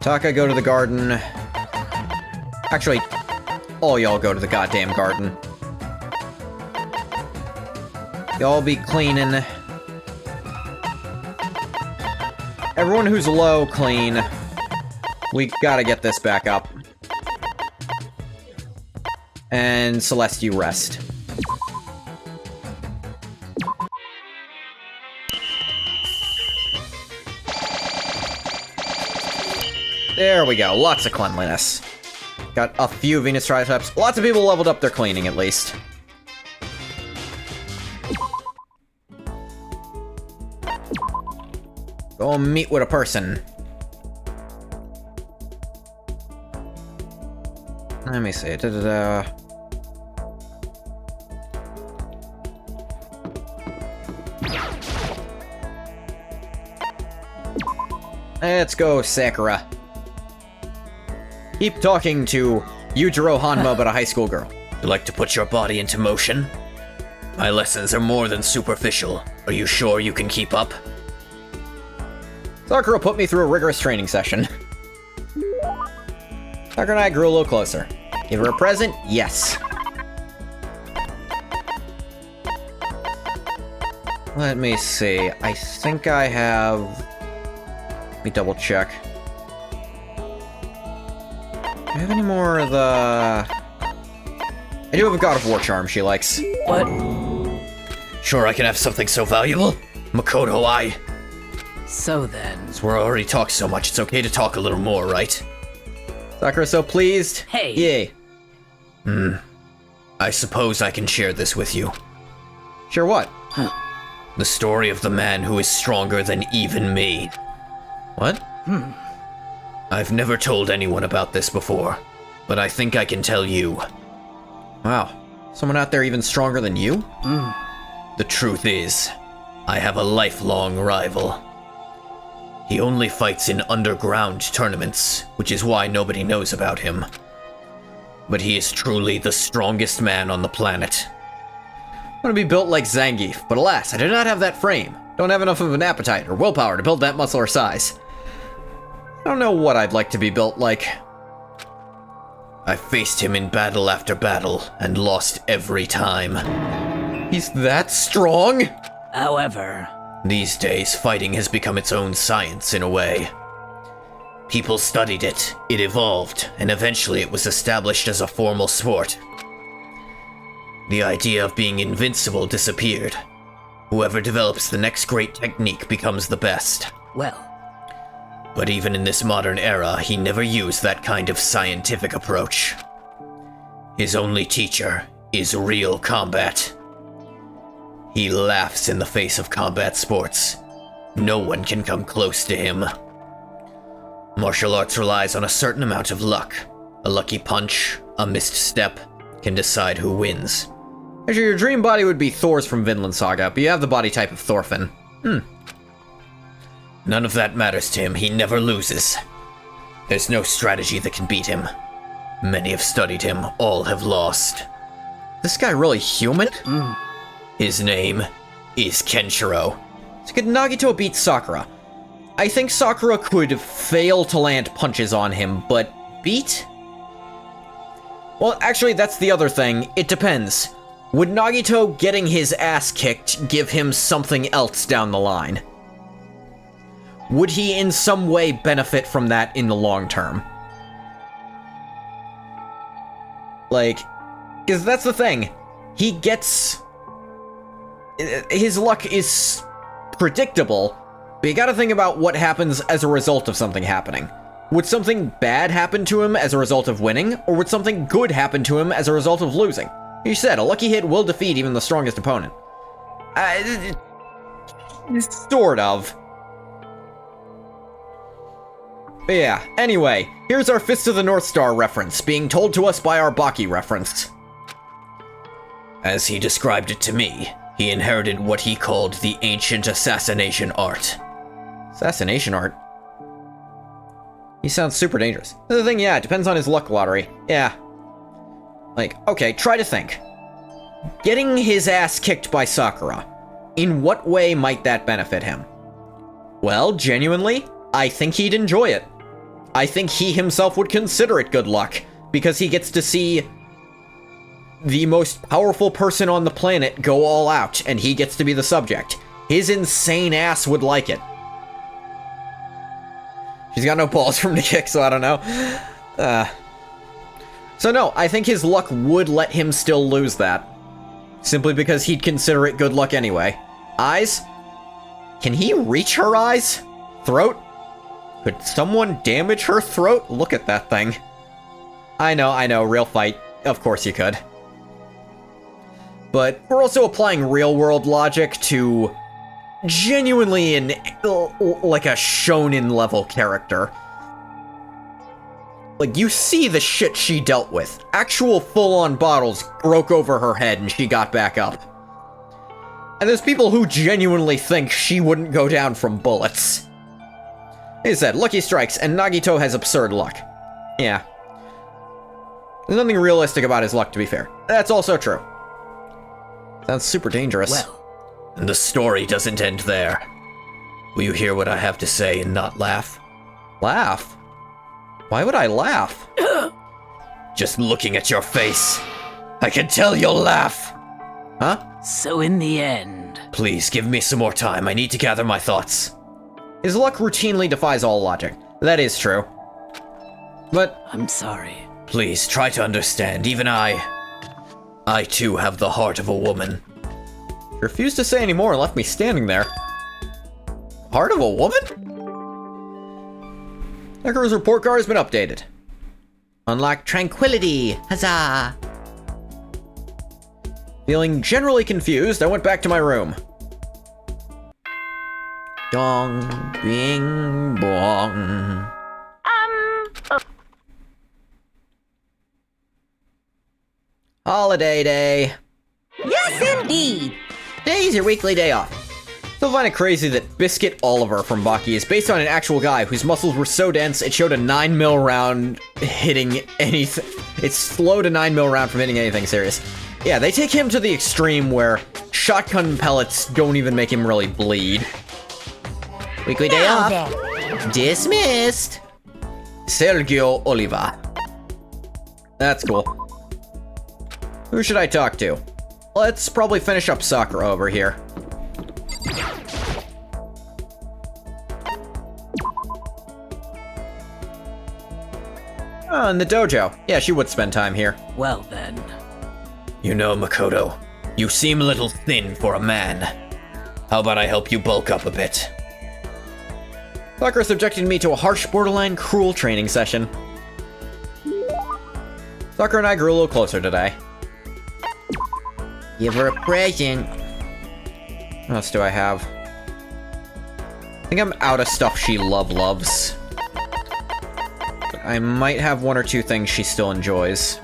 Taka, go to the garden. Actually, all y'all go to the goddamn garden. Y'all be cleaning. Everyone who's low, clean. We gotta get this back up. And Celeste, you rest. There we go, lots of cleanliness. Got a few Venus triceps. Lots of people leveled up their cleaning, at least. Go meet with a person. Let me see. Let's go, Sakura. Keep talking to Yujiro Hanma about a high school girl. You like to put your body into motion? My lessons are more than superficial. Are you sure you can keep up? Sakura put me through a rigorous training session. Sakura and I grew a little closer. Give her a present? Yes. Let me see. I think I have... Let me double check. Do I have any more of the... I do have a God of War charm she likes. What? Sure I can have something so valuable? Makoto, So then... So we're already talked so much, it's okay to talk a little more, right? Sakura so pleased. Hey. Yay. I suppose I can share this with you. Sure what? The story of the man who is stronger than even me. What? I've never told anyone about this before, but I think I can tell you. Wow. Someone out there even stronger than you? The truth is, I have a lifelong rival. He only fights in underground tournaments, which is why nobody knows about him. But he is truly the strongest man on the planet. I want to be built like Zangief, but alas, I do not have that frame. Don't have enough of an appetite or willpower to build that muscle or size. I don't know what I'd like to be built like. I faced him in battle after battle and lost every time. He's that strong? However... These days, fighting has become its own science in a way. People studied it, it evolved, and eventually it was established as a formal sport. The idea of being invincible disappeared. Whoever develops the next great technique becomes the best. Well... But even in this modern era, he never used that kind of scientific approach. His only teacher is real combat. He laughs in the face of combat sports. No one can come close to him. Martial arts relies on a certain amount of luck. A lucky punch, a missed step, can decide who wins. Actually, your dream body would be Thor's from Vinland Saga, but you have the body type of Thorfinn. None of that matters to him, he never loses. There's no strategy that can beat him. Many have studied him, all have lost. This guy really human? His name is Kenshiro. So could Nagito beat Sakura? I think Sakura could fail to land punches on him, but beat? Well, actually, that's the other thing. It depends. Would Nagito getting his ass kicked give him something else down the line? Would he in some way benefit from that in the long term? Like, because that's the thing. He gets... His luck is predictable, but you gotta think about what happens as a result of something happening. Would something bad happen to him as a result of winning, or would something good happen to him as a result of losing? You said, a lucky hit will defeat even the strongest opponent. Sort of. But yeah, anyway, here's our Fist of the North Star reference, being told to us by our Baki reference. As he described it to me, he inherited what he called the ancient assassination art. Assassination art? He sounds super dangerous. The thing, yeah, it depends on his luck lottery. Yeah. Like, okay, try to think. Getting his ass kicked by Sakura. In what way might that benefit him? Well, genuinely, I think he'd enjoy it. I think he himself would consider it good luck, because he gets to see the most powerful person on the planet go all out, and he gets to be the subject. His insane ass would like it. She's got no balls for him to kick, so I don't know. So no, I think his luck would let him still lose that. Simply because he'd consider it good luck anyway. Eyes? Can he reach her eyes? Throat? Could someone damage her throat? Look at that thing. I know, real fight. Of course you could. But we're also applying real-world logic to genuinely like a shonen-level character. Like, you see the shit she dealt with. Actual full-on bottles broke over her head and she got back up. And there's people who genuinely think she wouldn't go down from bullets. Like I said, lucky strikes, and Nagito has absurd luck. Yeah. There's nothing realistic about his luck, to be fair. That's also true. Sounds super dangerous. Well, And the story doesn't end there. Will you hear what I have to say and not laugh? Laugh? Why would I laugh? Just looking at your face, I can tell you'll laugh. Huh? so in the end... Please, give me some more time. I need to gather my thoughts. His luck routinely defies all logic. That is true. But I'm sorry. Please, try to understand. Even I too have the heart of a woman. refused to say any more and left me standing there. heart of a woman? Sakura's report card has been updated. Unlock tranquility. Huzzah. Feeling generally confused, I went back to my room. Dong, bing, bong. Holiday day. Yes, indeed. Today's your weekly day off. Still find it crazy that Biscuit Oliver from Baki is based on an actual guy whose muscles were so dense it showed a 9mm round hitting anything. It slowed a 9mm round from hitting anything serious. Yeah, they take him to the extreme where shotgun pellets don't even make him really bleed. Weekly day Now off. then. Dismissed. Sergio Oliva. That's cool. Who should I talk to? Let's probably finish up Sakura over here. Oh, in the dojo. Yeah, she would spend time here. Well then. You know, Makoto, you seem a little thin for a man. How about I help you bulk up a bit? Sakura subjected me to a harsh, borderline cruel training session. Sakura and I grew a little closer today. Give her a present. What else do I have? I think I'm out of stuff she loves. But I might have one or two things she still enjoys.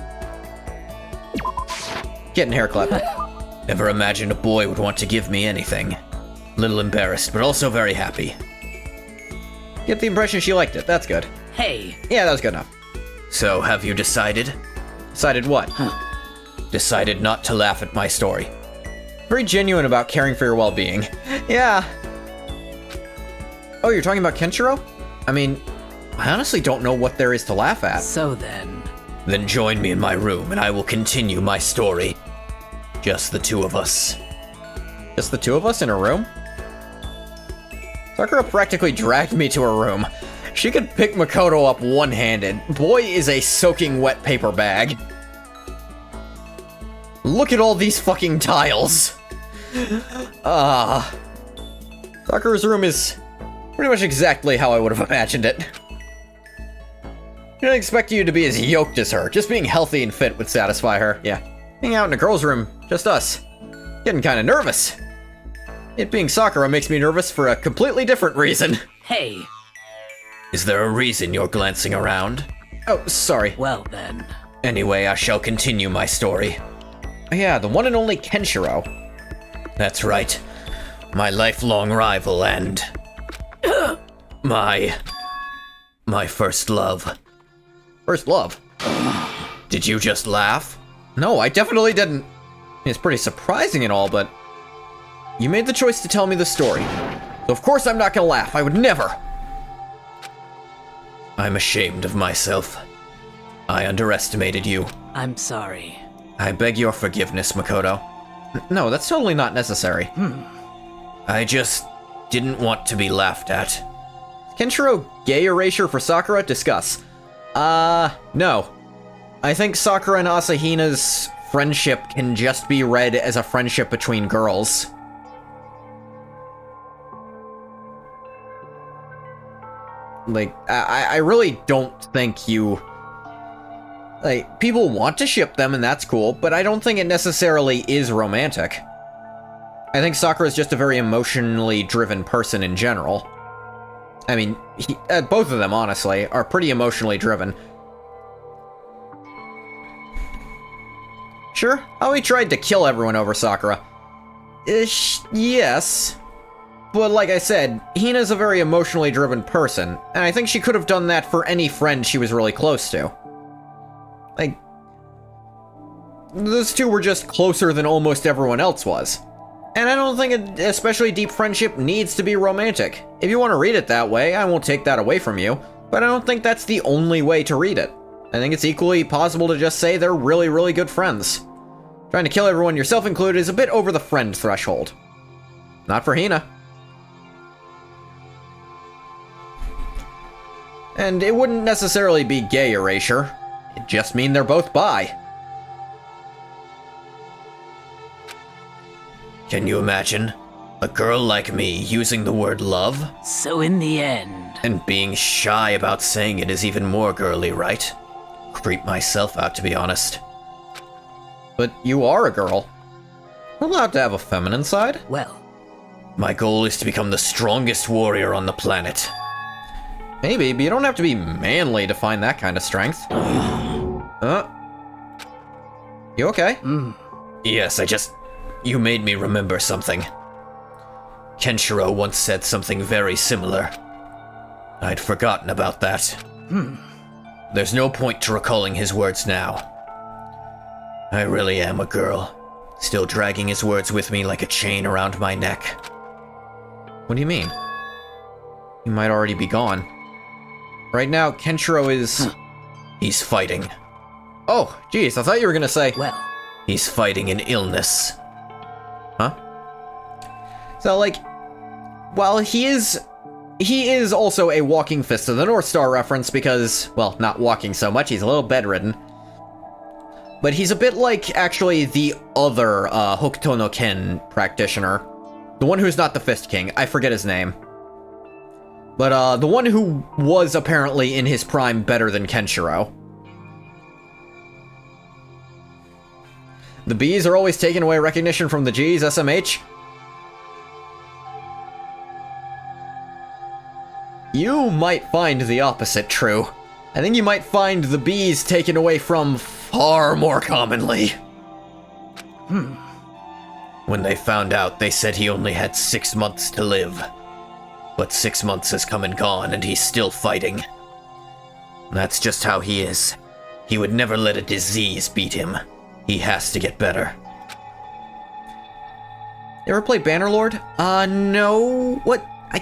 Getting a haircut. Never imagined a boy would want to give me anything. Little embarrassed, but also very happy. Get the impression she liked it. That's good. Hey, Yeah, that was good enough. So, have you decided? Decided what? Decided not to laugh at my story. Very genuine about caring for your well-being. Yeah. Oh, you're talking about Kenshiro? I mean, I honestly don't know what there is to laugh at. so then. Then join me in my room and I will continue my story. Just the two of us. Just the two of us in a room? Sakura practically dragged me to her room. She could pick Makoto up one-handed. Boy is a soaking wet paper bag. Look at all these fucking tiles. Sakura's room is pretty much exactly how I would have imagined it. I didn't expect you to be as yoked as her. Just being healthy and fit would satisfy her. Yeah. Hanging out in a girl's room, just us. Getting kind of nervous. It being Sakura makes me nervous for a completely different reason. Hey, Is there a reason you're glancing around? Oh, sorry. well then. Anyway, I shall continue my story. Yeah, the one and only Kenshiro. That's right. My lifelong rival and... my first love. First love. Did you just laugh? No, I definitely didn't. It's pretty surprising and all, but you made the choice to tell me the story. So of course I'm not gonna laugh. I would never. I'm ashamed of myself. I underestimated you. I'm sorry. I beg your forgiveness, Makoto. No, that's totally not necessary. I just didn't want to be laughed at. Kenshiro gay erasure for Sakura? Discuss. No. I think Sakura and Asahina's friendship can just be read as a friendship between girls. Like, I really don't think you... Like, people want to ship them, and that's cool, but I don't think it necessarily is romantic. I think Sakura is just a very emotionally driven person in general. I mean, both of them, honestly, are pretty emotionally driven. Sure, how he tried to kill everyone over Sakura. Yes. But like I said, Hina's a very emotionally driven person, and I think she could have done that for any friend she was really close to. Like, those two were just closer than almost everyone else was. And I don't think an especially deep friendship needs to be romantic. If you want to read it that way, I won't take that away from you, but I don't think that's the only way to read it. I think it's equally possible to just say they're really, really good friends. Trying to kill everyone, yourself included, is a bit over the friend threshold. Not for Hina. And it wouldn't necessarily be gay erasure. It'd just mean they're both bi. Can you imagine? A girl like me using the word love? So in the end, And being shy about saying it is even more girly, right? Creep myself out, to be honest. But you are a girl. You're allowed to have a feminine side. well, My goal is to become the strongest warrior on the planet. Maybe, but you don't have to be manly to find that kind of strength. You okay? Yes, you made me remember something. Kenshiro once said something very similar. I'd forgotten about that. There's no point to recalling his words now. I really am a girl, still dragging his words with me like a chain around my neck. What do you mean? He might already be gone. Right now, Kenshiro is... He's fighting. Oh, geez, I thought you were gonna say... well, He's fighting an illness. Huh? So, like, while he is also a walking Fist of the North Star reference because, well, not walking so much, he's a little bedridden. But he's a bit like, actually, the other Hokuto no Ken practitioner. The one who's not the Fist King. I forget his name. But the one who was apparently in his prime better than Kenshiro. The B's are always taking away recognition from the G's, SMH. You might find the opposite true. I think you might find the B's taken away from far more commonly. When they found out, they said he only had 6 months to live. But 6 months has come and gone, and he's still fighting. That's just how he is. He would never let a disease beat him. He has to get better. You ever play Bannerlord? No. What? I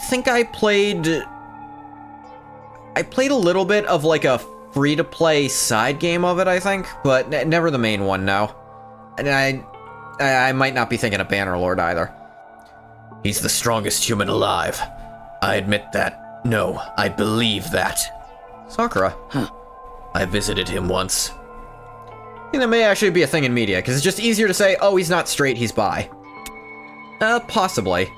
think I played a little bit of like a free-to-play side game of it, I think, but never the main one, no. And I might not be thinking of Bannerlord either. He's the strongest human alive. I admit that. No, I believe that. Sakura. I visited him once. I think that may actually be a thing in media, because it's just easier to say, oh, he's not straight, he's bi. Possibly.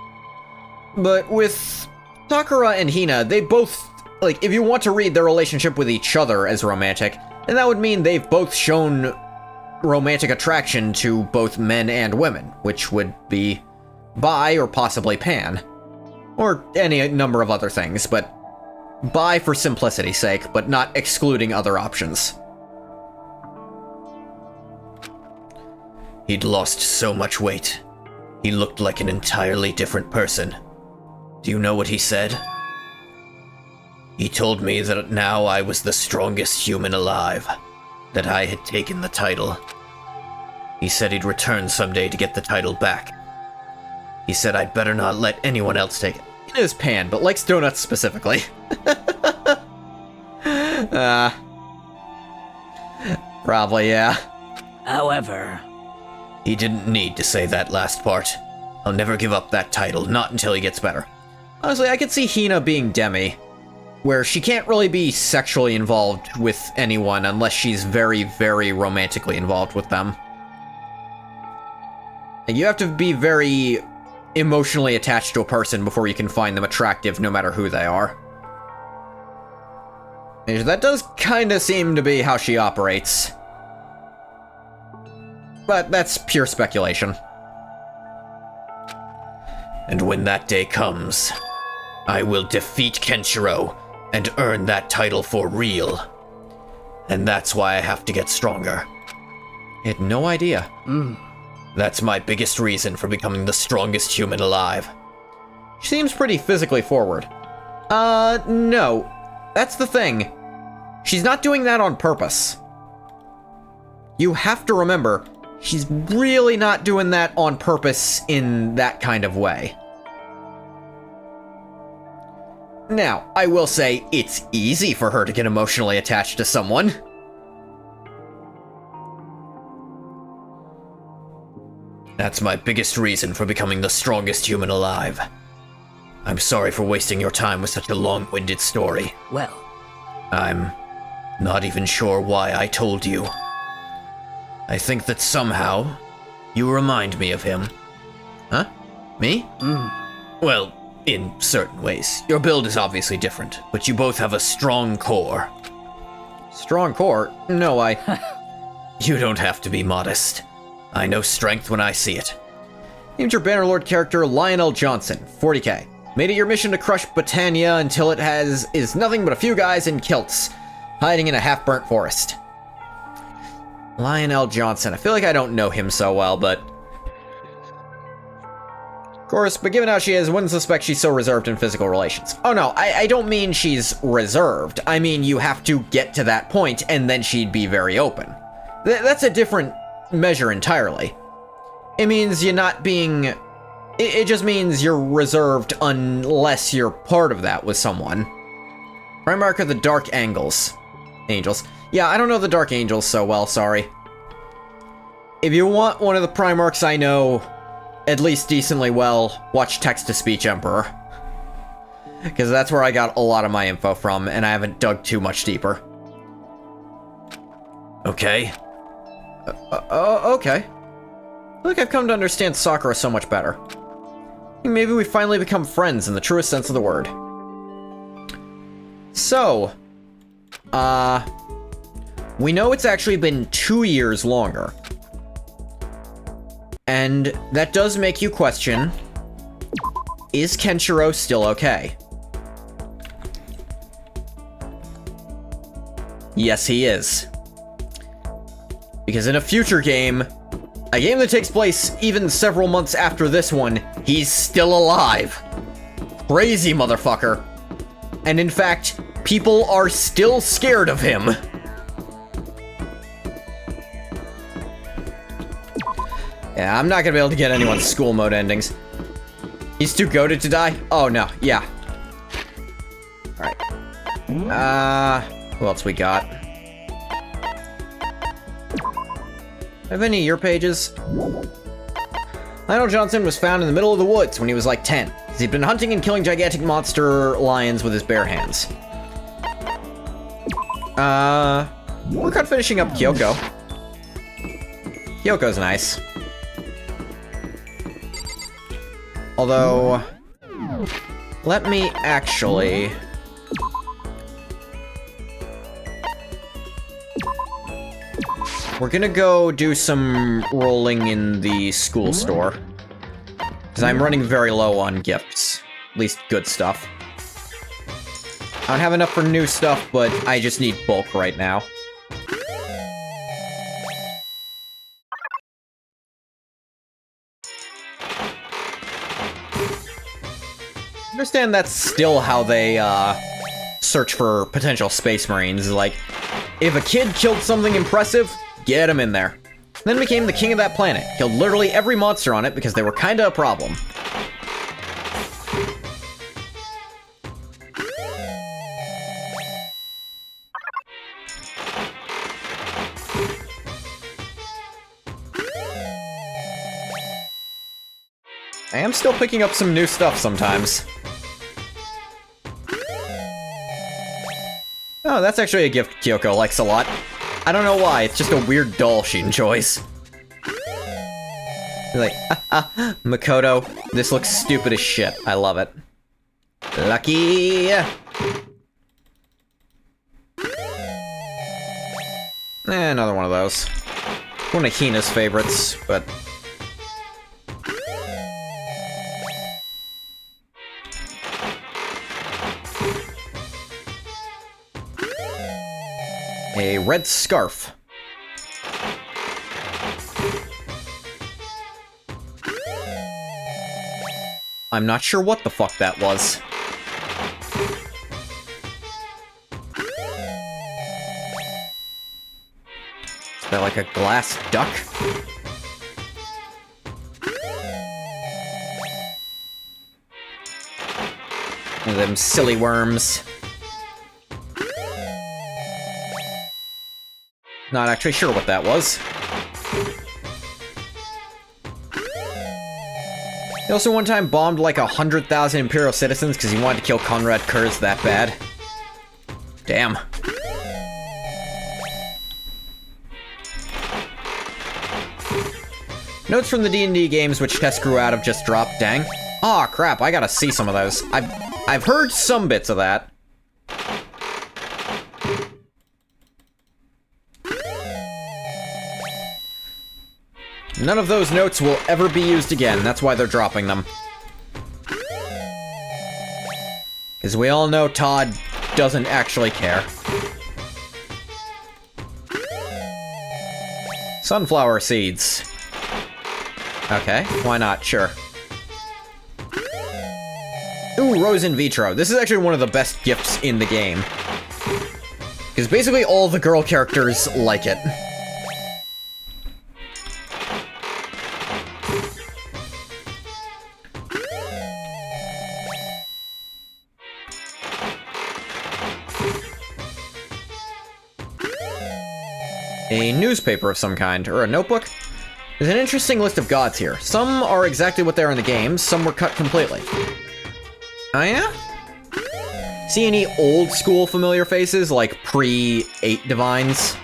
But with Sakura and Hina, they both, like, if you want to read their relationship with each other as romantic, then that would mean they've both shown romantic attraction to both men and women, which would be bi or possibly pan. Or any number of other things, but bi for simplicity's sake, but not excluding other options. He'd lost so much weight. He looked like an entirely different person. Do you know what he said? He told me that now I was the strongest human alive, that I had taken the title. He said he'd return someday to get the title back. He said I'd better not let anyone else take it. He is pan, but likes donuts specifically. Probably, yeah. however, He didn't need to say that last part. I'll never give up that title, not until he gets better. Honestly, I could see Hina being Demi, where she can't really be sexually involved with anyone unless she's very, very romantically involved with them. You have to be very emotionally attached to a person before you can find them attractive, no matter who they are. And that does kinda seem to be how she operates. But that's pure speculation. And when that day comes, I will defeat Kenshiro and earn that title for real. And that's why I have to get stronger. I had no idea. That's my biggest reason for becoming the strongest human alive. She seems pretty physically forward. No. That's the thing. She's not doing that on purpose. You have to remember, she's really not doing that on purpose in that kind of way. Now, I will say, it's easy for her to get emotionally attached to someone. That's my biggest reason for becoming the strongest human alive. I'm sorry for wasting your time with such a long-winded story. well, I'm not even sure why I told you. I think that somehow you remind me of him. Huh? Me? Well, in certain ways. Your build is obviously different, but you both have a strong core. Strong core? No, You don't have to be modest. I know strength when I see it. named your Bannerlord character Lionel Johnson, 40k. Made it your mission to crush Britannia until it is nothing but a few guys in kilts, hiding in a half-burnt forest. Lionel Johnson. I feel like I don't know him so well, but... Of course, but given how she is, wouldn't suspect she's so reserved in physical relations. Oh no, I don't mean she's reserved. I mean you have to get to that point, and then she'd be very open. That's a different measure entirely. It means you're not being... It just means you're reserved unless you're part of that with someone. Primarch of the Dark Angels. Yeah, I don't know the Dark Angels so well, sorry. If you want one of the Primarchs I know at least decently well, watch Text-to-Speech Emperor. Because that's where I got a lot of my info from, and I haven't dug too much deeper. Okay? Okay. I feel like I've come to understand Sakura so much better. I think maybe we finally become friends in the truest sense of the word. So, we know it's actually been 2 years longer. And that does make you question, is Kenshiro still okay? Yes, he is. Because in a future game, a game that takes place even several months after this one, he's still alive. Crazy motherfucker. And in fact, people are still scared of him. Yeah, I'm not gonna be able to get anyone's school mode endings. He's too goated to die? Oh no, yeah. Alright. Who else we got? Have any of your pages? Lionel Johnson was found in the middle of the woods when he was like 10. He'd been hunting and killing gigantic monster lions with his bare hands. Work on finishing up Kyoko. Kyoko's nice. Although, let me actually... We're gonna go do some rolling in the school store. Because I'm running very low on gifts. At least good stuff. I don't have enough for new stuff, but I just need bulk right now. I understand that's still how they, search for potential Space Marines. Like, if a kid killed something impressive, get him in there. Then became the king of that planet. Killed literally every monster on it because they were kinda a problem. I am still picking up some new stuff sometimes. Oh, that's actually a gift Kyoko likes a lot. I don't know why, it's just a weird doll she enjoys. You're like, Makoto, this looks stupid as shit. I love it. Lucky! Another one of those. One of Hina's favorites, but... a red scarf. I'm not sure what the fuck that was. Is that like a glass duck? And them silly worms. Not actually sure what that was. He also one time bombed like 100,000 Imperial citizens because he wanted to kill Konrad Kurz that bad. Damn. Notes from the D&D games which Tess grew out of just dropped. Dang. Aw, crap, I gotta see some of those. I've heard some bits of that. None of those notes will ever be used again. That's why they're dropping them. Because we all know Todd doesn't actually care. Sunflower seeds. Okay, why not? Sure. Ooh, Rose in Vitro. This is actually one of the best gifts in the game. Because basically all the girl characters like it. A newspaper of some kind, or a notebook? There's an interesting list of gods here. Some are exactly what they are in the game, some were cut completely. Oh yeah? See any old school familiar faces, like pre-8 Divines?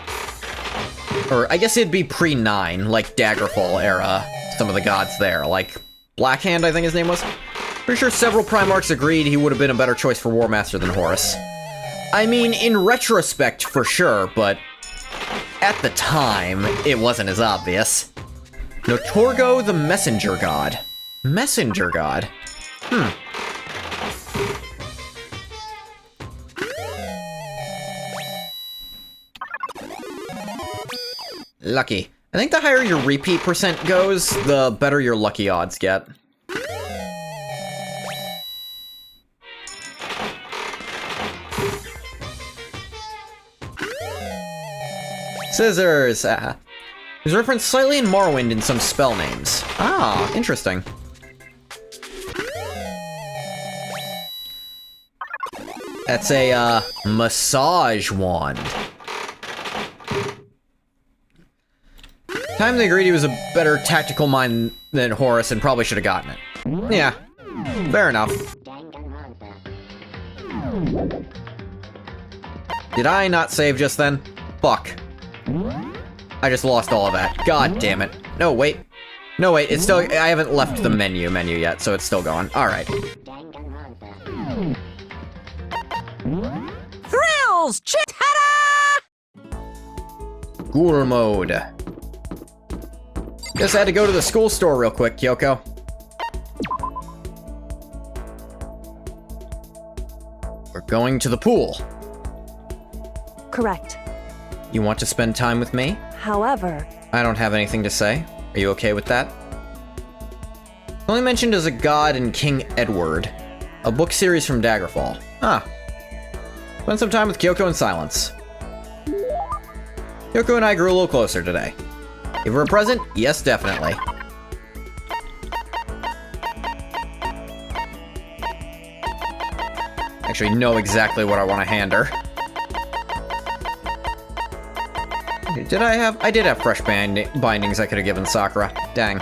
Or, I guess it'd be pre-9, like Daggerfall era, some of the gods there, like Blackhand, I think his name was? Pretty sure several Primarchs agreed he would have been a better choice for War Master than Horus. I mean, in retrospect, for sure, but at the time, it wasn't as obvious. Notorgo the Messenger God. Messenger God? Lucky. I think the higher your repeat percent goes, the better your lucky odds get. Scissors! There's reference slightly in Morrowind in some spell names. Ah, interesting. That's a, massage wand. Time they agreed he was a better tactical mind than Horus and probably should have gotten it. Yeah, fair enough. Did I not save just then? Fuck. I just lost all of that. God damn it. No, wait. No, wait, it's still- I haven't left the menu yet, so it's still going. Alright. Thrills! Ta-da! Ghoul mode. Guess I had to go to the school store real quick, Kyoko. We're going to the pool. Correct. You want to spend time with me? However, I don't have anything to say. Are you okay with that? Only mentioned as a god in King Edward, a book series from Daggerfall. Ah. Spend some time with Kyoko in silence. Kyoko and I grew a little closer today. Give her a present? Yes, definitely. Actually, know exactly what I want to hand her. Did I have? I did have fresh bindings I could have given Sakura. Dang.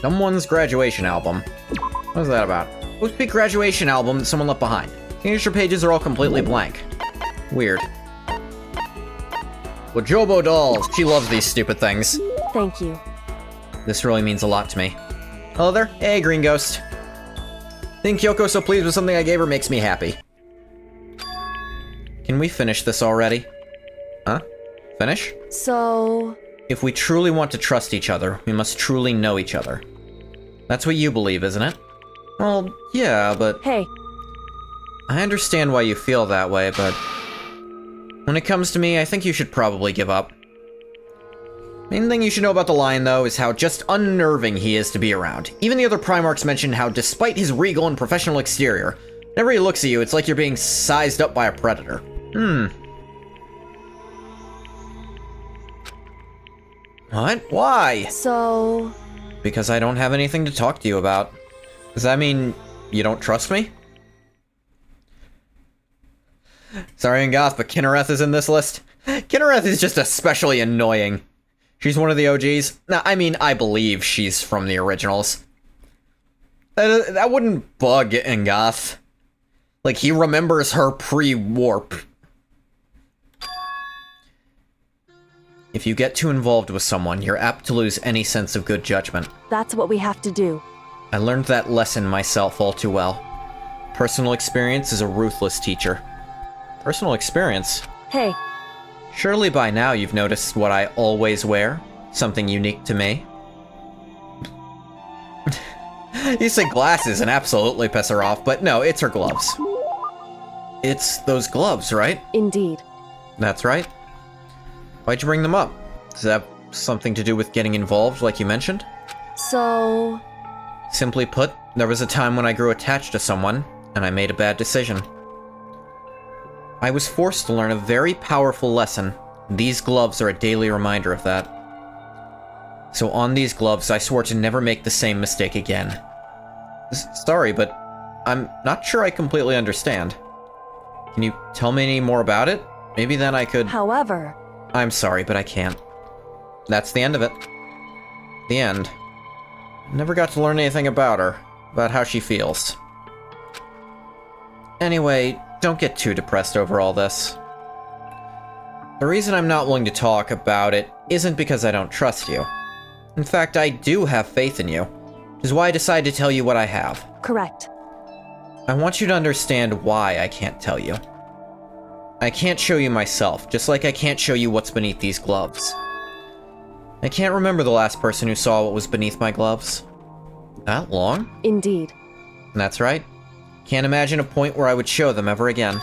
Someone's graduation album. What was that about? Post-peak graduation album that someone left behind. Signature pages are all completely blank. Weird. Wajobo dolls. She loves these stupid things. thank you. This really means a lot to me. Hello there. Hey, Green Ghost. Think Kyoko's so pleased with something I gave her makes me happy. Can we finish this already? Huh? Finish? So, If we truly want to trust each other, we must truly know each other. That's what you believe, isn't it? Well, yeah, but hey, I understand why you feel that way, but when it comes to me, I think you should probably give up. Main thing you should know about the Lion, though, is how just unnerving he is to be around. Even the other Primarchs mention how, despite his regal and professional exterior, whenever he looks at you, it's like you're being sized up by a predator. What? Why? so, Because I don't have anything to talk to you about. Does that mean you don't trust me? Sorry, Goth, but Kinnereth is in this list. Kinnereth is just especially annoying. She's one of the OGs. Nah, I mean, I believe she's from the originals. That wouldn't bug Ngath. Like, he remembers her pre-warp. If you get too involved with someone, you're apt to lose any sense of good judgment. That's what we have to do. I learned that lesson myself all too well. Personal experience is a ruthless teacher. Personal experience? Hey, Surely by now you've noticed what I always wear? Something unique to me? You say glasses and absolutely piss her off, but no, it's her gloves. It's those gloves, right? indeed. That's right. Why'd you bring them up? Does that have something to do with getting involved, like you mentioned? So, Simply put, there was a time when I grew attached to someone, and I made a bad decision. I was forced to learn a very powerful lesson. These gloves are a daily reminder of that. So on these gloves, I swore to never make the same mistake again. Sorry, but I'm not sure I completely understand. Can you tell me any more about it? Maybe then I could... however, I'm sorry, but I can't. That's the end of it. The end. Never got to learn anything about her, about how she feels. Anyway, don't get too depressed over all this. The reason I'm not willing to talk about it isn't because I don't trust you. In fact, I do have faith in you, which is why I decided to tell you what I have. correct. I want you to understand why I can't tell you. I can't show you myself, just like I can't show you what's beneath these gloves. I can't remember the last person who saw what was beneath my gloves. That long? Indeed. That's right. Can't imagine a point where I would show them ever again.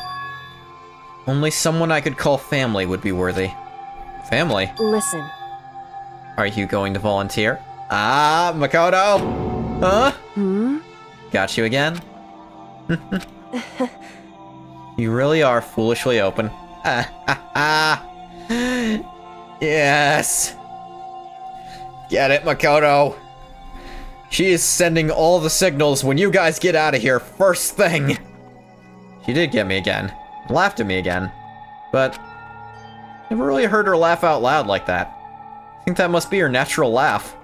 Only someone I could call family would be worthy. Family? Listen, Are you going to volunteer? Ah, Makoto! Huh? Got you again? You really are foolishly open. Yes! Get it, Makoto! She is sending all the signals when you guys get out of here first thing! She did get me again. Laughed at me again. But never really heard her laugh out loud like that. I think that must be her natural laugh.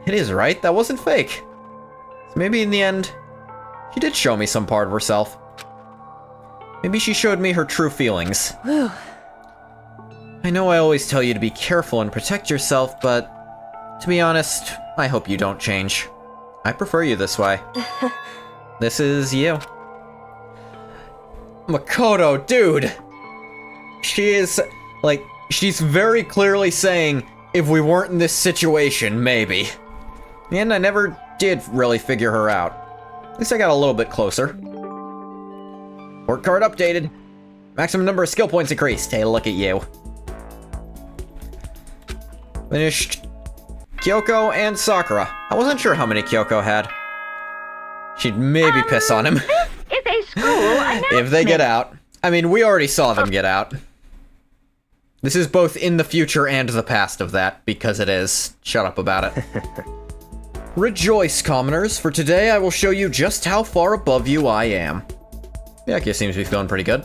It is, right? That wasn't fake. So maybe in the end, she did show me some part of herself. Maybe she showed me her true feelings. Whew. I know I always tell you to be careful and protect yourself, but to be honest, I hope you don't change. I prefer you this way. This is you. Makoto, dude! She is, like, she's very clearly saying, if we weren't in this situation, maybe. And I never did really figure her out. At least I got a little bit closer. Work card updated. Maximum number of skill points increased. Hey, look at you. Finished Kyoko and Sakura. I wasn't sure how many Kyoko had. She'd maybe piss on him. This is a school If they get out. I mean, we already saw them get out. This is both in the future and the past of that, because it is. Shut up about it. Rejoice, commoners, for today I will show you just how far above you I am. Byakuya seems to be feeling pretty good.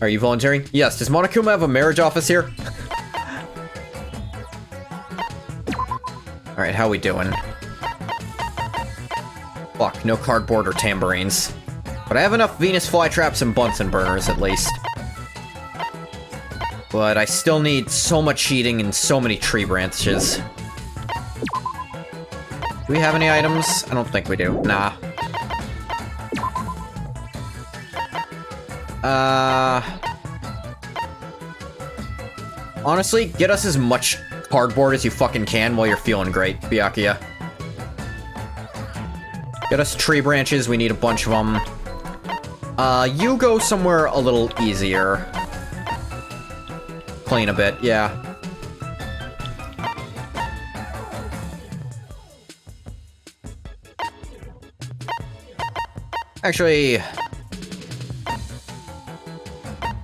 Are you volunteering? Yes. Does Monokuma have a marriage office here? Alright, how we doing? Fuck, no cardboard or tambourines. But I have enough Venus flytraps and Bunsen burners, at least. But I still need so much heating and so many tree branches. Do we have any items? I don't think we do. Nah. Honestly, get us as much cardboard as you fucking can while you're feeling great, Byakuya. Get us tree branches, we need a bunch of them. You go somewhere a little easier. Clean a bit, yeah. Actually,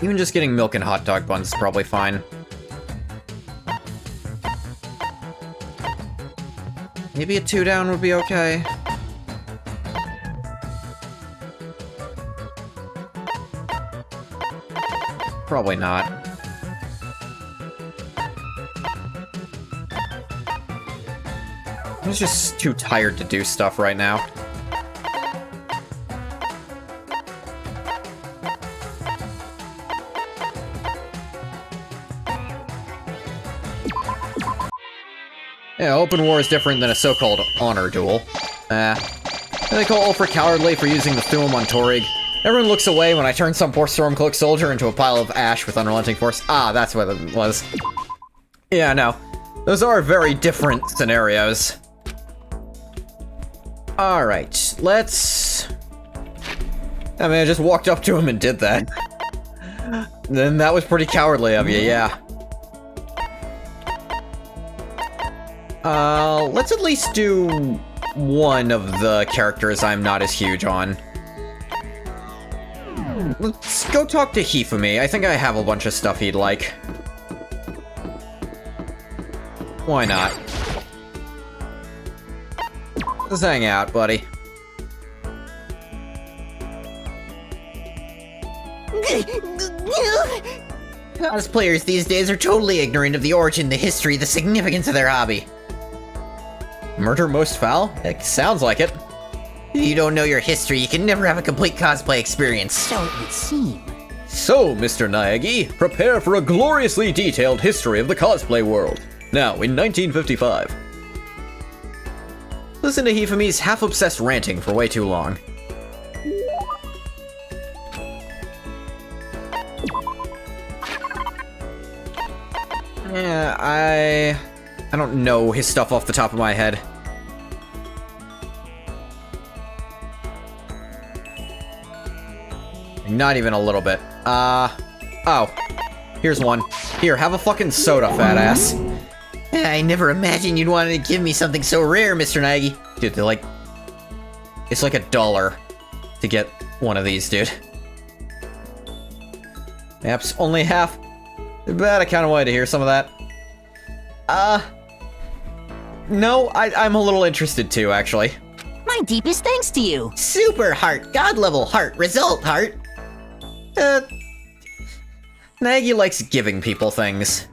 even just getting milk and hot dog buns is probably fine. Maybe a 2 down would be okay. Probably not. I'm just too tired to do stuff right now. Yeah, open war is different than a so-called honor duel. They call Ulfric cowardly for using the Thuum on Torrig. Everyone looks away when I turn some poor Stormcloak soldier into a pile of ash with unrelenting force. Ah, that's what it was. Yeah, no. Those are very different scenarios. Alright, let's... I mean, I just walked up to him and did that. Then that was pretty cowardly of you, yeah. Let's at least do one of the characters I'm not as huge on. Let's go talk to Hifumi. I think I have a bunch of stuff he'd like. Why not? Let's hang out, buddy. Cosplayers these days are totally ignorant of the origin, the history, the significance of their hobby. Murder most foul? It sounds like it. If you don't know your history, you can never have a complete cosplay experience. So it would seem. So, Mr. Naegi, prepare for a gloriously detailed history of the cosplay world. Now, in 1955. Listen to Hifumi's half-obsessed ranting for way too long. Yeah, I don't know his stuff off the top of my head. Not even a little bit. Oh. Here's one. Here, have a fucking soda, fat ass. I never imagined you'd want to give me something so rare, Mr. Naegi. Dude, they're like... It's like $1 to get one of these, dude. Perhaps only half. But I kinda wanted to hear some of that. No, I'm a little interested too, actually. My deepest thanks to you. Super heart, god level heart, result heart. Naegi likes giving people things.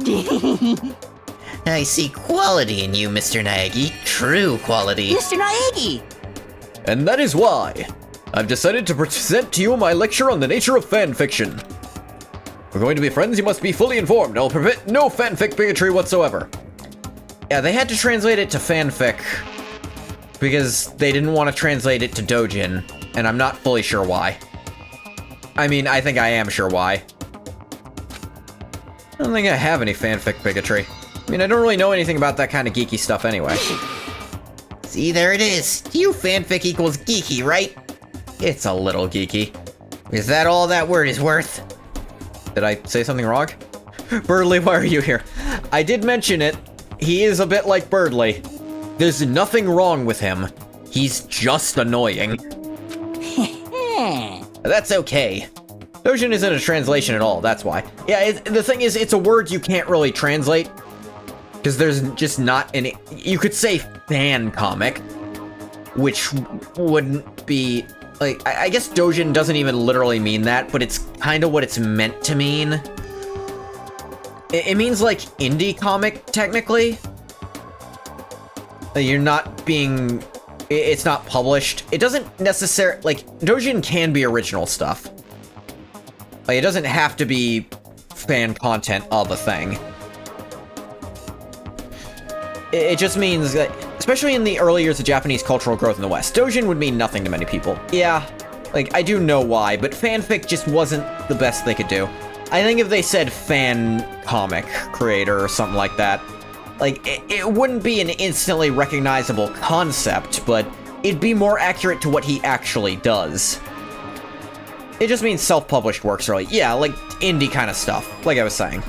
I see quality in you, Mr. Naegi. True quality. Mr. Naegi! And that is why I've decided to present to you my lecture on the nature of fanfiction. We're going to be friends, you must be fully informed. I'll permit no fanfic bigotry whatsoever. Yeah, they had to translate it to fanfic because they didn't want to translate it to Dojin, and I'm not fully sure why. I mean, I think I am sure why. I don't think I have any fanfic bigotry. I mean, I don't really know anything about that kind of geeky stuff anyway. See, there it is. You fanfic equals geeky, right? It's a little geeky. Is that all that word is worth? Did I say something wrong? Birdly, why are you here? I did mention it. He is a bit like Birdly. There's nothing wrong with him. He's just annoying. That's okay. Dojin isn't a translation at all, that's why. Yeah, the thing is, it's a word you can't really translate. Because there's just not any... You could say fan comic, which wouldn't be... Like, I guess Dojin doesn't even literally mean that, but it's kind of what it's meant to mean. It means, like, indie comic, technically. You're not being... It's not published. It doesn't necessarily... Like, Dojin can be original stuff. Like, it doesn't have to be fan content of a thing. It just means that, especially in the early years of Japanese cultural growth in the West, Dojin would mean nothing to many people. Yeah, like, I do know why, but fanfic just wasn't the best they could do. I think if they said fan comic creator or something like that, like, it wouldn't be an instantly recognizable concept, but it'd be more accurate to what he actually does. It just means self-published works, really. Yeah, like, indie kind of stuff, like I was saying.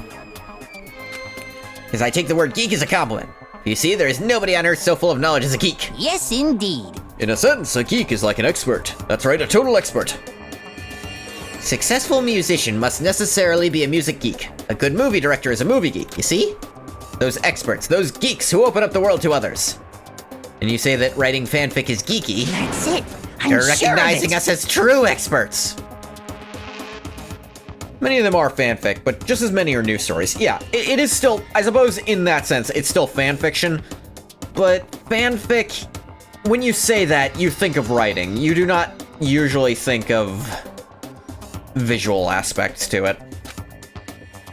Because I take the word geek as a compliment. You see, there is nobody on Earth so full of knowledge as a geek. Yes, indeed. In a sense, a geek is like an expert. That's right, a total expert. Successful musician must necessarily be a music geek. A good movie director is a movie geek, you see? Those experts, those geeks who open up the world to others. And you say that writing fanfic is geeky? That's it. You're recognizing us as true experts. Many of them are fanfic, but just as many are news stories. Yeah, it is still, I suppose in that sense, it's still fanfiction, but fanfic, when you say that, you think of writing. You do not usually think of visual aspects to it.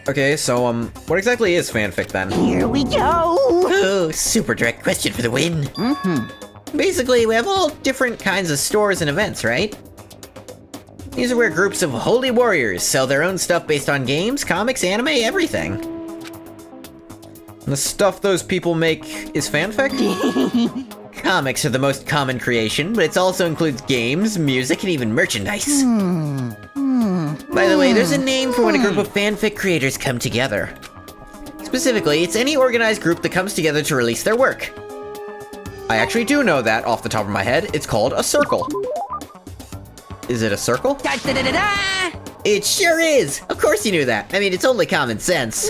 Okay, so, what exactly is fanfic then? Here we go. Oh, super direct question for the win. Basically, we have all different kinds of stores and events, right? These are where groups of holy warriors sell their own stuff based on games, comics, anime, everything. The stuff those people make is fanfic? Comics are the most common creation, but it also includes games, music, and even merchandise. By the way, there's a name for when a group of fanfic creators come together. Specifically, it's any organized group that comes together to release their work. I actually do know that off the top of my head. It's called a circle. Is it a circle? Da, da, da, da, da. It sure is! Of course you knew that. I mean, it's only common sense.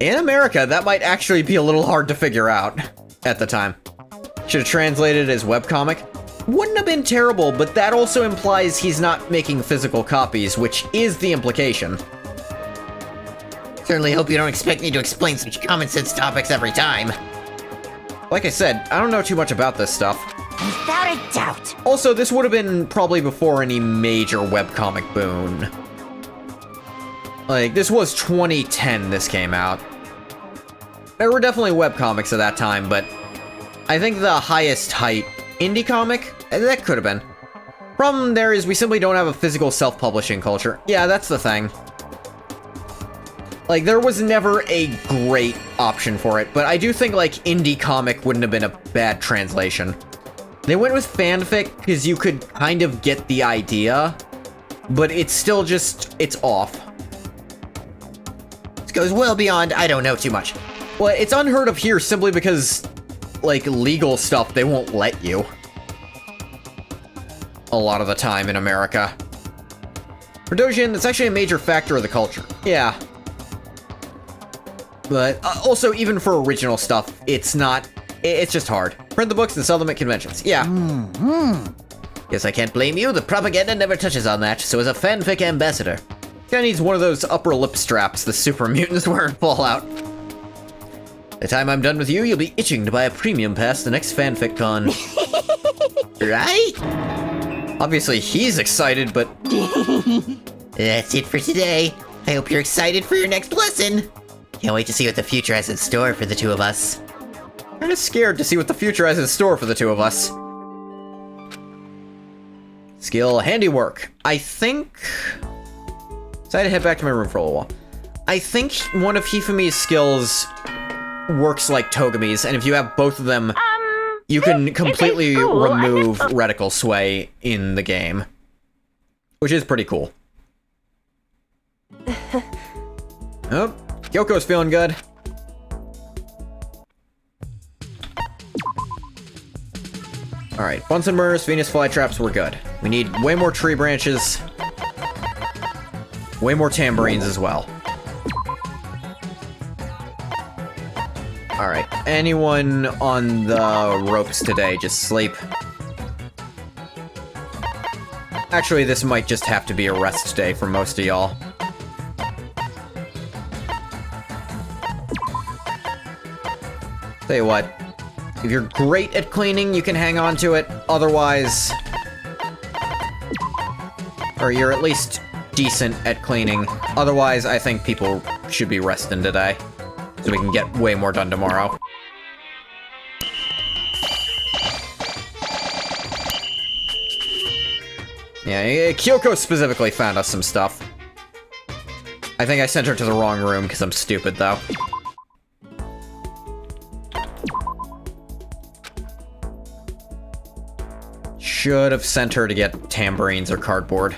In America, that might actually be a little hard to figure out at the time. Should have translated it as webcomic. Wouldn't have been terrible, but that also implies he's not making physical copies, which is the implication. Certainly hope you don't expect me to explain such common sense topics every time. Like I said, I don't know too much about this stuff. Without a doubt. Also, this would have been probably before any major webcomic boon. Like, this was 2010 this came out. There were definitely webcomics at that time, but I think the highest height indie comic? That could have been. Problem there is we simply don't have a physical self-publishing culture. Yeah, that's the thing. Like, there was never a great option for it, but I do think, like, indie comic wouldn't have been a bad translation. They went with fanfic because you could kind of get the idea, but it's still just, it's off. This goes well beyond I don't know too much. Well, it's unheard of here simply because, like, legal stuff, they won't let you. A lot of the time in America. For Dojin, that's actually a major factor of the culture. Yeah. But also, even for original stuff, it's not... It's just hard. Print the books and sell them at conventions. Yeah. Guess I can't blame you, the propaganda never touches on that, so as a fanfic ambassador. Guy needs one of those upper lip straps the super mutants wear in Fallout. By the time I'm done with you, you'll be itching to buy a premium pass the next fanfic con. Right? Obviously, he's excited, but... That's it for today. I hope you're excited for your next lesson. Can't wait to see what the future has in store for the two of us. Kinda scared to see what the future has in store for the two of us. Skill handiwork. I think... So I had to head back to my room for a little while. I think one of Hifumi's skills works like Togami's, and if you have both of them, you can completely remove reticle sway in the game. Which is pretty cool. Oh, Kyoko's feeling good. Alright, Bunsen burners, Venus flytraps, we're good. We need way more tree branches. Way more tambourines as well. Alright, anyone on the ropes today, just sleep. Actually, this might just have to be a rest day for most of y'all. Tell you what, if you're great at cleaning, you can hang on to it. Otherwise, or you're at least decent at cleaning. Otherwise, I think people should be resting today, so we can get way more done tomorrow. Yeah, Kyoko specifically found us some stuff. I think I sent her to the wrong room because I'm stupid, though. Should have sent her to get tambourines or cardboard.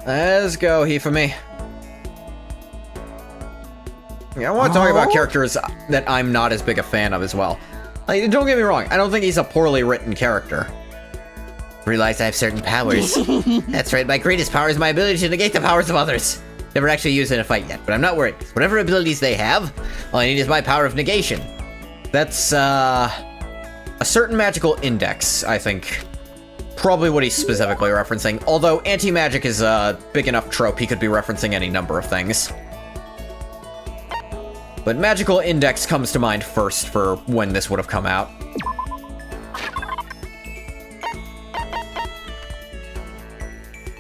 Let's go, Hifumi. Yeah, I want to talk about characters that I'm not as big a fan of as well. Like, don't get me wrong, I don't think he's a poorly written character. Realize I have certain powers. That's right, my greatest power is my ability to negate the powers of others. Never actually used it in a fight yet, but I'm not worried. Whatever abilities they have, all I need is my power of negation. That's, a certain magical index, I think. probably what he's specifically referencing, although anti-magic is a big enough trope, he could be referencing any number of things. But Magical Index comes to mind first for when this would have come out.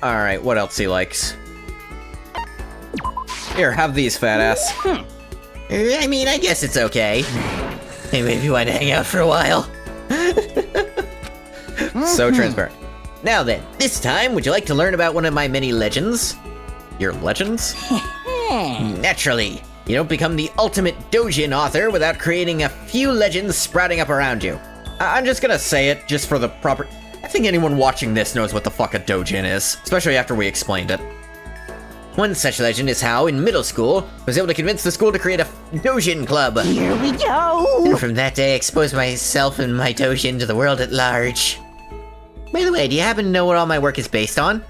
Alright, what else he likes? Here, have these, fat ass. I mean, I guess it's okay. Hey, maybe you want to hang out for a while. So transparent. Now then, this time, would you like to learn about one of my many legends? Your legends? Naturally. You don't become the ultimate doujin author without creating a few legends sprouting up around you. I'm just gonna say it, just for the proper... I think anyone watching this knows what the fuck a doujin is, especially after we explained it. One such legend is how, in middle school, I was able to convince the school to create a doujin club. Here we go! And from that day, I exposed myself and my doujin to the world at large. By the way, do you happen to know what all my work is based on?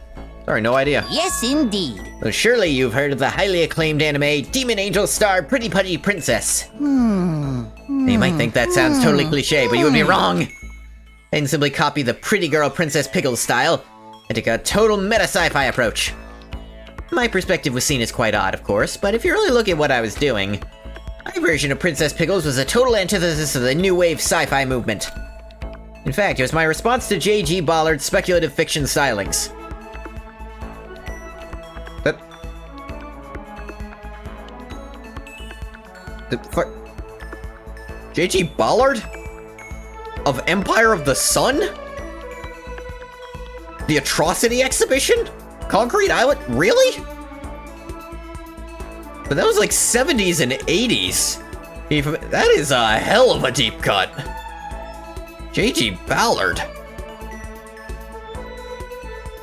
Sorry, no idea. Yes, indeed. Well, surely you've heard of the highly acclaimed anime Demon Angel Star Pretty Putty Princess. You might think that sounds totally cliche, but you would be wrong. I didn't simply copy the pretty girl Princess Pickles style. I took a total meta sci-fi approach. My perspective was seen as quite odd, of course, but if you really look at what I was doing, my version of Princess Pickles was a total antithesis of the new wave sci-fi movement. In fact, it was my response to J.G. Ballard's speculative fiction stylings. J.G. Ballard? Of Empire of the Sun? The Atrocity Exhibition? Concrete Island? Really? But that was like 70s and 80s. That is a hell of a deep cut. J.G. Ballard.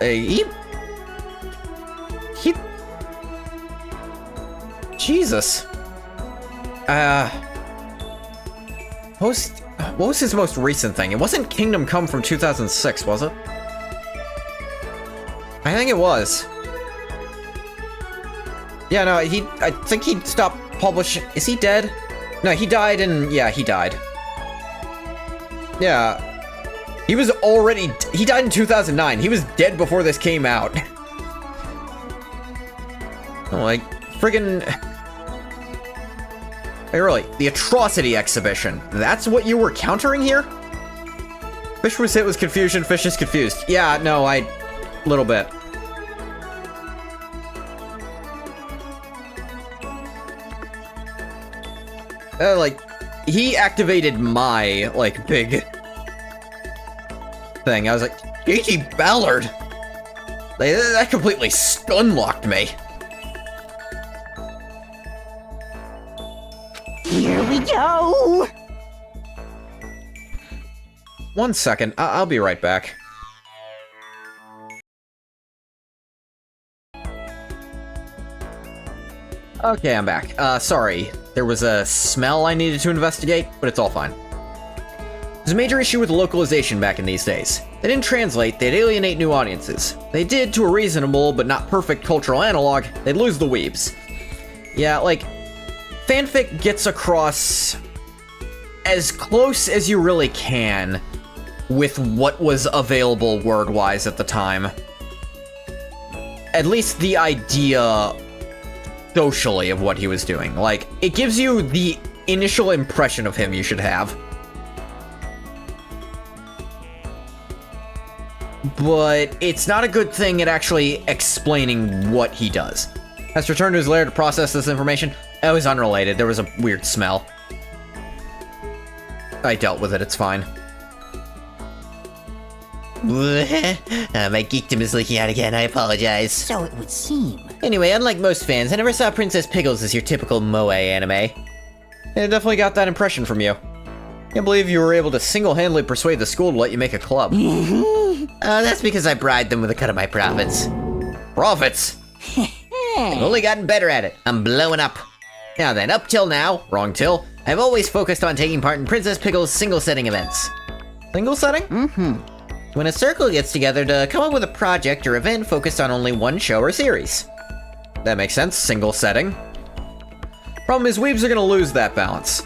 He... Jesus. What was his most recent thing? It wasn't Kingdom Come from 2006, was it? I think it was. Yeah, no, I think he stopped publishing. Is he dead? No, he died yeah, he died. Yeah. He died in 2009. He was dead before this came out. Oh, like, friggin'... Hey, really, the Atrocity Exhibition. That's what you were countering here? Fish was hit with confusion, fish is confused. Yeah, no, little bit. Like, he activated my, like, big thing. I was like, J.G. Ballard! Like, that completely stun-locked me. Here we go! 1 second, I'll be right back. Okay, I'm back. Sorry. There was a smell I needed to investigate, but it's all fine. There's a major issue with localization back in these days. They didn't translate, they'd alienate new audiences. They did to a reasonable, but not perfect cultural analog, they'd lose the weebs. Yeah, like, fanfic gets across as close as you really can with what was available word-wise at the time. At least the idea socially of what he was doing. Like, it gives you the initial impression of him you should have. But it's not a good thing at actually explaining what he does. Has returned to his lair to process this information. It was unrelated. There was a weird smell. I dealt with it. It's fine. My geekdom is leaking out again. I apologize. So it would seem. Anyway, unlike most fans, I never saw Princess Pickles as your typical moe anime. I definitely got that impression from you. Can't believe you were able to single-handedly persuade the school to let you make a club. That's because I bribed them with a cut of my profits. Profits? I've only gotten better at it. I'm blowing up. Now then, up till now, wrong till, I've always focused on taking part in Princess Pickles' single-setting events. Single setting? When a circle gets together to come up with a project or event focused on only one show or series. That makes sense. Single setting. Problem is, weebs are gonna lose that balance.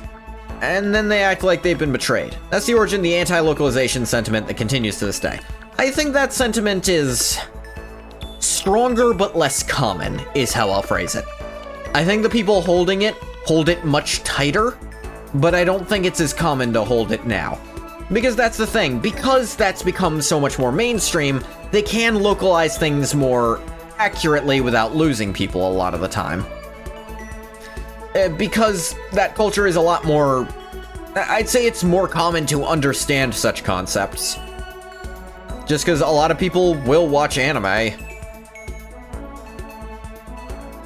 And then they act like they've been betrayed. That's the origin of the anti-localization sentiment that continues to this day. I think that sentiment is stronger but less common, is how I'll phrase it. I think the people holding it hold it much tighter, but I don't think it's as common to hold it now. Because that's the thing, because that's become so much more mainstream, they can localize things more accurately without losing people a lot of the time. Because that culture is a lot more... I'd say it's more common to understand such concepts. Just because a lot of people will watch anime.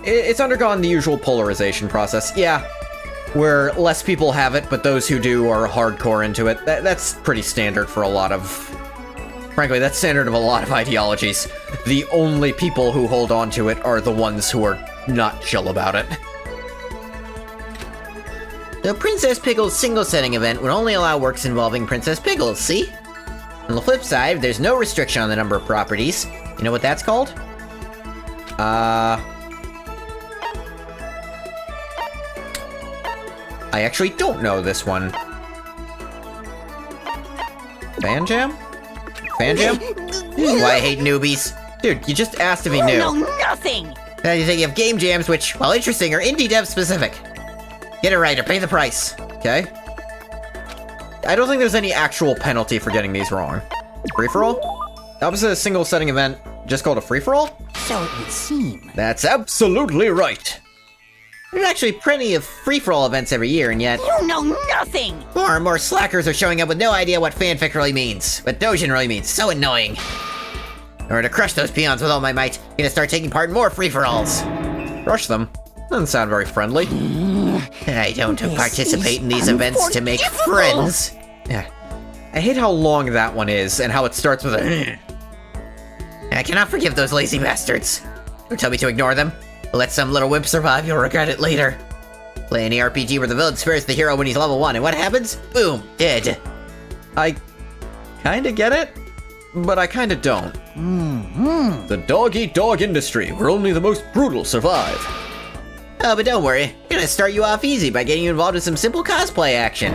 It's undergone the usual polarization process, yeah. Where less people have it, but those who do are hardcore into it. That's pretty standard for a lot of... Frankly, that's standard of a lot of ideologies. The only people who hold on to it are the ones who are not chill about it. The Princess Pickles single setting event would only allow works involving Princess Pickles, see? On the flip side, there's no restriction on the number of properties. You know what that's called? I actually don't know this one. Fan Jam? Fan Jam? Why I hate newbies. Dude, you just asked if he You knew. know nothing! Now you think you have game jams, which, while interesting, are indie dev specific. Get it right or pay the price. Okay. I don't think there's any actual penalty for getting these wrong. Free-for-all? Opposite a single setting event, just called a free-for-all? So it would seem. That's absolutely right. There's actually plenty of free-for-all events every year, and yet... You know nothing! More and more slackers are showing up with no idea what fanfic really means, what Dojin really means. So annoying. In order to crush those peons with all my might, I'm gonna start taking part in more free-for-alls. Rush them. Doesn't sound very friendly. I don't This participate is in these events to make unforgivable. friends. Yeah. I hate how long that one is, and how it starts with a... I cannot forgive those lazy bastards. Don't tell me to ignore them. Let some little wimp survive, you'll regret it later. Play any RPG where the villain spares the hero when he's level 1, and what happens? Boom, dead. I kinda get it, but I kinda don't. The dog-eat-dog industry, where only the most brutal survive. Oh, but don't worry. I'm gonna start you off easy by getting you involved in some simple cosplay action.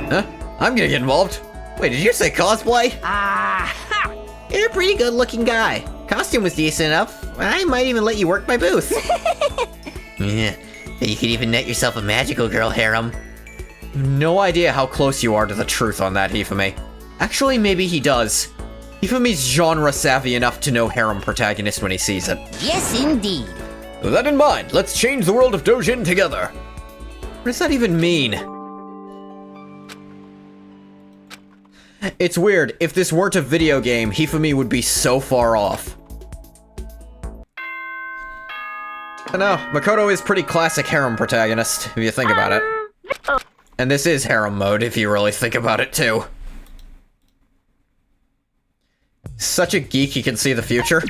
Huh? I'm gonna get involved. Wait, did you say cosplay? Ah-ha! You're a pretty good-looking guy. Costume was decent enough. I might even let you work my booth. Yeah, you could even net yourself a magical girl harem. No idea how close you are to the truth on that, Hifumi. Actually, maybe he does. Hifumi's genre savvy enough to know harem protagonist when he sees it. Yes, indeed. With that in mind, let's change the world of Dojin together. What does that even mean? It's weird. If this weren't a video game, Hifumi would be so far off. I know, Makoto is pretty classic harem protagonist, if you think about it. And this is harem mode, if you really think about it, too. Such a geek, he can see the future.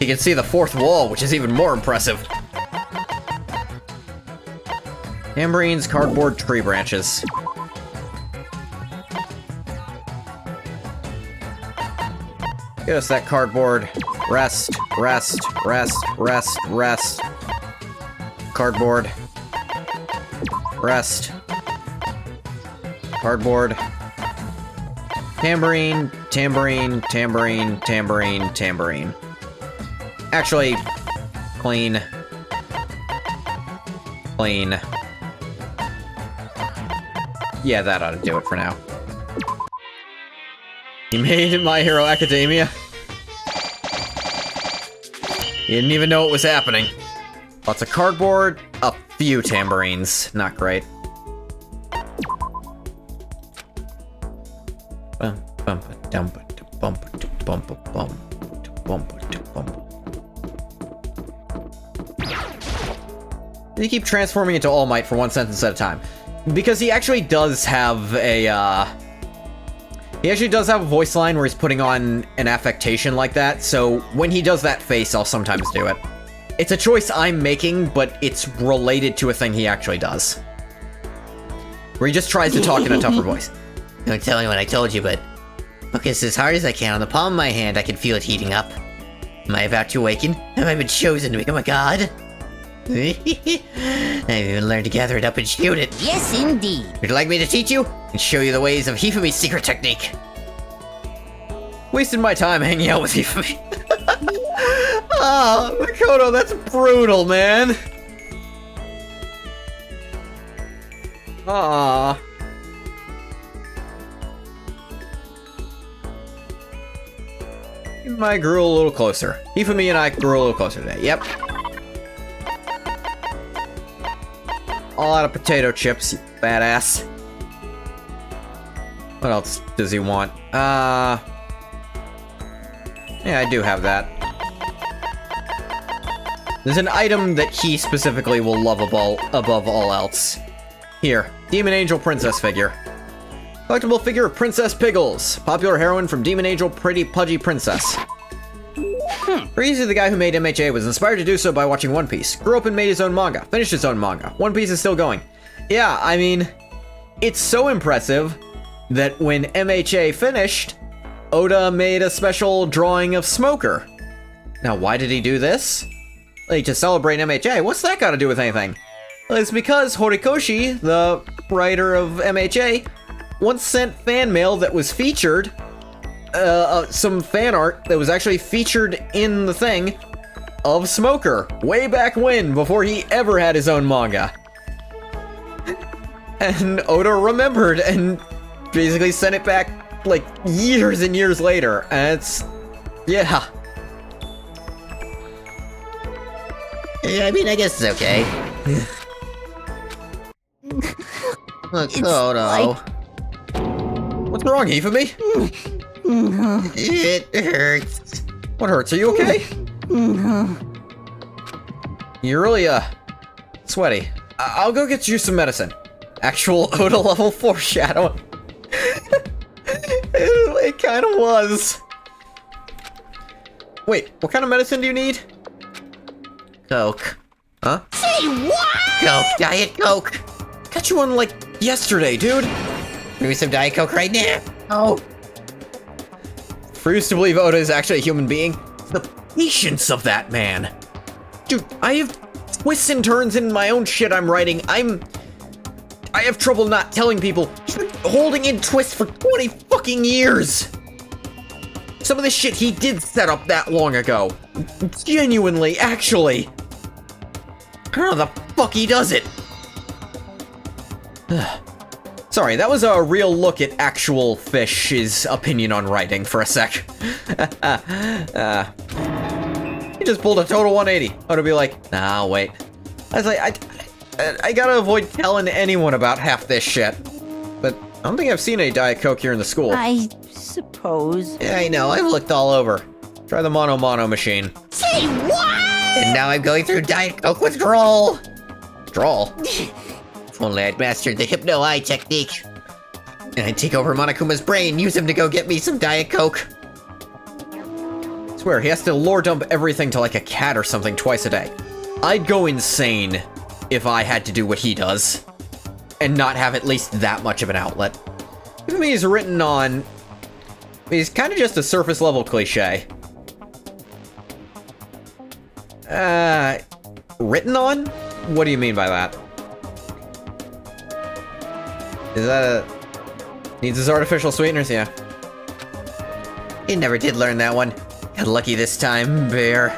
He can see the fourth wall, which is even more impressive. Tambourines, cardboard, tree branches. Get us that cardboard. Rest, rest, rest, rest, rest. Cardboard. Rest. Cardboard. Tambourine, tambourine, tambourine, tambourine, tambourine. Actually, clean. Clean. Yeah, that ought to do it for now. You made it My Hero Academia? You didn't even know it was happening. Lots of cardboard, a few tambourines. Not great. They keep transforming into All Might for one sentence at a time. Because he actually does have a, he actually does have a voice line where he's putting on an affectation like that, so when he does that face, I'll sometimes do it. It's a choice I'm making, but it's related to a thing he actually does. Where he just tries to talk in a tougher voice. Don't tell anyone I told you, but focus as hard as I can on the palm of my hand. I can feel it heating up. Am I about to awaken? Have I been chosen to become a god? I've even learned to gather it up and shoot it. Yes, indeed. Would you like me to teach you? And show you the ways of Hifumi's secret technique? Wasted my time hanging out with you. Ah, Makoto, that's brutal, man. Ah. I grew a little closer. Hifumi and I grew a little closer today. Yep. All out of potato chips, you badass. What else does he want? Yeah, I do have that. There's an item that he specifically will love above all else. Here, Demon Angel Princess figure. Collectible figure of Princess Piggles, popular heroine from Demon Angel Pretty Pudgy Princess. Crazy, the guy who made MHA was inspired to do so by watching One Piece. Grew up and made his own manga, finished his own manga. One Piece is still going. Yeah, I mean, it's so impressive that when MHA finished, Oda made a special drawing of Smoker. Now, why did he do this? Like, to celebrate MHA? What's that got to do with anything? Well, it's because Horikoshi, the writer of MHA, once sent fan mail that was featured, some fan art that was actually featured in the thing of Smoker, way back when, before he ever had his own manga. And Oda remembered and basically sent it back, like, years and years later, and it's... yeah. Yeah, I mean, I guess it's okay. Makoto. What's wrong, Hifumi? It hurts. What hurts? Are you okay? You're really, sweaty. I'll go get you some medicine. Actual Oda level foreshadowing. It kind of was. Wait, what kind of medicine do you need? Coke. Huh? Say what? Coke. Diet Coke. Got you one, like, yesterday, dude. Bring me some Diet Coke right now. Oh. Refuse to believe Oda is actually a human being. The patience of that man. Dude, I have twists and turns in my own shit I'm writing. I have trouble not telling people, holding in twists for 20 fucking years. Some of this shit he did set up that long ago. Genuinely, actually. I don't know how the fuck he does it. Sorry, that was a real look at actual Fish's opinion on writing for a sec. He just pulled a total 180. I would be like, nah, wait. I was like, I gotta avoid telling anyone about half this shit. But I don't think I've seen any Diet Coke here in the school. I suppose. Yeah, I know. I've looked all over. Try the Mono machine. Say what? And now I'm going through Diet Coke withdrawal. Withdrawal? If only I'd mastered the Hypno-Eye technique. And I'd take over Monokuma's brain, use him to go get me some Diet Coke. I swear, he has to lore dump everything to like a cat or something twice a day. I'd go insane if I had to do what he does. And not have at least that much of an outlet. Even me, he's written on... he's kind of just a surface level cliche. Written on? What do you mean by that? Is that a... needs his artificial sweeteners? Yeah. You never did learn that one. Got lucky this time, Bear.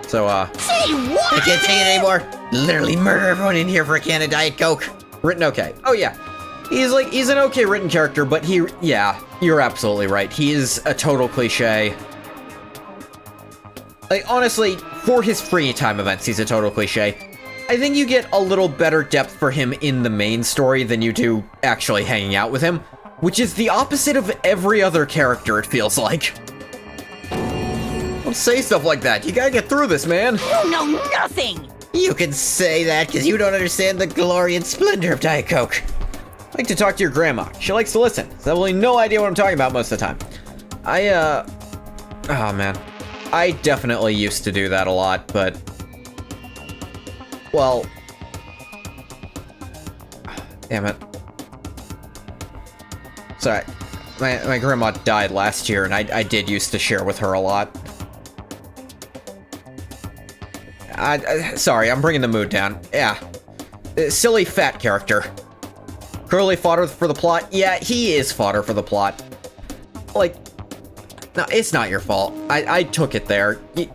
So, Say what? I can't take it anymore. Literally murder everyone in here for a can of Diet Coke. written okay. Oh, yeah. He's an okay written character, but yeah, you're absolutely right. He is a total cliche. Like, honestly, for his free time events, he's a total cliche. I think you get a little better depth for him in the main story than you do actually hanging out with him, which is the opposite of every other character, it feels like. Don't say stuff like that. You gotta get through this, man. You know nothing! You can say that because you don't understand the glory and splendor of Diet Coke. I like to talk to your grandma. She likes to listen. She's absolutely no idea what I'm talking about most of the time. Oh, man. I definitely used to do that a lot, but... well... damn it. Sorry. My grandma died last year, and I did used to share with her a lot. Sorry, I'm bringing the mood down. Yeah. Silly fat character. Curly fodder for the plot? Yeah, he is fodder for the plot. Like, No, it's not your fault. I took it there. It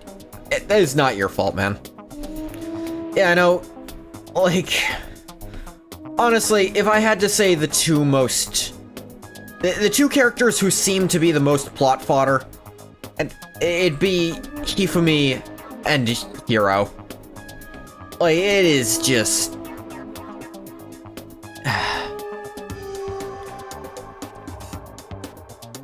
is not your fault, man. Yeah, I know. Like, honestly, if I had to say the two most... The two characters who seem to be the most plot fodder, it'd be Hifumi and Hiro. Like, it is just...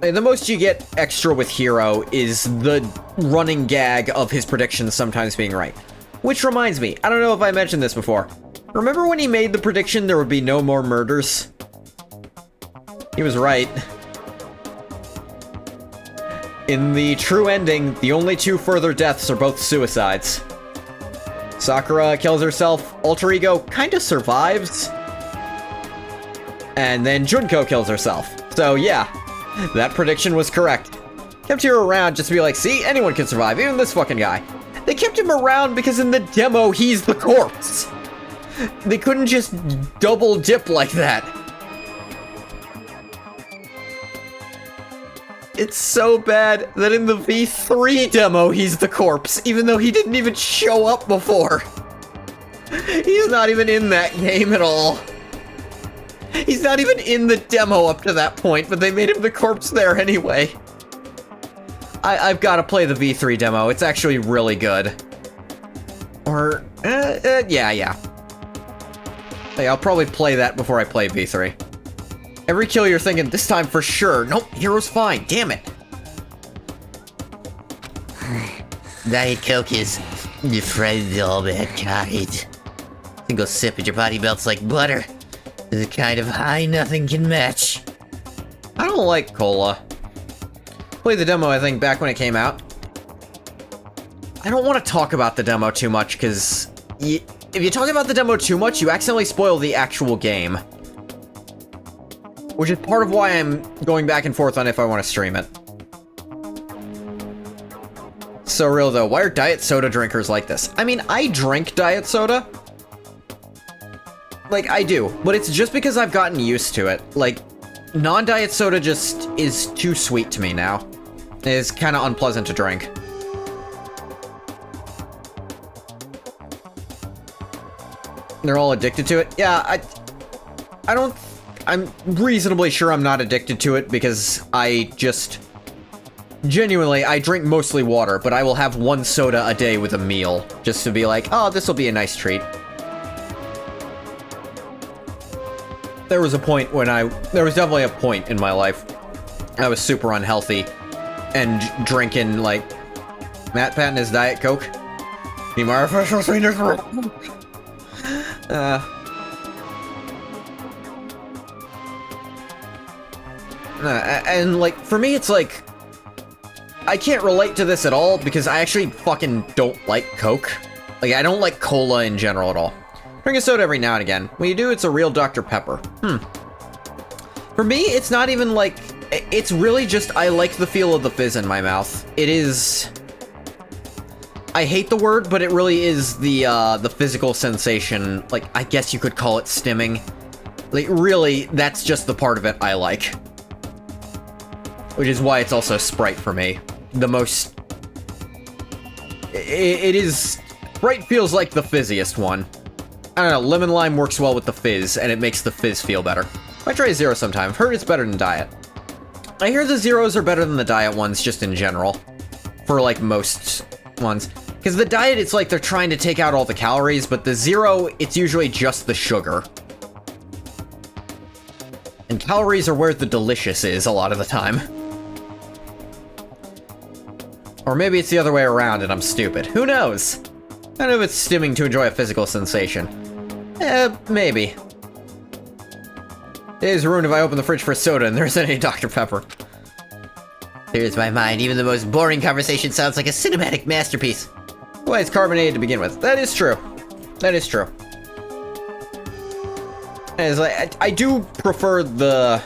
The most you get extra with Hiro is the running gag of his predictions sometimes being right. Which reminds me, I don't know if I mentioned this before. Remember when he made the prediction there would be no more murders? He was right. In the true ending, the only two further deaths are both suicides. Sakura kills herself, Alter Ego kinda survives, and then Junko kills herself. So yeah, that prediction was correct. Kept Hiro around just to be like, see, anyone can survive, even this fucking guy. They kept him around because in the demo, he's the corpse. They couldn't just double dip like that. It's so bad that in the V3 demo, he's the corpse, even though he didn't even show up before. He's not even in that game at all. He's not even in the demo up to that point, but they made him the corpse there anyway. I've got to play the V3 demo. It's actually really good. Or, yeah. Hey, I'll probably play that before I play V3. Every kill you're thinking, this time for sure. Nope, Hiro's fine. Damn it. Diet Coke is your friend all mankind. Single sip and your body melts like butter. The kind of high nothing can match. I don't like cola. Played the demo, I think, back when it came out. I don't want to talk about the demo too much, because if you talk about the demo too much, you accidentally spoil the actual game. Which is part of why I'm going back and forth on if I want to stream it. So real though, why are diet soda drinkers like this? I mean, I drink diet soda. Like, I do, but it's just because I've gotten used to it. Like, non-diet soda just is too sweet to me now. It's kind of unpleasant to drink. They're all addicted to it? Yeah, I'm reasonably sure I'm not addicted to it because I just... Genuinely, I drink mostly water, but I will have one soda a day with a meal, just to be like, oh, this will be a nice treat. There was a point when there was definitely a point in my life I was super unhealthy and drinking, like, Matt Patton is Diet Coke. The artificial sweeteners. And, like, for me, it's like, I can't relate to this at all because I actually fucking don't like Coke. Like, I don't like cola in general at all. Drink a soda every now and again. When you do, it's a real Dr. Pepper. For me, it's not even like... It's really just I like the feel of the fizz in my mouth. It is... I hate the word, but it really is the physical sensation. Like, I guess you could call it stimming. Like, really, that's just the part of it I like. Which is why it's also Sprite for me. The most... It is... Sprite feels like the fizziest one. I don't know, lemon lime works well with the fizz, and it makes the fizz feel better. I try Zero sometime. I've heard it's better than Diet. I hear the Zeros are better than the Diet ones, just in general. For, like, most ones. Because the Diet, it's like they're trying to take out all the calories, but the Zero, it's usually just the sugar. And calories are where the delicious is a lot of the time. Or maybe it's the other way around and I'm stupid. Who knows? I don't know if it's stimming to enjoy a physical sensation. Maybe. Today's ruined if I open the fridge for soda and there isn't any Dr. Pepper. Clears my mind. Even the most boring conversation sounds like a cinematic masterpiece. Well, it's carbonated to begin with. That is true. That is true. As I do prefer the...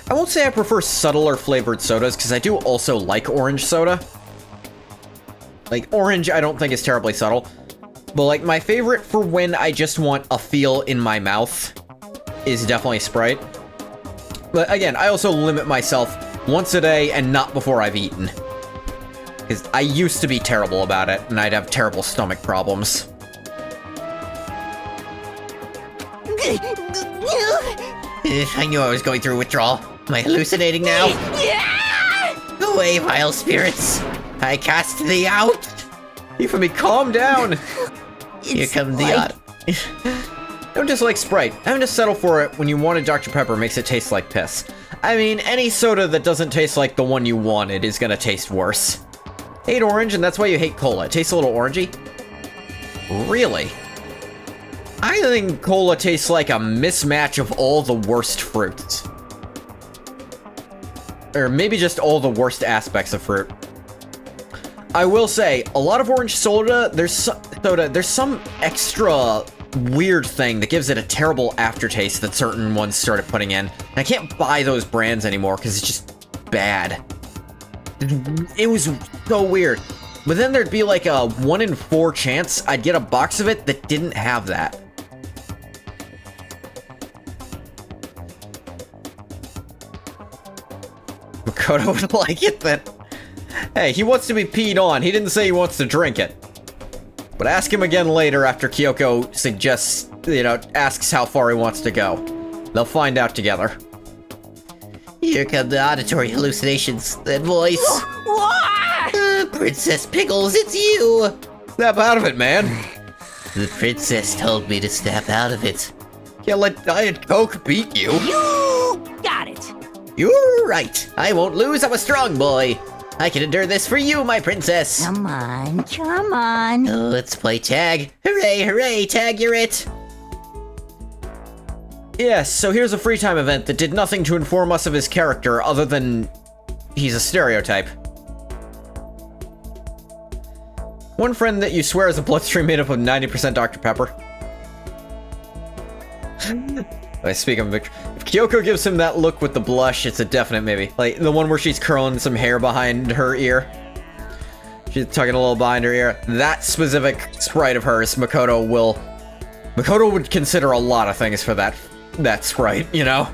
I won't say I prefer subtler flavored sodas, because I do also like orange soda. Like, orange I don't think is terribly subtle. But, like, my favorite for when I just want a feel in my mouth is definitely Sprite. But, again, I also limit myself once a day and not before I've eaten. Because I used to be terrible about it, and I'd have terrible stomach problems. I knew I was going through withdrawal. Am I hallucinating now? Go away, vile spirits. I cast thee out. Euphemy, calm down! Here comes the odd. Don't dislike Sprite. Having to settle for it when you wanted Dr. Pepper makes it taste like piss. I mean, any soda that doesn't taste like the one you wanted is gonna taste worse. Hate orange, and that's why you hate cola. It tastes a little orangey? Really? I think cola tastes like a mismatch of all the worst fruits. Or maybe just all the worst aspects of fruit. I will say, a lot of orange soda, there's some extra weird thing that gives it a terrible aftertaste that certain ones started putting in. And I can't buy those brands anymore because it's just bad. It was so weird. But then there'd be like a 1 in 4 chance I'd get a box of it that didn't have that. Makoto would like it then. Hey, he wants to be peed on. He didn't say he wants to drink it. But ask him again later after Kyoko suggests, asks how far he wants to go. They'll find out together. Here come the auditory hallucinations. That voice. Princess Pickles, it's you! Snap out of it, man. The princess told me to snap out of it. Can't let Diet Coke beat you. You got it. You're right. I won't lose. I'm a strong boy. I can endure this for you, my princess. Come on, come on. Oh, let's play tag. Hooray, hooray, tag, you're it. Yes, so here's a free time event that did nothing to inform us of his character other than he's a stereotype. One friend that you swear is a bloodstream made up of 90% Dr. Pepper. I speak of Victor. If Kyoko gives him that look with the blush, it's a definite maybe. Like the one where she's curling some hair behind her ear. She's tucking a little behind her ear. That specific sprite of hers, Makoto would consider a lot of things for that sprite, you know?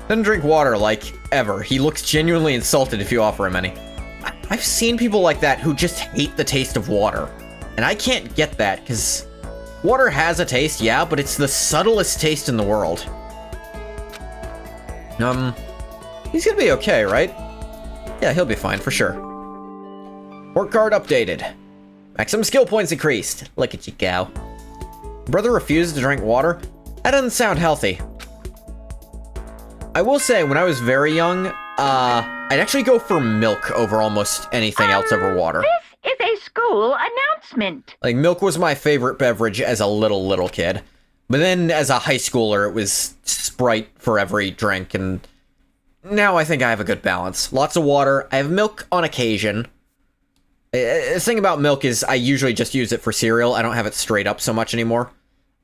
Doesn't drink water, like, ever. He looks genuinely insulted if you offer him any. I've seen people like that who just hate the taste of water. And I can't get that, because water has a taste, yeah, but it's the subtlest taste in the world. He's gonna be okay, right? Yeah, he'll be fine, for sure. Work card updated. Maximum skill points increased. Look at you go. Brother refuses to drink water? That doesn't sound healthy. I will say, when I was very young, I'd actually go for milk over almost anything else over water. This is a school announcement. Like, milk was my favorite beverage as a little kid. But then, as a high schooler, it was Sprite for every drink, and now I think I have a good balance. Lots of water. I have milk on occasion. The thing about milk is I usually just use it for cereal. I don't have it straight up so much anymore.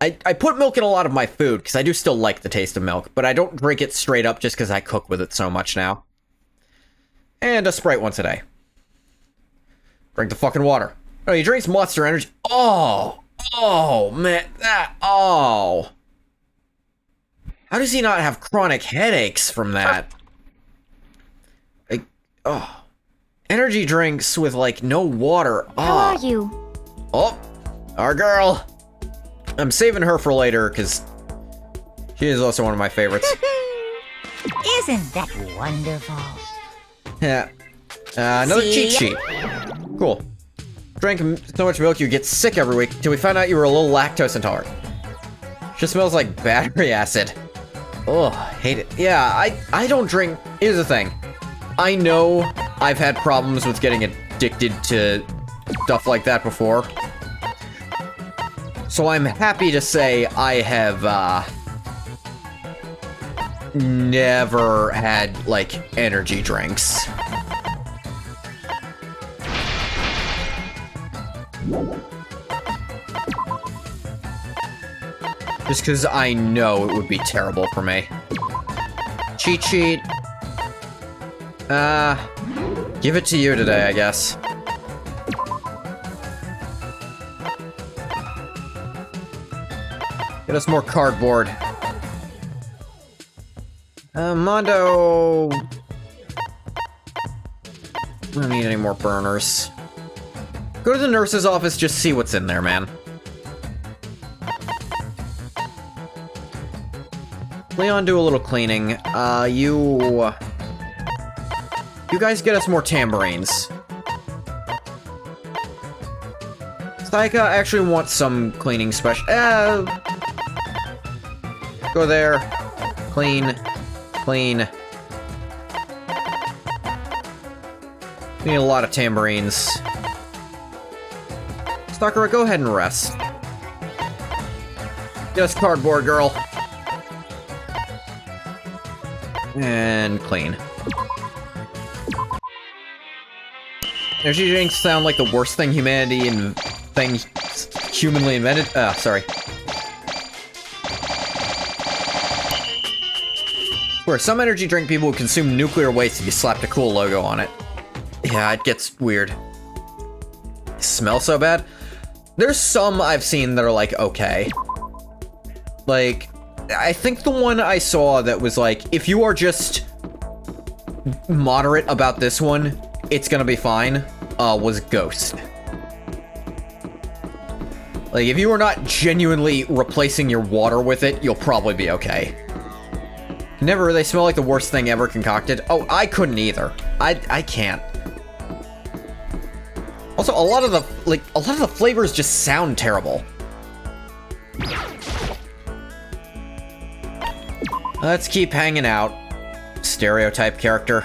I put milk in a lot of my food, because I do still like the taste of milk, but I don't drink it straight up just because I cook with it so much now. And a Sprite once a day. Drink the fucking water. Oh, he drinks Monster Energy. Oh, man, How does he not have chronic headaches from that? Like, energy drinks with, like, no water. How are you? Oh, our girl. I'm saving her for later, because she is also one of my favorites. Isn't that wonderful? Yeah. Another cheat See? sheet. Cool. Drank so much milk you get sick every week until we found out you were a little lactose intolerant. Just smells like battery acid. Oh, hate it. Yeah, I don't drink. Here's the thing. I know I've had problems with getting addicted to stuff like that before. So I'm happy to say I have, never had, like, energy drinks. Just because I know it would be terrible for me. Cheat sheet. Give it to you today, I guess. Get us more cardboard. Mondo... don't need any more burners. Go to the nurse's office, just see what's in there, man. Leon, do a little cleaning. You guys get us more tambourines. Saika actually wants some cleaning special. Go there. Clean. Clean. We need a lot of tambourines. Sakura, go ahead and rest. Get us cardboard, girl. And clean. Energy drinks sound like the worst thing humanity and things humanly invented. Sorry. Where some energy drink people would consume nuclear waste if you slapped a cool logo on it. Yeah, it gets weird. Smell so bad. There's some I've seen that are like, okay. Like, I think the one I saw that was like, if you are just moderate about this one, it's gonna be fine, was Ghost. Like, if you are not genuinely replacing your water with it, you'll probably be okay. Never, they smell like the worst thing ever concocted. Oh, I couldn't either. I can't. Also, a lot of the flavors just sound terrible. Let's keep hanging out. Stereotype character.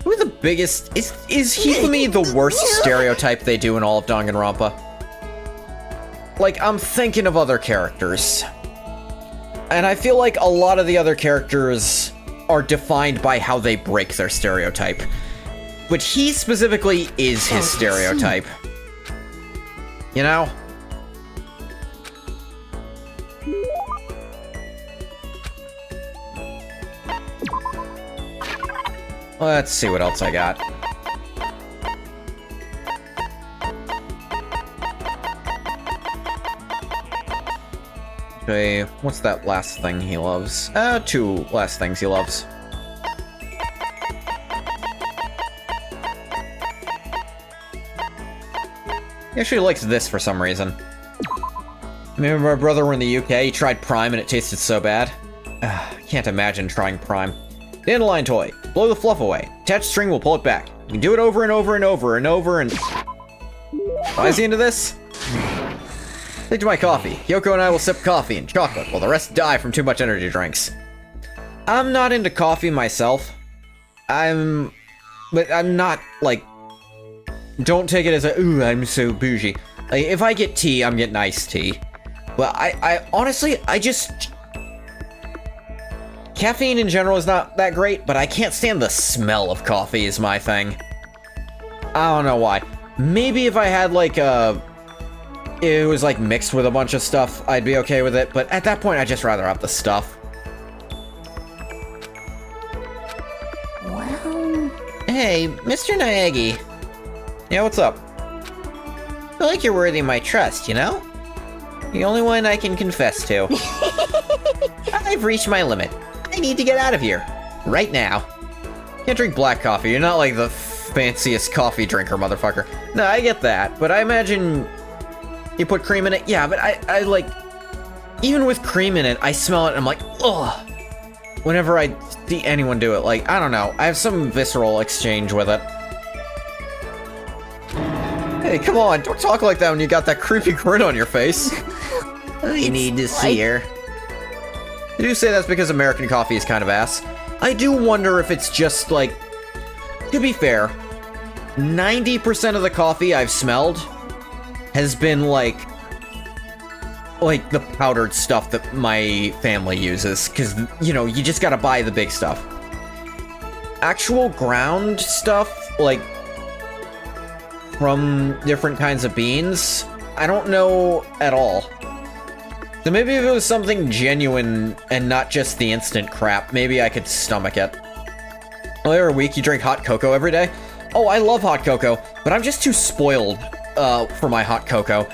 Who's the biggest? Is Hifumi the worst stereotype they do in all of Danganronpa? Like, I'm thinking of other characters. And I feel like a lot of the other characters are defined by how they break their stereotype. But he specifically is his stereotype. You know? Let's see what else I got. Okay, what's that last thing he loves? Two last things he loves. He actually likes this for some reason. Me and my brother were in the UK, he tried Prime and it tasted so bad. Can't imagine trying Prime. Dandelion toy. Blow the fluff away. Attached string will pull it back. You can do it over and over and over and over and... Why is he into this? Take to my coffee. Kyoko and I will sip coffee and chocolate while the rest die from too much energy drinks. I'm not into coffee myself. But I'm not, like... Don't take it as a, ooh, I'm so bougie. Like, if I get tea, I'm getting iced tea. But I honestly, I just... Caffeine in general is not that great, but I can't stand the smell of coffee is my thing. I don't know why. Maybe if I had, like, it was, like, mixed with a bunch of stuff, I'd be okay with it. But at that point, I'd just rather have the stuff. Well... Hey, Mr. Naegi. Yeah, what's up? I feel like you're worthy of my trust, you know? The only one I can confess to. I've reached my limit. I need to get out of here. Right now. Can't drink black coffee. You're not like the fanciest coffee drinker, motherfucker. No, I get that, but I imagine you put cream in it. Yeah, but I like... Even with cream in it, I smell it and I'm like, ugh. Whenever I see anyone do it, like, I don't know. I have some visceral exchange with it. Hey, come on, don't talk like that when you got that creepy grin on your face. We need to see her. I do say that's because American coffee is kind of ass. I do wonder if it's just, like... To be fair, 90% of the coffee I've smelled has been, like the powdered stuff that my family uses. Because, you know, you just gotta buy the big stuff. Actual ground stuff, like... from different kinds of beans, I don't know at all. So maybe if it was something genuine and not just the instant crap, maybe I could stomach it. Earlier a week, you drink hot cocoa every day? Oh, I love hot cocoa, but I'm just too spoiled for my hot cocoa.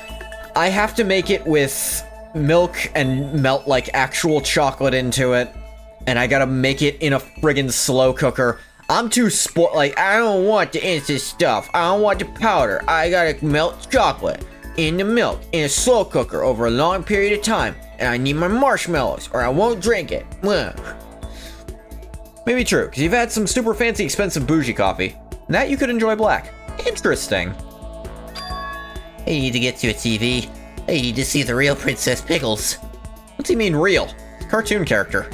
I have to make it with milk and melt like actual chocolate into it, and I gotta make it in a friggin' slow cooker. I'm too like, I don't want the instant stuff. I don't want the powder. I gotta melt chocolate in the milk in a slow cooker over a long period of time. And I need my marshmallows or I won't drink it. Ugh. Maybe true, because you've had some super fancy expensive bougie coffee. And that you could enjoy black. Interesting. I need to get to a TV. I need to see the real Princess Pickles. What's he mean real? Cartoon character.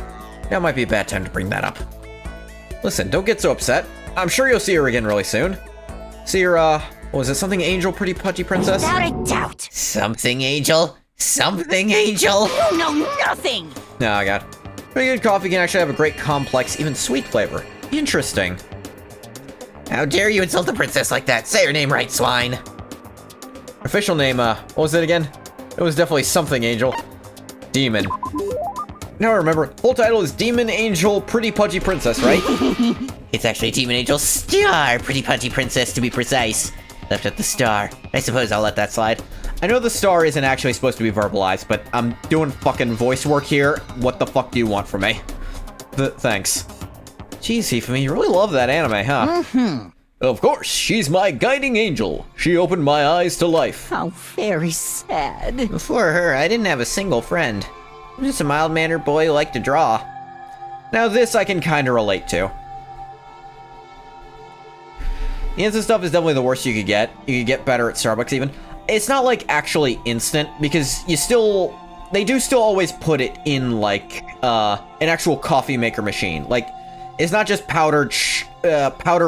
Now might be a bad time to bring that up. Listen, don't get so upset. I'm sure you'll see her again really soon. See her, what was it, something angel, pretty pudgy princess? Without a doubt. Something angel? Something angel? You know nothing. No, I got it. Pretty good coffee can actually have a great complex, even sweet flavor. Interesting. How dare you insult the princess like that? Say her name right, swine. Official name, what was it again? It was definitely something angel. Demon. Now I remember, full title is Demon Angel Pretty Pudgy Princess, right? It's actually Demon Angel Star Pretty Pudgy Princess, to be precise. Left at the star. I suppose I'll let that slide. I know the star isn't actually supposed to be verbalized, but I'm doing fucking voice work here. What the fuck do you want from me? Thanks. Jeez, Hifumi, you really love that anime, huh? Mm-hmm. Of course, she's my guiding angel. She opened my eyes to life. How very sad. Before her, I didn't have a single friend. I'm just a mild-mannered boy who liked to draw. Now this I can kinda relate to. The instant stuff is definitely the worst you could get. You could get better at Starbucks even. It's not like actually instant, because they do still always put it in like, an actual coffee maker machine. Like, it's not just powder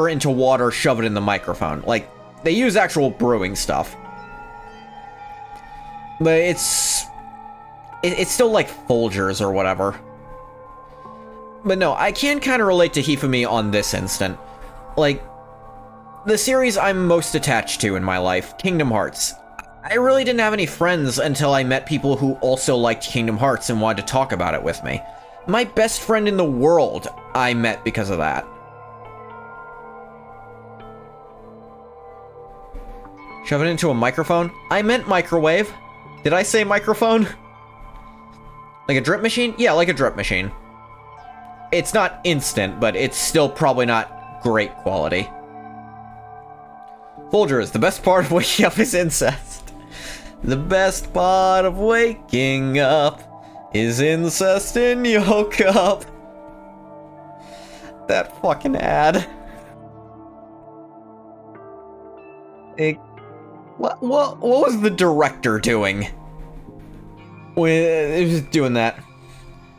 into water, shove it in the microphone. Like, they use actual brewing stuff. But it's still like Folgers or whatever. But no, I can kind of relate to Hifumi on this instant. Like, the series I'm most attached to in my life, Kingdom Hearts. I really didn't have any friends until I met people who also liked Kingdom Hearts and wanted to talk about it with me. My best friend in the world I met because of that. Shove it into a microphone? I meant microwave. Did I say microphone? Like a drip machine? Yeah, like a drip machine. It's not instant, but it's still probably not great quality. Folgers, the best part of waking up is incest. The best part of waking up is incest in your cup. That fucking ad. What was the director doing when it was doing that?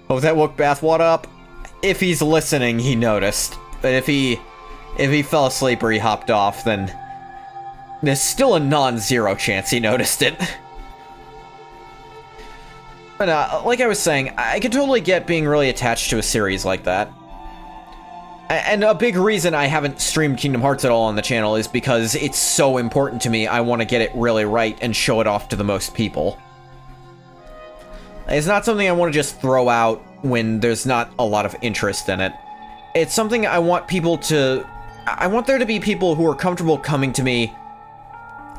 Oh, that woke Bathwater up? If he's listening, he noticed. But if he fell asleep or he hopped off, then there's still a non-zero chance he noticed it. But like I was saying, I could totally get being really attached to a series like that. And a big reason I haven't streamed Kingdom Hearts at all on the channel is because it's so important to me. I want to get it really right and show it off to the most people. It's not something I want to just throw out when there's not a lot of interest in it. It's something I want people to... I want there to be people who are comfortable coming to me,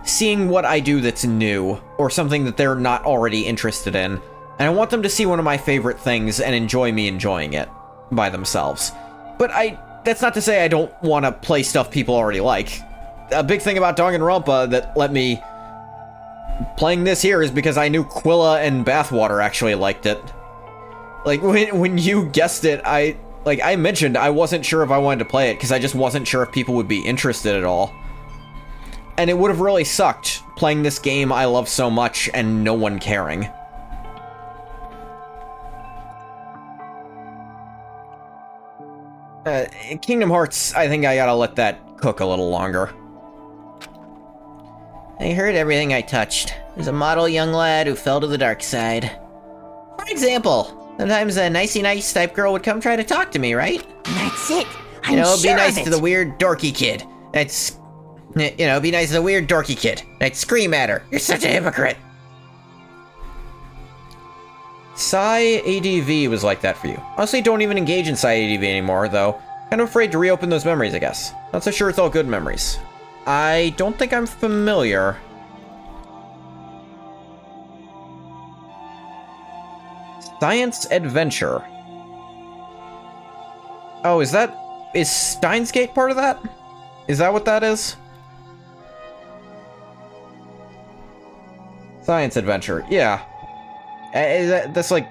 seeing what I do that's new, or something that they're not already interested in. And I want them to see one of my favorite things and enjoy me enjoying it by themselves. But that's not to say I don't want to play stuff people already like. A big thing about Danganronpa that let me playing this here is because I knew Quilla and Bathwater actually liked it. Like, when you guessed it, I mentioned I wasn't sure if I wanted to play it because I just wasn't sure if people would be interested at all. And it would have really sucked playing this game I love so much and no one caring. Kingdom Hearts, I think I gotta let that cook a little longer. I heard everything I touched. There's a model young lad who fell to the dark side. For example, sometimes a nicey nice type girl would come try to talk to me, right? That's it. You know, sure be nice of to it. the weird dorky kid. Be nice to the weird dorky kid. I'd scream at her. You're such a hypocrite. Psy ADV was like that for you. Honestly, don't even engage in Psy ADV anymore, though. Kind of afraid to reopen those memories, I guess. Not so sure it's all good memories. I don't think I'm familiar. Science Adventure. Oh, is that is Steins Gate part of that? Is that what that is? Science adventure, yeah. That's like...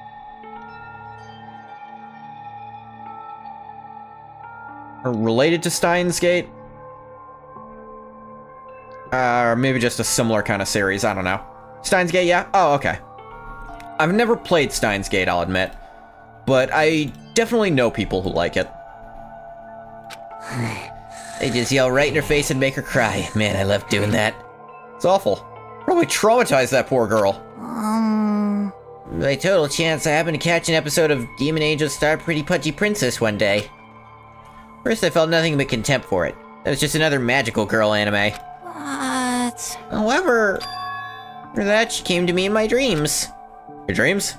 related to Steins Gate? Or maybe just a similar kind of series, I don't know. Steins Gate, yeah? Oh, okay. I've never played Steins Gate, I'll admit. But I definitely know people who like it. They just yell right in her face and make her cry. Man, I love doing that. It's awful. Probably traumatized that poor girl. By total chance, I happened to catch an episode of Demon Angel Star Pretty Pudgy Princess one day. First, I felt nothing but contempt for it. It was just another magical girl anime. What? However, after that, she came to me in my dreams. Your dreams?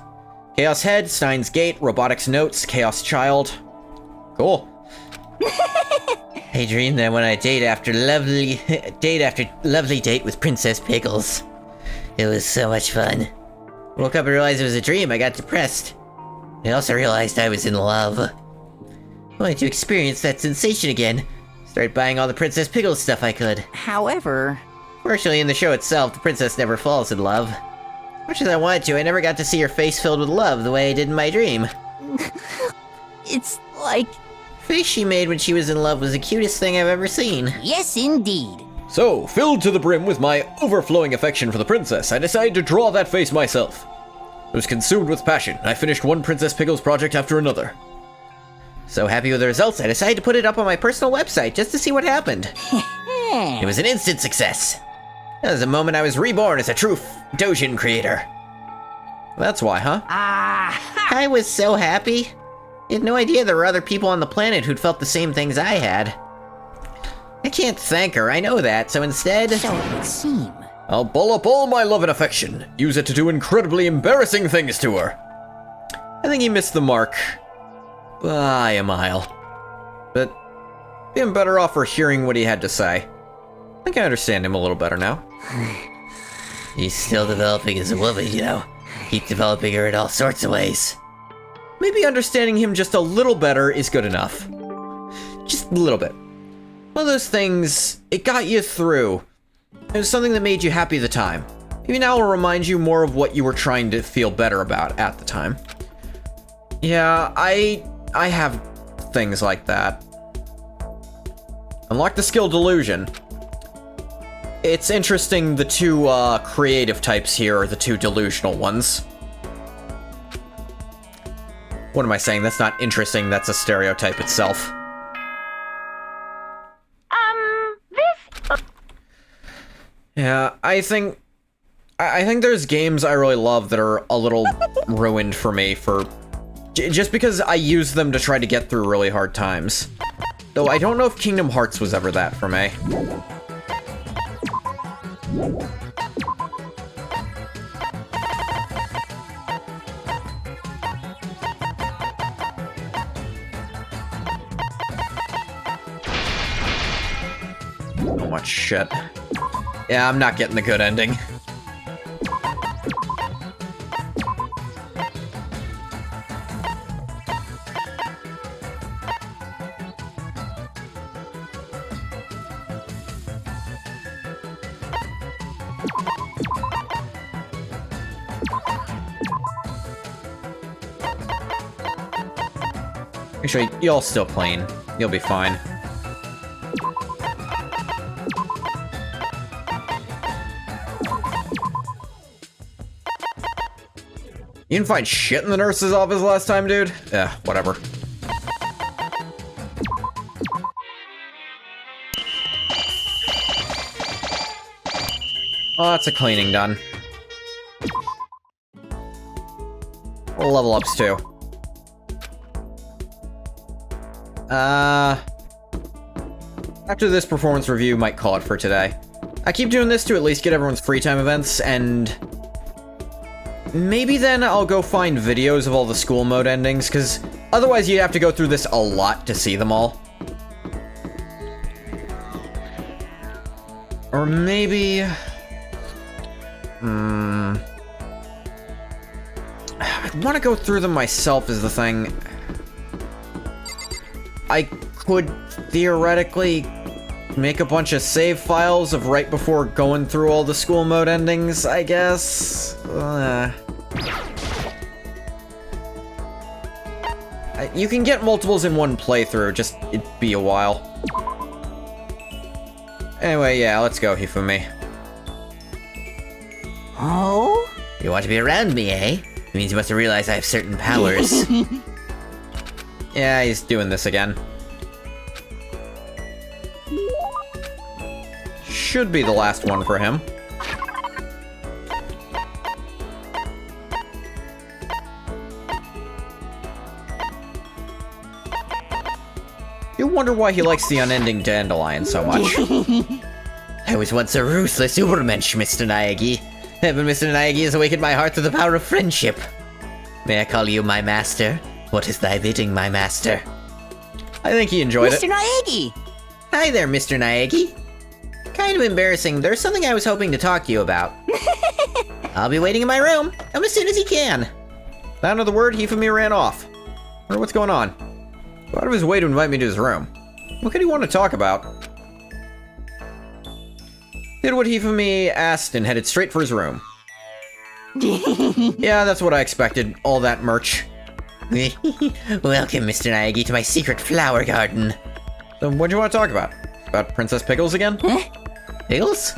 Chaos Head, Steins Gate, Robotics Notes, Chaos Child. Cool. I dreamed that when I date after lovely date with Princess Pickles. It was so much fun. Woke up and realized it was a dream. I got depressed. I also realized I was in love. I wanted to experience that sensation again. Started buying all the Princess Pickles stuff I could. However... Fortunately, in the show itself, the princess never falls in love. As much as I wanted to, I never got to see her face filled with love the way I did in my dream. It's like... The face she made when she was in love was the cutest thing I've ever seen. Yes, indeed. So, filled to the brim with my overflowing affection for the princess, I decided to draw that face myself. I was consumed with passion. I finished one Princess Pickles project after another. So happy with the results, I decided to put it up on my personal website just to see what happened. It was an instant success. That was the moment I was reborn as a true Dojin creator. That's why, huh? I was so happy. I had no idea there were other people on the planet who'd felt the same things I had. I can't thank her, I know that, so instead... So it would seem. I'll ball up all my love and affection. Use it to do incredibly embarrassing things to her. I think he missed the mark. By a mile. But I'm better off for hearing what he had to say. I think I understand him a little better now. He's still developing as a woman, you know. Keep developing her in all sorts of ways. Maybe understanding him just a little better is good enough. Just a little bit. One of those things, it got you through. It was something that made you happy at the time. Maybe now it'll remind you more of what you were trying to feel better about at the time. Yeah, I have things like that. Unlock the skill Delusion. It's interesting the two creative types here are the two delusional ones. What am I saying? That's not interesting, that's a stereotype itself. Yeah, I think there's games I really love that are a little ruined for me for... just because I use them to try to get through really hard times. Though I don't know if Kingdom Hearts was ever that for me. So much shit. Yeah, I'm not getting the good ending. Actually, y'all still playing. You'll be fine. You didn't find shit in the nurse's office last time, dude? Yeah, whatever. Oh, that's a cleaning done. Level ups too. After this performance review, might call it for today. I keep doing this to at least get everyone's free time events, and maybe then I'll go find videos of all the school mode endings, because otherwise you'd have to go through this a lot to see them all. Or maybe... I want to go through them myself is the thing. I could theoretically make a bunch of save files of right before going through all the school mode endings, I guess. You can get multiples in one playthrough, just it'd be a while. Anyway, yeah, let's go, Hifumi. Oh? You want to be around me, eh? It means you must have realized I have certain powers. Yeah, he's doing this again. Should be the last one for him. You wonder why he likes the unending dandelion so much. I was once a ruthless Ubermensch, Mr. Naegi. But Mr. Naegi has awakened my heart to the power of friendship. May I call you my master? What is thy bidding, my master? I think he enjoyed Mr. it. Naegi! Hi there, Mr. Naegi. Kind of embarrassing. There's something I was hoping to talk to you about. I'll be waiting in my room. Come as soon as you can. Down to the word, Hifumi ran off. Wonder what's going on. Go out of his way to invite me to his room. What could he want to talk about? Did what Hifumi asked and headed straight for his room. Yeah, that's what I expected. All that merch. Welcome, Mr. Naegi, to my secret flower garden. So what'd you want to talk about? About Princess Pickles again? Pickles?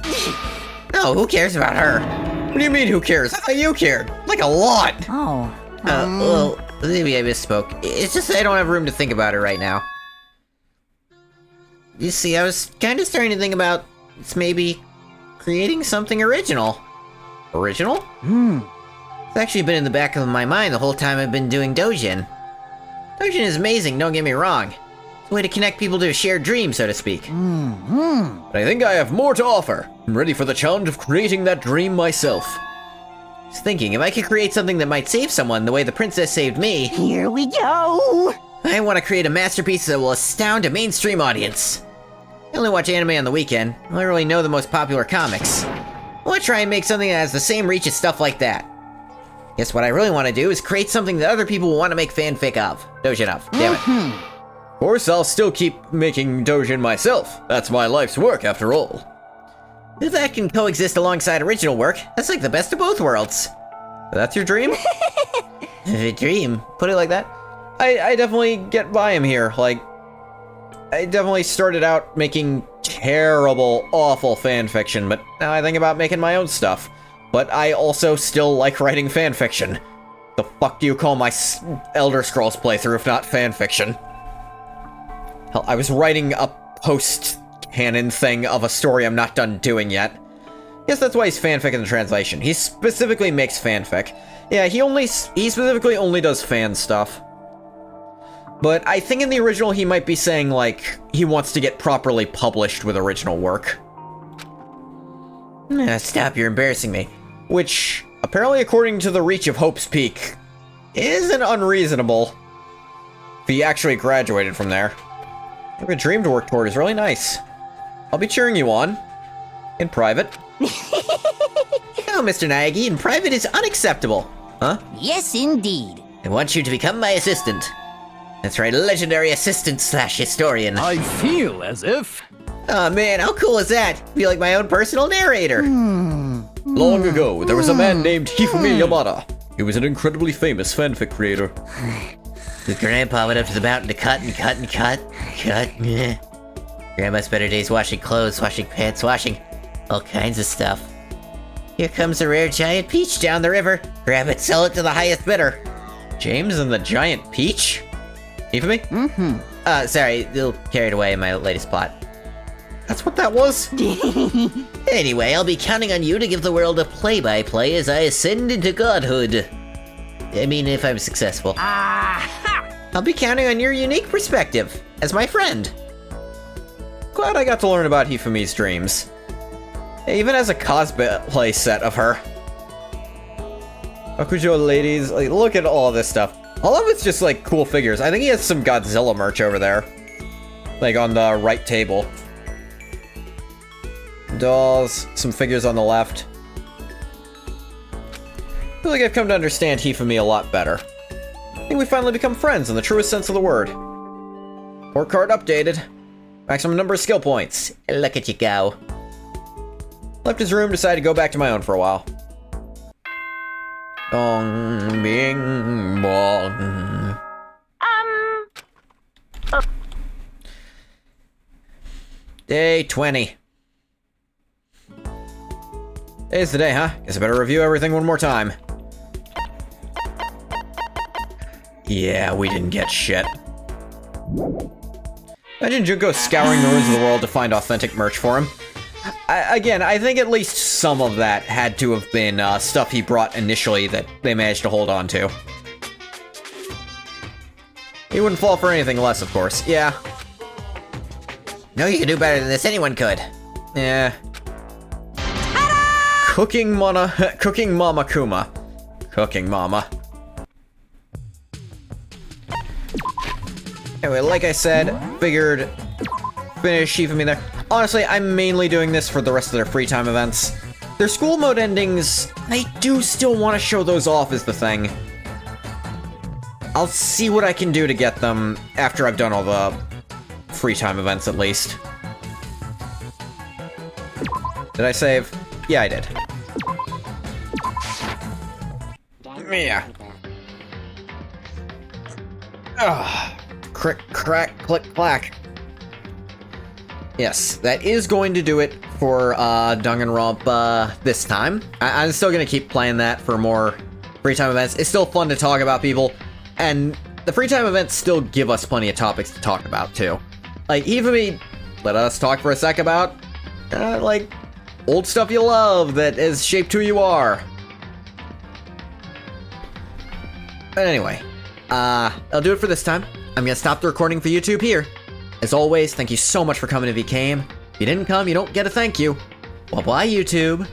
No, who cares about her? What do you mean, who cares? I thought you cared. Like a lot! Oh. Well, maybe I misspoke. It's just I don't have room to think about her right now. You see, I was kind of starting to think about maybe creating something original. Original? It's actually been in the back of my mind the whole time I've been doing Dojin. Dojin is amazing, don't get me wrong. It's a way to connect people to a shared dream, so to speak. But I think I have more to offer. I'm ready for the challenge of creating that dream myself. I was thinking, if I could create something that might save someone the way the princess saved me, Here we go! I want to create a masterpiece that will astound a mainstream audience. I only watch anime on the weekend. I don't really know the most popular comics. I want to try and make something that has the same reach as stuff like that. Guess what I really want to do is create something that other people will want to make fanfic of. Dojin of. Damn it. Of course, I'll still keep making Dojin myself. That's my life's work, after all. If that can coexist alongside original work, that's like the best of both worlds. That's your dream? A dream? Put it like that? I definitely get by him here. Like, I definitely started out making terrible, awful fanfiction, but now I think about making my own stuff. But I also still like writing fanfiction. The fuck do you call my Elder Scrolls playthrough if not fanfiction? Hell, I was writing a post-canon thing of a story I'm not done doing yet. Yes, that's why he's fanfic in the translation. He specifically makes fanfic. Yeah, he specifically only does fan stuff. But I think in the original he might be saying, like, he wants to get properly published with original work. Stop, you're embarrassing me. Which, apparently according to the Reach of Hope's Peak, isn't unreasonable. If he actually graduated from there. I have a dream to work toward is really nice. I'll be cheering you on. In private. No, Mr. Naegi, in private is unacceptable. Huh? Yes, indeed. I want you to become my assistant. That's right, legendary assistant slash historian. I feel as if... Oh man, how cool is that? Be like my own personal narrator. Long ago, there was a man named Hifumi Yamada. He was an incredibly famous fanfic creator. With Grandpa went up to the mountain to cut and cut and cut. Grandma spent her days washing clothes, washing pants, washing all kinds of stuff. Here comes a rare giant peach down the river. Grab it, sell it to the highest bidder. James and the Giant Peach? Hifumi? Sorry, a little carried away in my latest plot. That's what that was? Anyway, I'll be counting on you to give the world a play-by-play as I ascend into godhood. I mean, if I'm successful. I'll be counting on your unique perspective as my friend. Glad I got to learn about Hifumi's dreams. It even has a cosplay set of her. Akujo ladies, like, look at all this stuff. All of it's just like cool figures. I think he has some Godzilla merch over there. Like on the right table. Dolls, some figures on the left. I feel like I've come to understand Hifumi a lot better. I think we finally become friends in the truest sense of the word. Report card updated. Maximum number of skill points. Look at you go. Left his room, decided to go back to my own for a while. Dong, bing, bong. Day 20. Today's the day, huh? Guess I better review everything one more time. Yeah, we didn't get shit. Imagine Junko scouring the ruins of the world to find authentic merch for him. Again, I think at least some of that had to have been stuff he brought initially that they managed to hold on to. He wouldn't fall for anything less, of course. Yeah. No, you can do better than this. Anyone could. Yeah. Cooking Mama Kuma. Cooking Mama. Anyway, like I said, figured finish even me there. Honestly, I'm mainly doing this for the rest of their free time events. Their school mode endings, I do still want to show those off is the thing. I'll see what I can do to get them after I've done all the free time events at least. Did I save? Yeah, I did. Yeah. Ugh. Crick, crack, click, clack. Yes, that is going to do it for Danganronpa this time. I'm still going to keep playing that for more free time events. It's still fun to talk about people, and the free time events still give us plenty of topics to talk about, too. Like, even me, let us talk for a sec about, like, old stuff you love that has shaped who you are. But anyway, I'll do it for this time. I'm gonna stop the recording for YouTube here. As always, thank you so much for coming if you came. If you didn't come, you don't get a thank you. Bye-bye, YouTube.